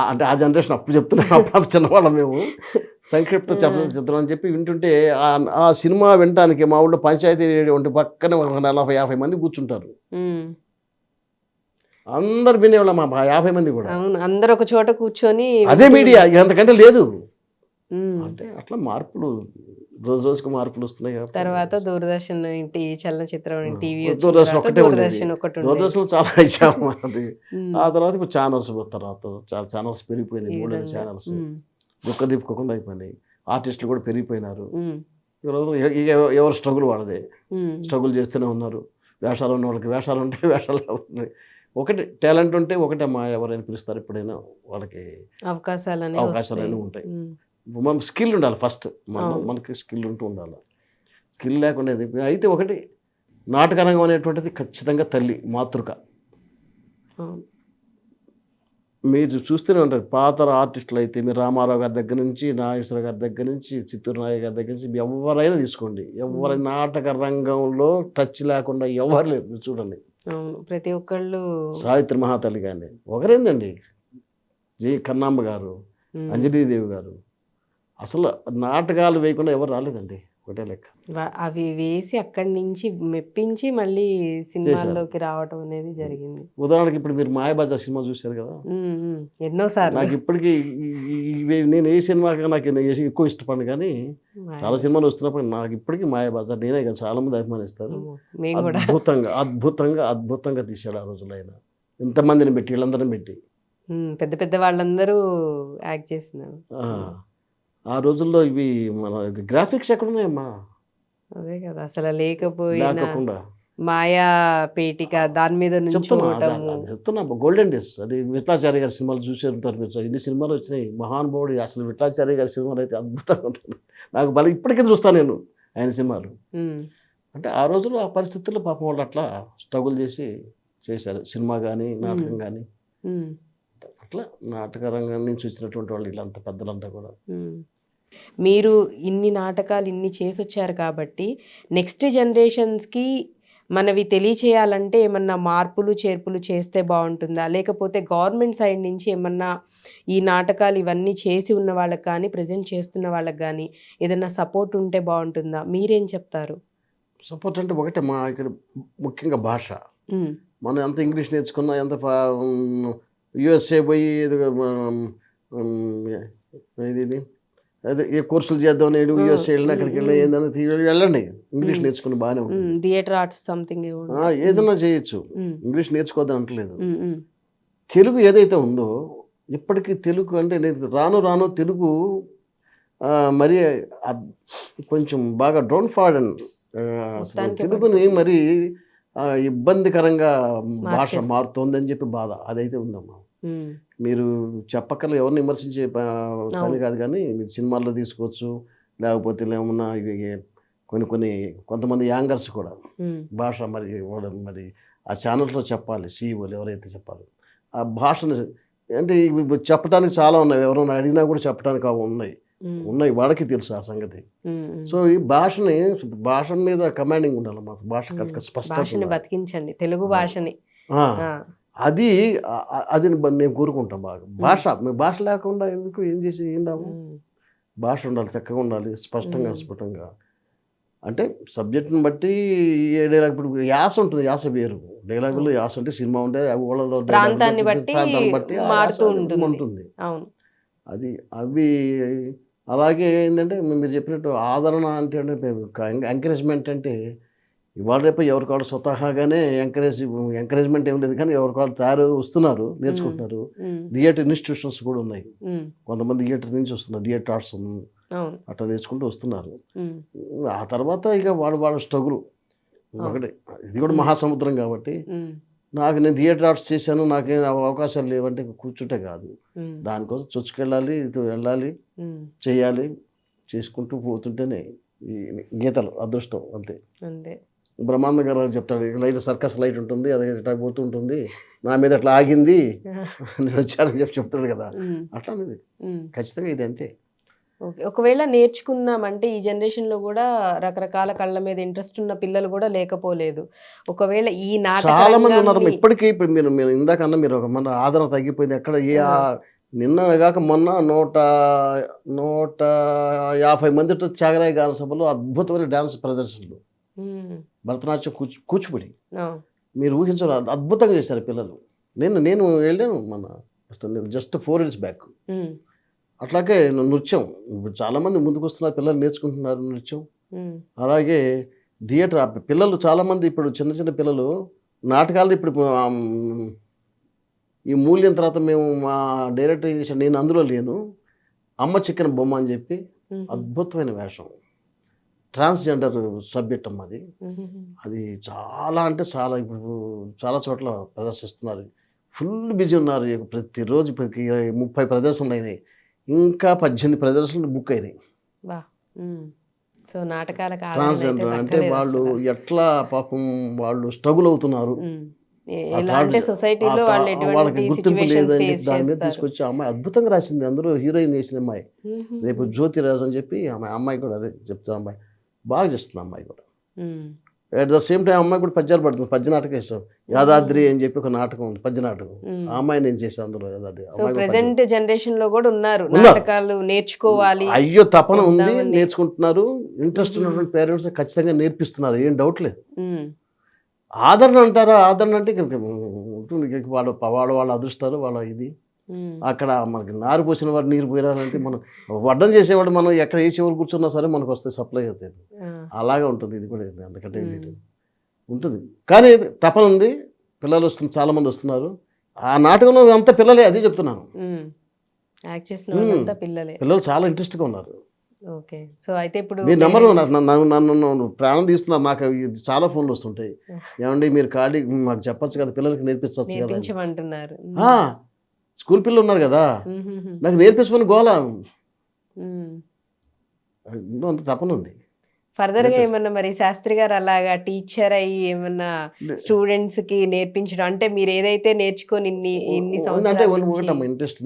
అంటే ఆ జనరేషన్ అప్పుడు చెప్తున్నాం, చిన్నవాళ్ళం మేము. సంక్షిప్త చిత్రం అని చెప్పి వింటుంటే ఆ సినిమా వినటానికి మా ఊళ్ళో పంచాయతీ రేడియో పక్కనే 40-50 మంది కూర్చుంటారు, అందరు వినేవాళ్ళం. మా 50 మంది కూడా అందరు ఒక చోట కూర్చొని, అదే మీడియా, అంతకంటే లేదు. అంటే అట్లా మార్పులు రోజు రోజుకు మార్పులు వస్తున్నాయి కాబట్టి తర్వాత దూరదర్శన్ ఏంటి చలనచిత్రం టీవీ వచ్చిన దూరదర్శన్ తర్వాత ఒక్కటే ఉండేది. దూరదర్శన్ ఒకటి ఉండేది. దూరదర్శన్ చాలా ఇచ్చాము అది. ఉమ్, ఆ తర్వాత ఇప్పుడు ఛానల్స్ తర్వాత చాలా ఛానల్స్ పెరిగిపోయినాయి. ఈ 3 విధంగా. ఛానల్స్ ఉమ్, దుఃఖ దిప్పుకోకుండా అయిపోయినాయి. ఆర్టిస్టులు కూడా పెరిగిపోయినారు. ఉమ్, ఈ రోజు ఎవరు స్ట్రగుల్ వాళ్ళదే. ఉమ్, స్ట్రగుల్ చేస్తూనే ఉన్నారు. వేషాలు ఉన్న వాళ్ళకి వేషాలు ఉంటాయి, వేషాలు ఉన్నాయి. ఒకటి టాలెంట్ ఉంటే ఒకటే మా ఎవరైనా పిలుస్తారు ఎప్పుడైనా వాళ్ళకి అవకాశాలనే అవకాశాలు వస్తాయి. ఉంటాయి. ఉమ్, మనం స్కిల్ ఉండాలి ఫస్ట్. అవును. మనకి స్కిల్ ఉంటూ ఉండాలి. స్కిల్ లేకుండా అయితే ఒకటి నాటకరంగం అనేటువంటిది ఖచ్చితంగా తల్లి మాతృక. అవును. మీరు చూస్తూనే ఉంటారు పాత ఆర్టిస్టులు అయితే మీరు రామారావు గారి దగ్గర నుంచి, నాగేశ్వర గారి దగ్గర నుంచి, చిత్తూరు నాయక్ గారి దగ్గర నుంచి ఎవరైనా తీసుకోండి. ఎవరి నాటక రంగంలో టచ్ లేకుండా ఎవరు లేరు. మీరు చూడండి అవును, ప్రతి ఒక్కళ్ళు. సావిత్రి మహాతల్లి కానీ ఒకరేందండి, జి కన్నాంబ గారు, ఉమ్, అంజలీదేవి గారు, అసలు నాటకాలు వేయకుండా ఎవరు రాలేదండి. ఒకటే లెక్క అవి వేసి అక్కడి నుంచి మెప్పించి మళ్ళీ సినిమాల్లోకి రావటం అనేది జరిగింది. ఉదాహరణకి ఇప్పుడు మీరు మాయాబజార్ సినిమా చూశారు కదా. ఉమ్, ఉమ్, ఎన్నోసార్లు. నాకు ఇప్పటికీ నేను ఏ సినిమా నాకు ఎక్కువ ఇష్టపడను కానీ చాలా సినిమాలు వస్తున్నప్పుడు నాకు ఇప్పటికీ మాయాబజార్ నేనే కదా చాలా మంది అభిమానిస్తారు. మేము కూడా. అద్భుతంగా అద్భుతంగా అద్భుతంగా తీశాడు ఆ రోజుల్లో ఆయన. ఇంతమందిని పెట్టి వీళ్ళందరిని పెట్టి పెద్ద పెద్ద వాళ్ళందరూ యాక్ట్ చేస్తున్నారు. ఆ రోజుల్లో ఇవి మన గ్రాఫిక్స్ ఎక్కడున్నాయమ్మా అదే కదా అసలు లేకపోయినా లేకుండా. మాయా పేటిక దాని మీద నుంచోవటము. చెప్తున్నా గోల్డెన్ డేస్. అది విఠలాచార్య గారి సినిమాలు చూసే ఉంటారు మీరు. ఇన్ని సినిమాలు వచ్చినాయి మహానుభావుడు. అసలు విఠలాచార్య గారి సినిమాలు అయితే అద్భుతంగా ఉంటాయి. నాకు బలం ఇప్పటికీ చూస్తాను నేను ఆయన సినిమాలు. ఉమ్, అంటే ఆ రోజుల్లో ఆ పరిస్థితుల్లో పాపం వాళ్ళు అట్లా స్ట్రగుల్ చేసి చేశారు. సినిమా కానీ నాటకం కానీ ఉమ్, అట్లా నాటక రంగం నుంచి వచ్చినటువంటి వాళ్ళు వీళ్ళంతా పెద్దలంతా కూడా. ఉమ్. మీరు ఇన్ని నాటకాలు ఇన్ని చేసి వచ్చారు కాబట్టి నెక్స్ట్ జనరేషన్స్కి మనవి తెలియచేయాలంటే ఏమన్నా మార్పులు చేర్పులు చేస్తే బాగుంటుందా, లేకపోతే గవర్నమెంట్ సైడ్ నుంచి ఏమన్నా ఈ నాటకాలు ఇవన్నీ చేసి ఉన్న వాళ్ళకి కానీ ప్రజెంట్ చేస్తున్న వాళ్ళకి కానీ ఏదైనా సపోర్ట్ ఉంటే బాగుంటుందా? మీరేం చెప్తారు? సపోర్ట్ అంటే ఒకటే మా ఇక్కడ ముఖ్యంగా భాష. ఉమ్, మనం ఎంత ఇంగ్లీష్ నేర్చుకున్నా ఎంత యుఎస్ఏ పోయి ఇది అదే ఏ కోర్సులు చేద్దాం నేను యుఎస్ఏ వెళ్ళినా అక్కడికి వెళ్ళినా ఏందని వెళ్ళండి ఇంగ్లీష్ నేర్చుకుని బాగానే ఉంటుంది. థియేటర్ ఆర్ట్స్ సంథింగ్ ఏదైనా చేయొచ్చు. ఇంగ్లీష్ నేర్చుకోవద్దని అంటలేదు. తెలుగు ఏదైతే ఉందో ఇప్పటికీ తెలుగు అంటే నేను రాను తెలుగు మరి కొంచెం బాగా డౌన్ ఫాల్. తెలుగుని మరి ఇబ్బందికరంగా భాష మారుతోందని చెప్పి బాధ అదైతే ఉందమ్మా. మీరు చెప్పక్కర్లు ఎవరిని విమర్శించే పని కాదు కానీ మీరు సినిమాల్లో తీసుకోవచ్చు, లేకపోతే ఏమన్నా కొంతమంది యాంగర్స్ కూడా భాష మరి ఆ ఛానల్స్లో చెప్పాలి. సీఈఓలు ఎవరైతే చెప్పాలి ఆ భాషను. అంటే చెప్పడానికి చాలా ఉన్నాయి, ఎవరైనా అడిగినా కూడా చెప్పడానికి ఉన్నాయి వాళ్ళకి తెలుసు ఆ సంగతి. సో ఈ భాష మీద కమాండింగ్ ఉండాలి మాకు. భాష స్పష్టంగా బతికించండి తెలుగు భాషని. అది నేను కోరుకుంటాను బాగా. భాష లేకుండా ఎందుకు ఏం చేసి ఏం లాభం? భాష ఉండాలి, చక్కగా ఉండాలి, స్పష్టంగా. అంటే సబ్జెక్ట్ని బట్టి ఏ డైలాగ్ ఇప్పుడు యాస ఉంటుంది, యాస వేరు. డైలాగులో యాస అంటే సినిమా ఉంటే ఊళ్ళలో ప్రాంతాన్ని బట్టి మారుతూ ఉంటుంది. అవి అలాగే ఏంటంటే మీరు చెప్పినట్టు ఆదరణ అంటే ఎంకరేజ్మెంట్ అంటే ఇవాళ రేపు ఎవరికాళ్ళు స్వతహాగానే ఎంకరేజ్మెంట్ ఏం లేదు కానీ ఎవరికాళ్ళు వస్తున్నారు, నేర్చుకుంటున్నారు. థియేటర్ ఇన్స్టిట్యూషన్స్ కూడా ఉన్నాయి. కొంతమంది థియేటర్ నుంచి వస్తున్నారు, థియేటర్ ఆర్ట్స్ అట్లా నేర్చుకుంటూ వస్తున్నారు. ఆ తర్వాత ఇక వాళ్ళ స్ట్రగుల్ ఒకటి. ఇది కూడా మహాసముద్రం కాబట్టి నేను థియేటర్ ఆర్ట్స్ చేశాను, నాకేం అవకాశాలు లేవంటే కూర్చుంటే కాదు. దానికోసం చొచ్చుకెళ్ళాలి, ఇటు వెళ్ళాలి, చేయాలి. చేసుకుంటూ పోతుంటేనే ఈ గీతలు అదృష్టం అంతే. బ్రహ్మానంద గారు చెప్తాడు, లైట్ సర్కస్ లైట్ ఉంటుంది, అది ఇట్లా పోతుంటుంది, నా మీద అట్లా ఆగింది నేను వచ్చానని చెప్తాడు కదా. అట్లా అనేది ఖచ్చితంగా ఇది అంతే. ఓకే, ఒకవేళ నేర్చుకుందామంటే ఈ జనరేషన్లో కూడా రకరకాల కళ్ళ మీద ఇంట్రెస్ట్ ఉన్న పిల్లలు కూడా లేకపోలేదు. ఒకవేళ ఈ చాలా మంది ఉన్నారు ఇప్పటికీ. ఇప్పుడు మీరు ఇందాకన్నా మీరు మన ఆదరణ తగ్గిపోయింది ఎక్కడ. నిన్న కాక మొన్న 150 మందితో త్యాగరాయ గాన సభలో అద్భుతమైన డ్యాన్స్ ప్రదర్శనలు, భరతనాట్యం, కూచిపూడి మీరు ఊహించారు, అద్భుతంగా చేశారు పిల్లలు. నేను వెళ్ళాను మన జస్ట్ 4 years బ్యాక్. అట్లాగే నృత్యం ఇప్పుడు చాలామంది ముందుకు వస్తున్నారు, పిల్లలు నేర్చుకుంటున్నారు నృత్యం. ఉమ్, అలాగే థియేటర్ పిల్లలు చాలామంది ఇప్పుడు చిన్న చిన్న పిల్లలు నాటకాలు ఇప్పుడు ఈ మూల్యం తర్వాత మేము మా డైరెక్టర్ చేసిన, నేను అందులో లేను, అమ్మ చిక్కన బొమ్మ అని చెప్పి ఉమ్, అద్భుతమైన వేషం, ట్రాన్స్జెండర్ సబ్జెక్ట్ అమ్మ అది. ఉమ్, అది చాలా అంటే చాలా ఇప్పుడు చాలా చోట్ల ప్రదర్శిస్తున్నారు. ఫుల్ బిజీ ఉన్నారు. ఇక ప్రతిరోజు ఇప్పటికి 30 ప్రదర్శనలు అయినాయి. ఇంకా 18 ప్రదర్శనలు బుక్ అయినాయి. వా ఉమ్. సో నాటకాలకు ఆదరణ అయితే ట్రాన్స్జెండర్ అంటే దక్కలేదు వాళ్ళు అసలు. ఎట్లా పాపం వాళ్ళు స్ట్రగుల్ అవుతున్నారు. ఉమ్. ఆ ఎలా థాట్ అంటే సొసైటీలో వాళ్ళు వాళ్ళకి ఎటువంటి గుర్తింపు సిచ్యువేషన్స్ లేదని చెప్పి ఫేస్ దాని మీద చేస్తారు. తీసుకొచ్చి ఆ అమ్మాయి అద్భుతంగా రాసింది. అందరూ హీరోయిన్ చేసిన అమ్మాయి రేపు జ్యోతిరాజ్ అని చెప్పి అమ్మాయి కూడా అదే చెప్తా, అమ్మాయి బాగా చేస్తుంది. అమ్మాయి కూడా అట్ ద సేమ్ టైం అమ్మాయి కూడా పద్యాలు పడుతుంది. పద్య నాటకం వేసాం, యాదాద్రి అని చెప్పి ఒక నాటకం ఉంది, పద్య నాటకం. ఆ అమ్మాయి నేను చేసాను అందులో. యాదాద్రి సో అమ్మాయి కూడా పద్యం. ప్రెసెంట్ జనరేషన్ లో కూడా ఉన్నారు ఉన్నారు. నాటకాలు నేర్చుకోవాలి. అయ్యో తపన ఉంది, కొంతమంది. నేర్చుకుంటున్నారు. ఇంట్రెస్ట్ ఉన్నటువంటి పేరెంట్స్ ఖచ్చితంగా నేర్పిస్తున్నారు, ఏం డౌట్ లేదు. ఉమ్, ఆదరణ అంటారా? ఆదరణ అంటే ఇక ఉంటుంది. ఇక వాళ్ళ అదృష్టాలు వాళ్ళ ఇది. ఉమ్, అక్కడ మనకి నారు పోసిన వాడు నీరు పోయాలంటే మనం వడ్డం చేసేవాడు మనం ఎక్కడ ఏ చివరి కూర్చున్నా సరే మనకు వస్తే సప్లై అవుతుంది. ఆ, అలాగే ఉంటుంది ఇది కూడా. అందుకంటే ఇది ఉంటుంది. కానీ తపన ఉంది, పిల్లలు వస్తున్నారు, చాలామంది వస్తున్నారు. ఆ నాటకంలో అంతా పిల్లలే, అది చెప్తున్నాను. ఉమ్. యాక్ట్ చేసిన వాళ్ళంతా పిల్లలే. పిల్లలు చాలా ఇంట్రెస్ట్గా ఉన్నారు. ఓకే. సో అయితే ఇప్పుడు మీ నెంబర్ parents- నన్ను ప్రాణం తీస్తున్నారు. నాకు ఇది చాలా ఫోన్లు వస్తుంటాయి. ఏమండి మీరు ఖాళీ మాకు చెప్పచ్చు కదా, పిల్లలకి నేర్పించవచ్చు కదా. నేర్పించమంటున్నారు. స్కూల్ పిల్లలు ఉన్నారు కదా, నాకు నేర్పించమని గోలా. అంత తపన ఉంది. ఫర్దర్ గా ఏమన్నా మరి శాస్త్రి గారు అలాగా టీచర్ అయ్యి ఏమన్నా స్టూడెంట్స్ కి నేర్పించడం, అంటే మీరు ఏదైతే నేర్చుకొని ఇన్ని అంటే సంవత్సరాల నుంచి ఒకటమ్మా ఇంట్రెస్ట్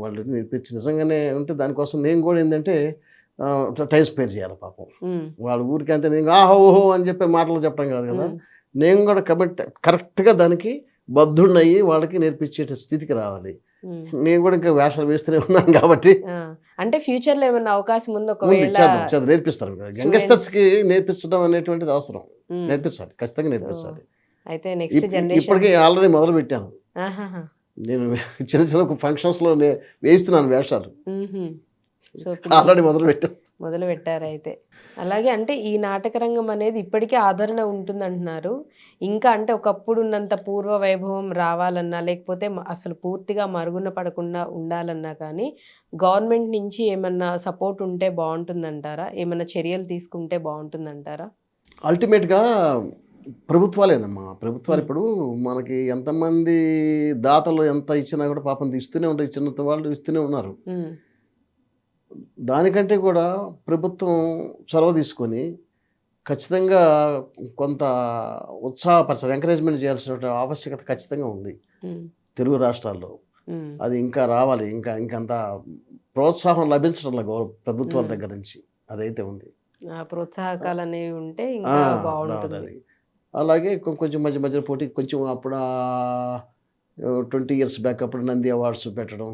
వాళ్ళు నేర్పించి నిజంగానే ఉంటే దానికోసం నేను కూడా ఏంటంటే టైం స్పేర్ చేయాలి పాపం. వాళ్ళ ఊరికి అంతే నేను ఓహో అని చెప్పి మాటలు చెప్పడం కాదు కదా, నేను కూడా కరెక్ట్గా దానికి బద్ధుడినయ్యి వాళ్ళకి నేర్పించే స్థితికి రావాలి. నేను కూడా ఇంకా వేషాలు వేస్తూనే ఉన్నాను కాబట్టి అంటే ఫ్యూచర్ లో ఏమన్నా అవకాశం ఉంది ఒకవేళ నేర్పిస్తారు. యంగస్టర్స్కి నేర్పించడం అనేటువంటిది అవసరం, నేర్పించాలి, ఖచ్చితంగా నేర్పించాలి. అయితే నెక్స్ట్ జనరేషన్ ఇప్పటికే ఆల్రెడీ మొదలు పెట్టాను. నేను చిన్న చిన్న ఫంక్షన్స్లో వేయిస్తున్నాను వేషాలు, సో ఆల్రెడీ మొదలు పెట్టాను. మొదలు పెట్టారు. అయితే అలాగే అంటే ఈ నాటక రంగం అనేది ఇప్పటికీ ఆదరణ ఉంటుంది అంటున్నారు. ఇంకా అంటే ఒకప్పుడు ఉన్నంత పూర్వ వైభవం రావాలన్నా, లేకపోతే అసలు పూర్తిగా మరుగున పడకుండా ఉండాలన్నా కానీ గవర్నమెంట్ నుంచి ఏమన్నా సపోర్ట్ ఉంటే బాగుంటుందంటారా? ఏమన్నా చర్యలు తీసుకుంటే బాగుంటుందంటారా? అల్టిమేట్గా ప్రభుత్వాలేనమ్మా. ప్రభుత్వాలు ఇప్పుడు మనకి ఎంతమంది దాతలు ఎంత ఇచ్చినా కూడా పాపం ఇస్తూనే ఉంటాయి, చిన్న వాళ్ళు ఇస్తూనే ఉన్నారు. దానికంటే కూడా ప్రభుత్వం చొరవ తీసుకొని ఖచ్చితంగా కొంత ఉత్సాహపరచాలి, ఎంకరేజ్మెంట్ చేయాల్సిన ఆవశ్యకత ఖచ్చితంగా ఉంది తెలుగు రాష్ట్రాల్లో. అది ఇంకా రావాలి, ఇంకంత ప్రోత్సాహం లభించడం ప్రభుత్వాల దగ్గర నుంచి అదైతే ఉంది. ప్రోత్సాహకాలు అనేవి ఉంటే ఇంకా బాగుంటుంది. అలాగే కొంచెం మధ్య మధ్యలో పోటీ కొంచెం అప్పుడు 20 years బ్యాక్ అప్పుడు నంది అవార్డ్స్ పెట్టడం,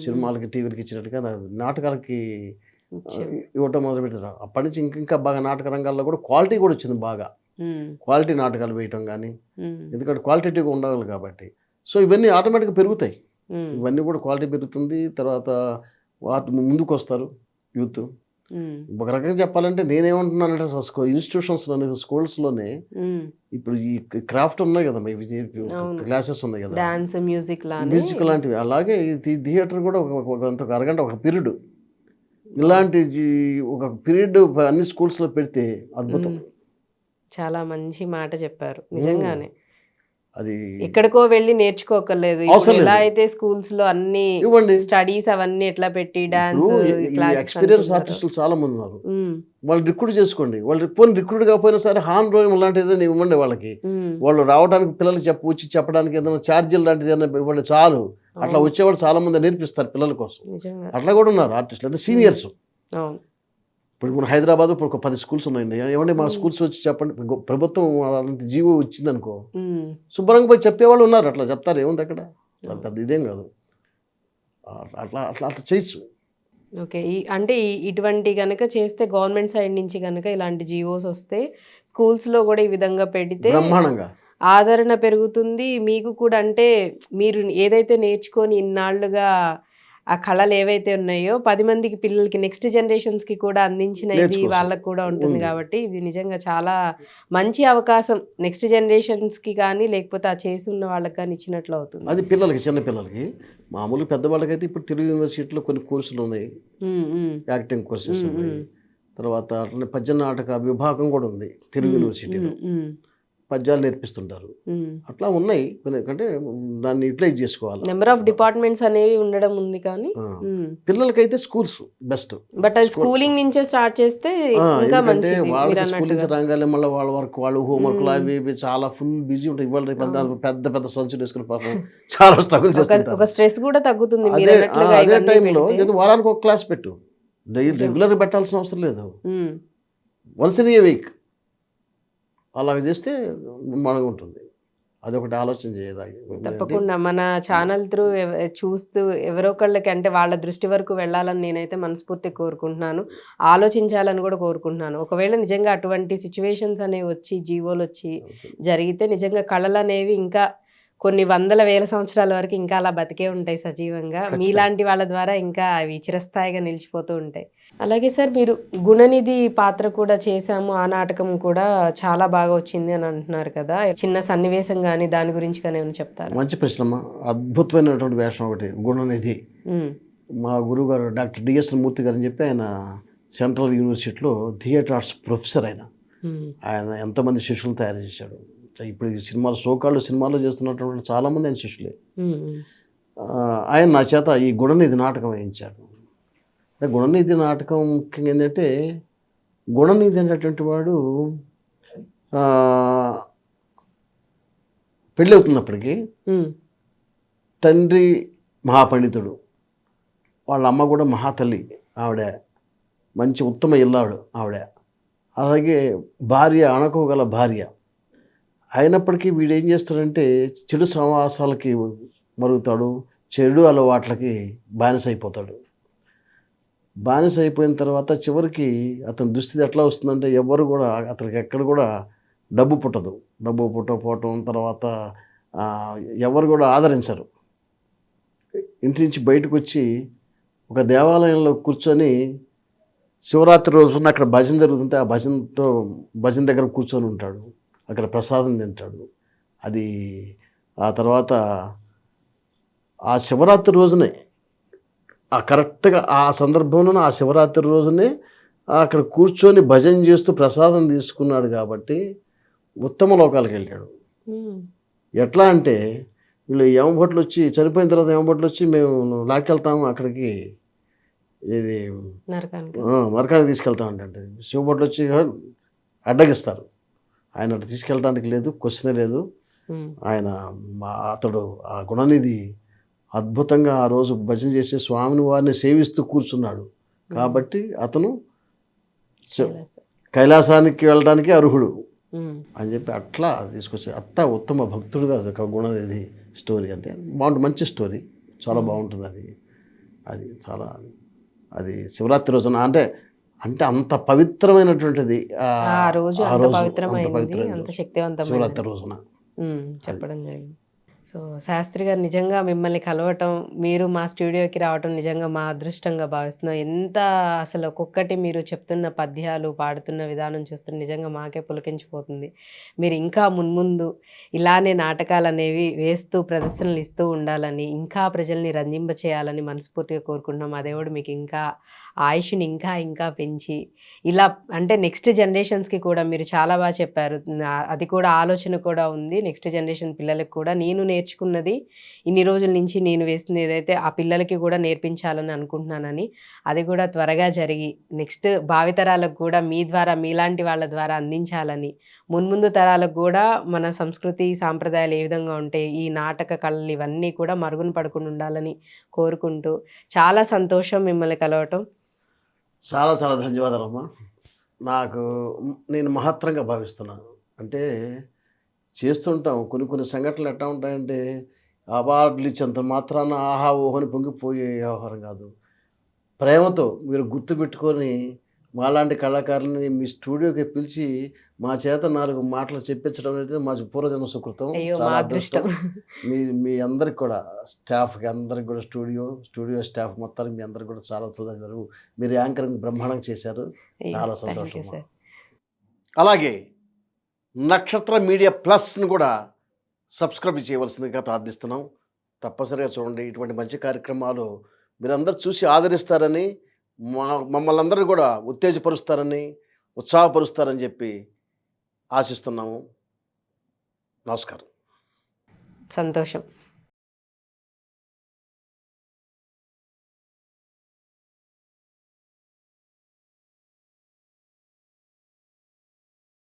సినిమాలకి టీవీలకి ఇచ్చినట్టుగా నాటకాలకి ఇవ్వటం మొదలు పెట్టారు. అప్పటి నుంచి ఇంకా బాగా నాటక రంగాల్లో కూడా క్వాలిటీ కూడా వచ్చింది. బాగా క్వాలిటీ నాటకాలు వేయటం కానీ, ఎందుకంటే క్వాలిటేటివ్గా ఉండాలి కాబట్టి. సో ఇవన్నీ ఆటోమేటిక్గా పెరుగుతాయి. ఇవన్నీ కూడా క్వాలిటీ పెరుగుతుంది. తర్వాత వాటి ముందుకు వస్తారు యూత్. ఒక రకంగా చెప్పాలంటే నేనేమంటున్నానంటే ఇన్స్టిట్యూషన్స్లోనే, స్కూల్స్లోనే ఇప్పుడు ఈ క్రాఫ్ట్ ఉన్నాయి కదా, క్లాసెస్ ఉన్నాయి కదా, డాన్స్, మ్యూజిక్ లాంటివి. అలాగే థియేటర్ కూడా ఒక అరగంట ఒక పీరియడ్, ఇలాంటి ఒక పీరియడ్ అన్ని స్కూల్స్లో పెడితే అద్భుతం. చాలా మంచి మాట చెప్పారు నిజంగానే. అది ఎక్కడికో వెళ్ళి నేర్చుకోకర్లేదు. ఎలా అయితే స్కూల్స్ లో అన్ని స్టడీస్ అవన్నీ ఎట్లా పెట్టి డాన్స్ ఎక్స్పీరియన్స్ ఆర్టిస్టులు చాలా మంది ఉన్నారు. వాళ్ళు రిక్రూట్ చేసుకోండి. వాళ్ళు రిక్రూట్ కాకపోయినా సరే హాన్ రోయం లాంటిది ఏదైనా ఇవ్వండి వాళ్ళకి. వాళ్ళు రావడానికి పిల్లలకి వచ్చి చెప్పడానికి ఏదైనా ఛార్జీలు లాంటిది ఏదైనా ఇవ్వండి చాలు. అట్లా వచ్చేవాళ్ళు చాలా మంది నేర్పిస్తారు పిల్లల కోసం. అట్లా కూడా ఉన్నారు ఆర్టిస్టులు, అంటే సీనియర్స్. ఇప్పుడు మన హైదరాబాద్ ఇప్పుడు ఒక 10 స్కూల్స్ ఉన్నాయండి. ఏమంటే మా స్కూల్స్ వచ్చి చెప్పండి, ప్రభుత్వం అలాంటి జీవో వచ్చిందనుకో శుభ్రంగా పోయి చెప్పేవాళ్ళు ఉన్నారు. అట్లా చెప్తారు, ఏముంది అక్కడ, పెద్ద ఇదేం కాదు. అట్లా అట్లా అట్లా చేయొచ్చు. ఓకే. అంటే ఇటువంటి కనుక చేస్తే గవర్నమెంట్ సైడ్ నుంచి కనుక ఇలాంటి జీవోస్ వస్తే స్కూల్స్లో కూడా ఈ విధంగా పెడితే బ్రహ్మాండంగా ఆదరణ పెరుగుతుంది. మీకు కూడా అంటే మీరు ఏదైతే నేర్చుకొని ఇన్నాళ్ళుగా ఆ కళలు ఏవైతే ఉన్నాయో 10 మందికి పిల్లలకి నెక్స్ట్ జనరేషన్స్‌కి కూడా అందించిన ఇది నేర్చుకోవచ్చు. వాళ్ళకి కూడా ఉంటుంది ఉంది. కాబట్టి ఇది నిజంగా చాలా మంచి అవకాశం నెక్స్ట్ జనరేషన్స్‌కి కానీ లేకపోతే ఆ చేసున్న వాళ్ళకి కానీ ఇచ్చినట్లు అవుతుంది. అది పిల్లలకి, చిన్న పిల్లలకి. మామూలు పెద్దవాళ్ళకైతే ఇప్పుడు తెలుగు యూనివర్సిటీలో కొన్ని కోర్సులు ఉన్నాయి. హ్మ్. హ్మ్. యాక్టింగ్ కోర్సెస్ హ్మ్. ఉన్నాయి. హ్మ్. తర్వాత అట్లనే పద్య నాటక విభాగం కూడా ఉంది తెలుగు హ్మ్. యూనివర్సిటీలో. హ్మ్. హ్మ్. పద్యాలు నేర్పిస్తుంటారు. హ్మ్. అట్లా ఉన్నాయి కొన్ని, అంటే దాన్ని యుటిలైజ్ చేసుకోవాలి. నంబర్ ఆఫ్ డిపార్ట్మెంట్స్ అనేవి ఉండడం ఉంది కానీ ఆ! హ్మ్. పిల్లలకైతే స్కూల్స్ బెస్ట్. బట్ అది స్కూల్ స్కూలింగ్ నుంచే స్టార్ట్ చేస్తే ఇంకా ఎందుకంటే మంచిది వాళ్ళకి స్కూల్ మీరన్నట్టుగా. నుంచి రాగానే మళ్ళీ వాళ్ళ వర్క్, వాళ్ళు హోంవర్క్‌లు హ్మ్. అవి ఇవి చాలా ఫుల్ బిజీ ఉంటాయి. ఇవాళ రేపు అంతా అవును. పెద్ద పెద్ద సంచులు వేసుకొని పాపం చాలా స్ట్రగుల్ ఒక ఒక చేస్తుంటారు. స్ట్రెస్ కూడా తగ్గుతుంది అదే మీరన్నట్లుగా అదే ఇవన్నీ టైంలో పెడితే. ఏదో వారానికి ఒక క్లాస్ పెట్టు. నిజం. రెగ్యులర్‌గా పెట్టాల్సిన అవసరం లేదు. హ్మ్. వన్స్ ఇన్ ఏ వీక్ అలాగ చేస్తే బ్రహ్మాండంగా ఉంటుంది. అదొకటి ఆలోచన చేయాలి. అంటే తప్పకుండా మన ఛానల్ త్రూ చూస్తూ ఎవరో ఒకళ్ళకి అంటే వాళ్ళ దృష్టి వరకు వెళ్ళాలని నేనైతే మనస్ఫూర్తిగా కోరుకుంటున్నాను. ఆలోచించాలని కూడా కోరుకుంటున్నాను. ఒకవేళ నిజంగా అటువంటి సిట్యుయేషన్స్ అనేవి వచ్చి జీవోలొచ్చి జరిగితే నిజంగా కళలనేవి ఇంకా కొన్ని వందల వేల సంవత్సరాల వరకు ఇంకా అలా బతికే ఉంటాయి సజీవంగా. ఖచ్చితంగా. మీలాంటి వాళ్ళ ద్వారా ఇంకా అవి చిరస్థాయిగా నిలిచిపోతూ ఉంటాయి. అలాగే సార్ మీరు గుణనిధి పాత్ర కూడా చేశాము. ఆ నాటకం కూడా చాలా బాగా వచ్చింది అని అంటున్నారు కదా! చిన్న సన్నివేశం గాని దాని గురించి గాని ఏమైనా చెప్తారా? మంచి ప్రశ్నమ్మా. అద్భుతమైనటువంటి వేషం ఒకటి గుణనిధి. హ్మ్. మా గురువుగారు డాక్టర్ డిఎస్ మూర్తి గారు అని చెప్పి ఆయన సెంట్రల్ యూనివర్సిటీలో థియేటర్ ఆర్ట్స్ ప్రొఫెసర్ ఆయన. హ్మ్. ఆయన ఎంతమంది శిష్యులను తయారు చేశాడు. ఇప్పుడు ఈ సినిమాలు సోకాళ్ళు సినిమాల్లో చేస్తున్నటువంటి చాలామంది ఆయన శిష్యులే. హ్మ్. హ్మ్. ఆయన నా చేత ఈ గుణనిధి నాటకం వేయించాడు. అంటే గుణనిధి నాటకం ముఖ్యంగా ఏంటంటే, గుణనిధి అనేటటువంటి వాడు ఆహ్, పెళ్ళవుతున్నప్పటికీ హ్మ్. తండ్రి మహాపండితుడు, వాళ్ళ అమ్మ కూడా మహాతల్లి ఆవిడ. మంచి ఉత్తమ ఇల్లాడు ఆవిడ. అలాగే భార్య అణకువగల భార్య. అయినప్పటికీ వీడేం చేస్తాడంటే చెడు సహవాసాలకి మరుగుతాడు. చెడు అలవాట్లకి బానిసైపోతాడు. బానిస అయిపోయిన తర్వాత చివరికి అతని దుస్థితి ఎట్లా వస్తుందంటే ఎవ్వరు కూడా అతనికి ఎక్కడ కూడా డబ్బు పుట్టదు. డబ్బు పుట్టకపోవటం తర్వాత ఎవరు కూడా ఆదరించరు. ఇంటి నుంచి బయటకొచ్చి ఒక దేవాలయంలో కూర్చొని శివరాత్రి రోజున అక్కడ భజన జరుగుతుంటే ఆ భజన దగ్గర కూర్చొని ఉంటాడు. అక్కడ ప్రసాదం తింటాడు. అది ఆ తర్వాత ఆ శివరాత్రి రోజునే కరెక్ట్‌గా ఆ సందర్భంలోనే ఆ శివరాత్రి రోజునే అక్కడ కూర్చొని భజన చేస్తూ ప్రసాదం తీసుకున్నాడు కాబట్టి ఉత్తమ లోకాలకెళ్ళాడు. హ్మ్. ఎట్లా అంటే వీళ్ళు యమభటులొచ్చి చనిపోయిన తర్వాత యమభటులొచ్చి మేము లాక్కెళ్తాము అక్కడికి, ఇది నరకానికా? నరకానికి తీసుకెళ్తామంటే శివభటులొచ్చి అడ్డగిస్తారు. ఆయన అటు తీసుకెళ్ళడానికి లేదు, క్వెషనే లేదు. హ్మ్. ఆయన అతడు ఆ గుణనిధి అద్భుతంగా ఆ రోజు భజన చేసి స్వామిని వారిని సేవిస్తూ కూర్చున్నాడు. కాబట్టి అతను కైలాసం. కైలాసానికి వెళ్ళడానికి అర్హుడు హ్మ్. అని చెప్పి అట్లా తీసుకొచ్చి అట్టా ఉత్తమ భక్తుడుగా ఒక గుణనిధి స్టోరీ. అంటే బాగుంటుంది, మంచి స్టోరీ, చాలా బాగుంటుంది అది. అది చాలా అది శివరాత్రి రోజున అంటే అంటే అంత పవిత్రమైనటువంటిది. ఆ రోజు ఆ అంత రోజు అంత పవిత్రమైనది, పవిత్రమైన అంత రోజు శక్తివంతమైనది. శివరాత్రి రోజున. చెప్పడం జరిగింది. సో, శాస్త్రి గారు నిజంగా మిమ్మల్ని కలవటం, మీరు మా స్టూడియోకి రావటం నిజంగా మా అదృష్టంగా భావిస్తున్నాం. ఎంత అసలు ఒక్కొక్కటి మీరు చెప్తున్న పద్యాలు, పాడుతున్న విధానం చూస్తుంటే నిజంగా మాకే పులకించిపోతుంది. మీరు ఇంకా మున్ముందు ఇలానే నాటకాలనేవి వేస్తూ, ప్రదర్శనలు ఇస్తూ ఉండాలని, ఇంకా ప్రజల్ని రంజింపచేయాలని మనస్ఫూర్తిగా కోరుకుంటున్నాం. ఆ దేవుడు మీకు ఇంకా ఆయుష్‌ని ఇంకా ఇంకా పెంచి, ఇలా అంటే నెక్స్ట్ జనరేషన్స్‌కి కూడా మీరు చాలా బాగా చెప్పారు. అది కూడా ఆలోచన కూడా ఉంది. నెక్స్ట్ జనరేషన్ పిల్లలకి కూడా నేను నేర్చుకున్నది ఇన్ని రోజుల నుంచి నేను వేసింది ఏదైతే ఆ పిల్లలకి కూడా నేర్పించాలని అనుకుంటున్నానని, అది కూడా త్వరగా జరిగి నెక్స్ట్ భావితరాలకు కూడా మీ ద్వారా మీలాంటి వాళ్ళ ద్వారా అందించాలని, మున్ముందు తరాలకు కూడా మన సంస్కృతి, సాంప్రదాయాలు ఏ విధంగా ఉంటాయి, ఈ నాటక కళలు ఇవన్నీ కూడా మరుగున పడకుండా ఉండాలని కోరుకుంటూ, చాలా సంతోషం మిమ్మల్ని కలవటం. చాలా చాలా ధన్యవాదాలమ్మా. నాకు నేను మహత్తరంగా భావిస్తున్నాను. అంటే చేస్తుంటాం. కొన్ని కొన్ని సంఘటనలు ఎట్టా ఉంటాయంటే అవార్డులు ఇచ్చేంత మాత్రాన ఆహా! ఓహో! అని పొంగిపోయే వ్యవహారం కాదు. ప్రేమతో మీరు గుర్తుపెట్టుకొని మాలాంటి కళాకారులని మీ స్టూడియోకి పిలిచి మా చేత 4 మాటలు చెప్పించడం అనేది మా పూర్వజన్మ సుకృతం. అయ్యో! మా చాలా అదృష్టం. అదృష్టం. మీ మీ అందరికి కూడా స్టాఫ్‌కి అందరికి కూడా స్టూడియో స్టాఫ్ మొత్తానికి మీ అందరికి కూడా చాలా కృతజ్ఞతలు. మీరు యాంకరింగ్ బ్రహ్మాండంగా చేశారు. అయ్యో! చాలా థ్యాంక్ యూ సంతోషం. సార్. అలాగే నక్షత్ర మీడియా ప్లస్‌ని కూడా సబ్స్క్రైబ్ చేయవలసిందిగా ప్రార్థిస్తున్నాం. తప్పనిసరిగా చూడండి. ఇటువంటి మంచి కార్యక్రమాలు మీరందరూ చూసి ఆదరిస్తారని, మమ్మల్ని అందరిని కూడా ఉత్తేజపరుస్తారని, ఉత్సాహపరుస్తారని చెప్పి ఆశిస్తున్నాము. నమస్కారం. సంతోషం.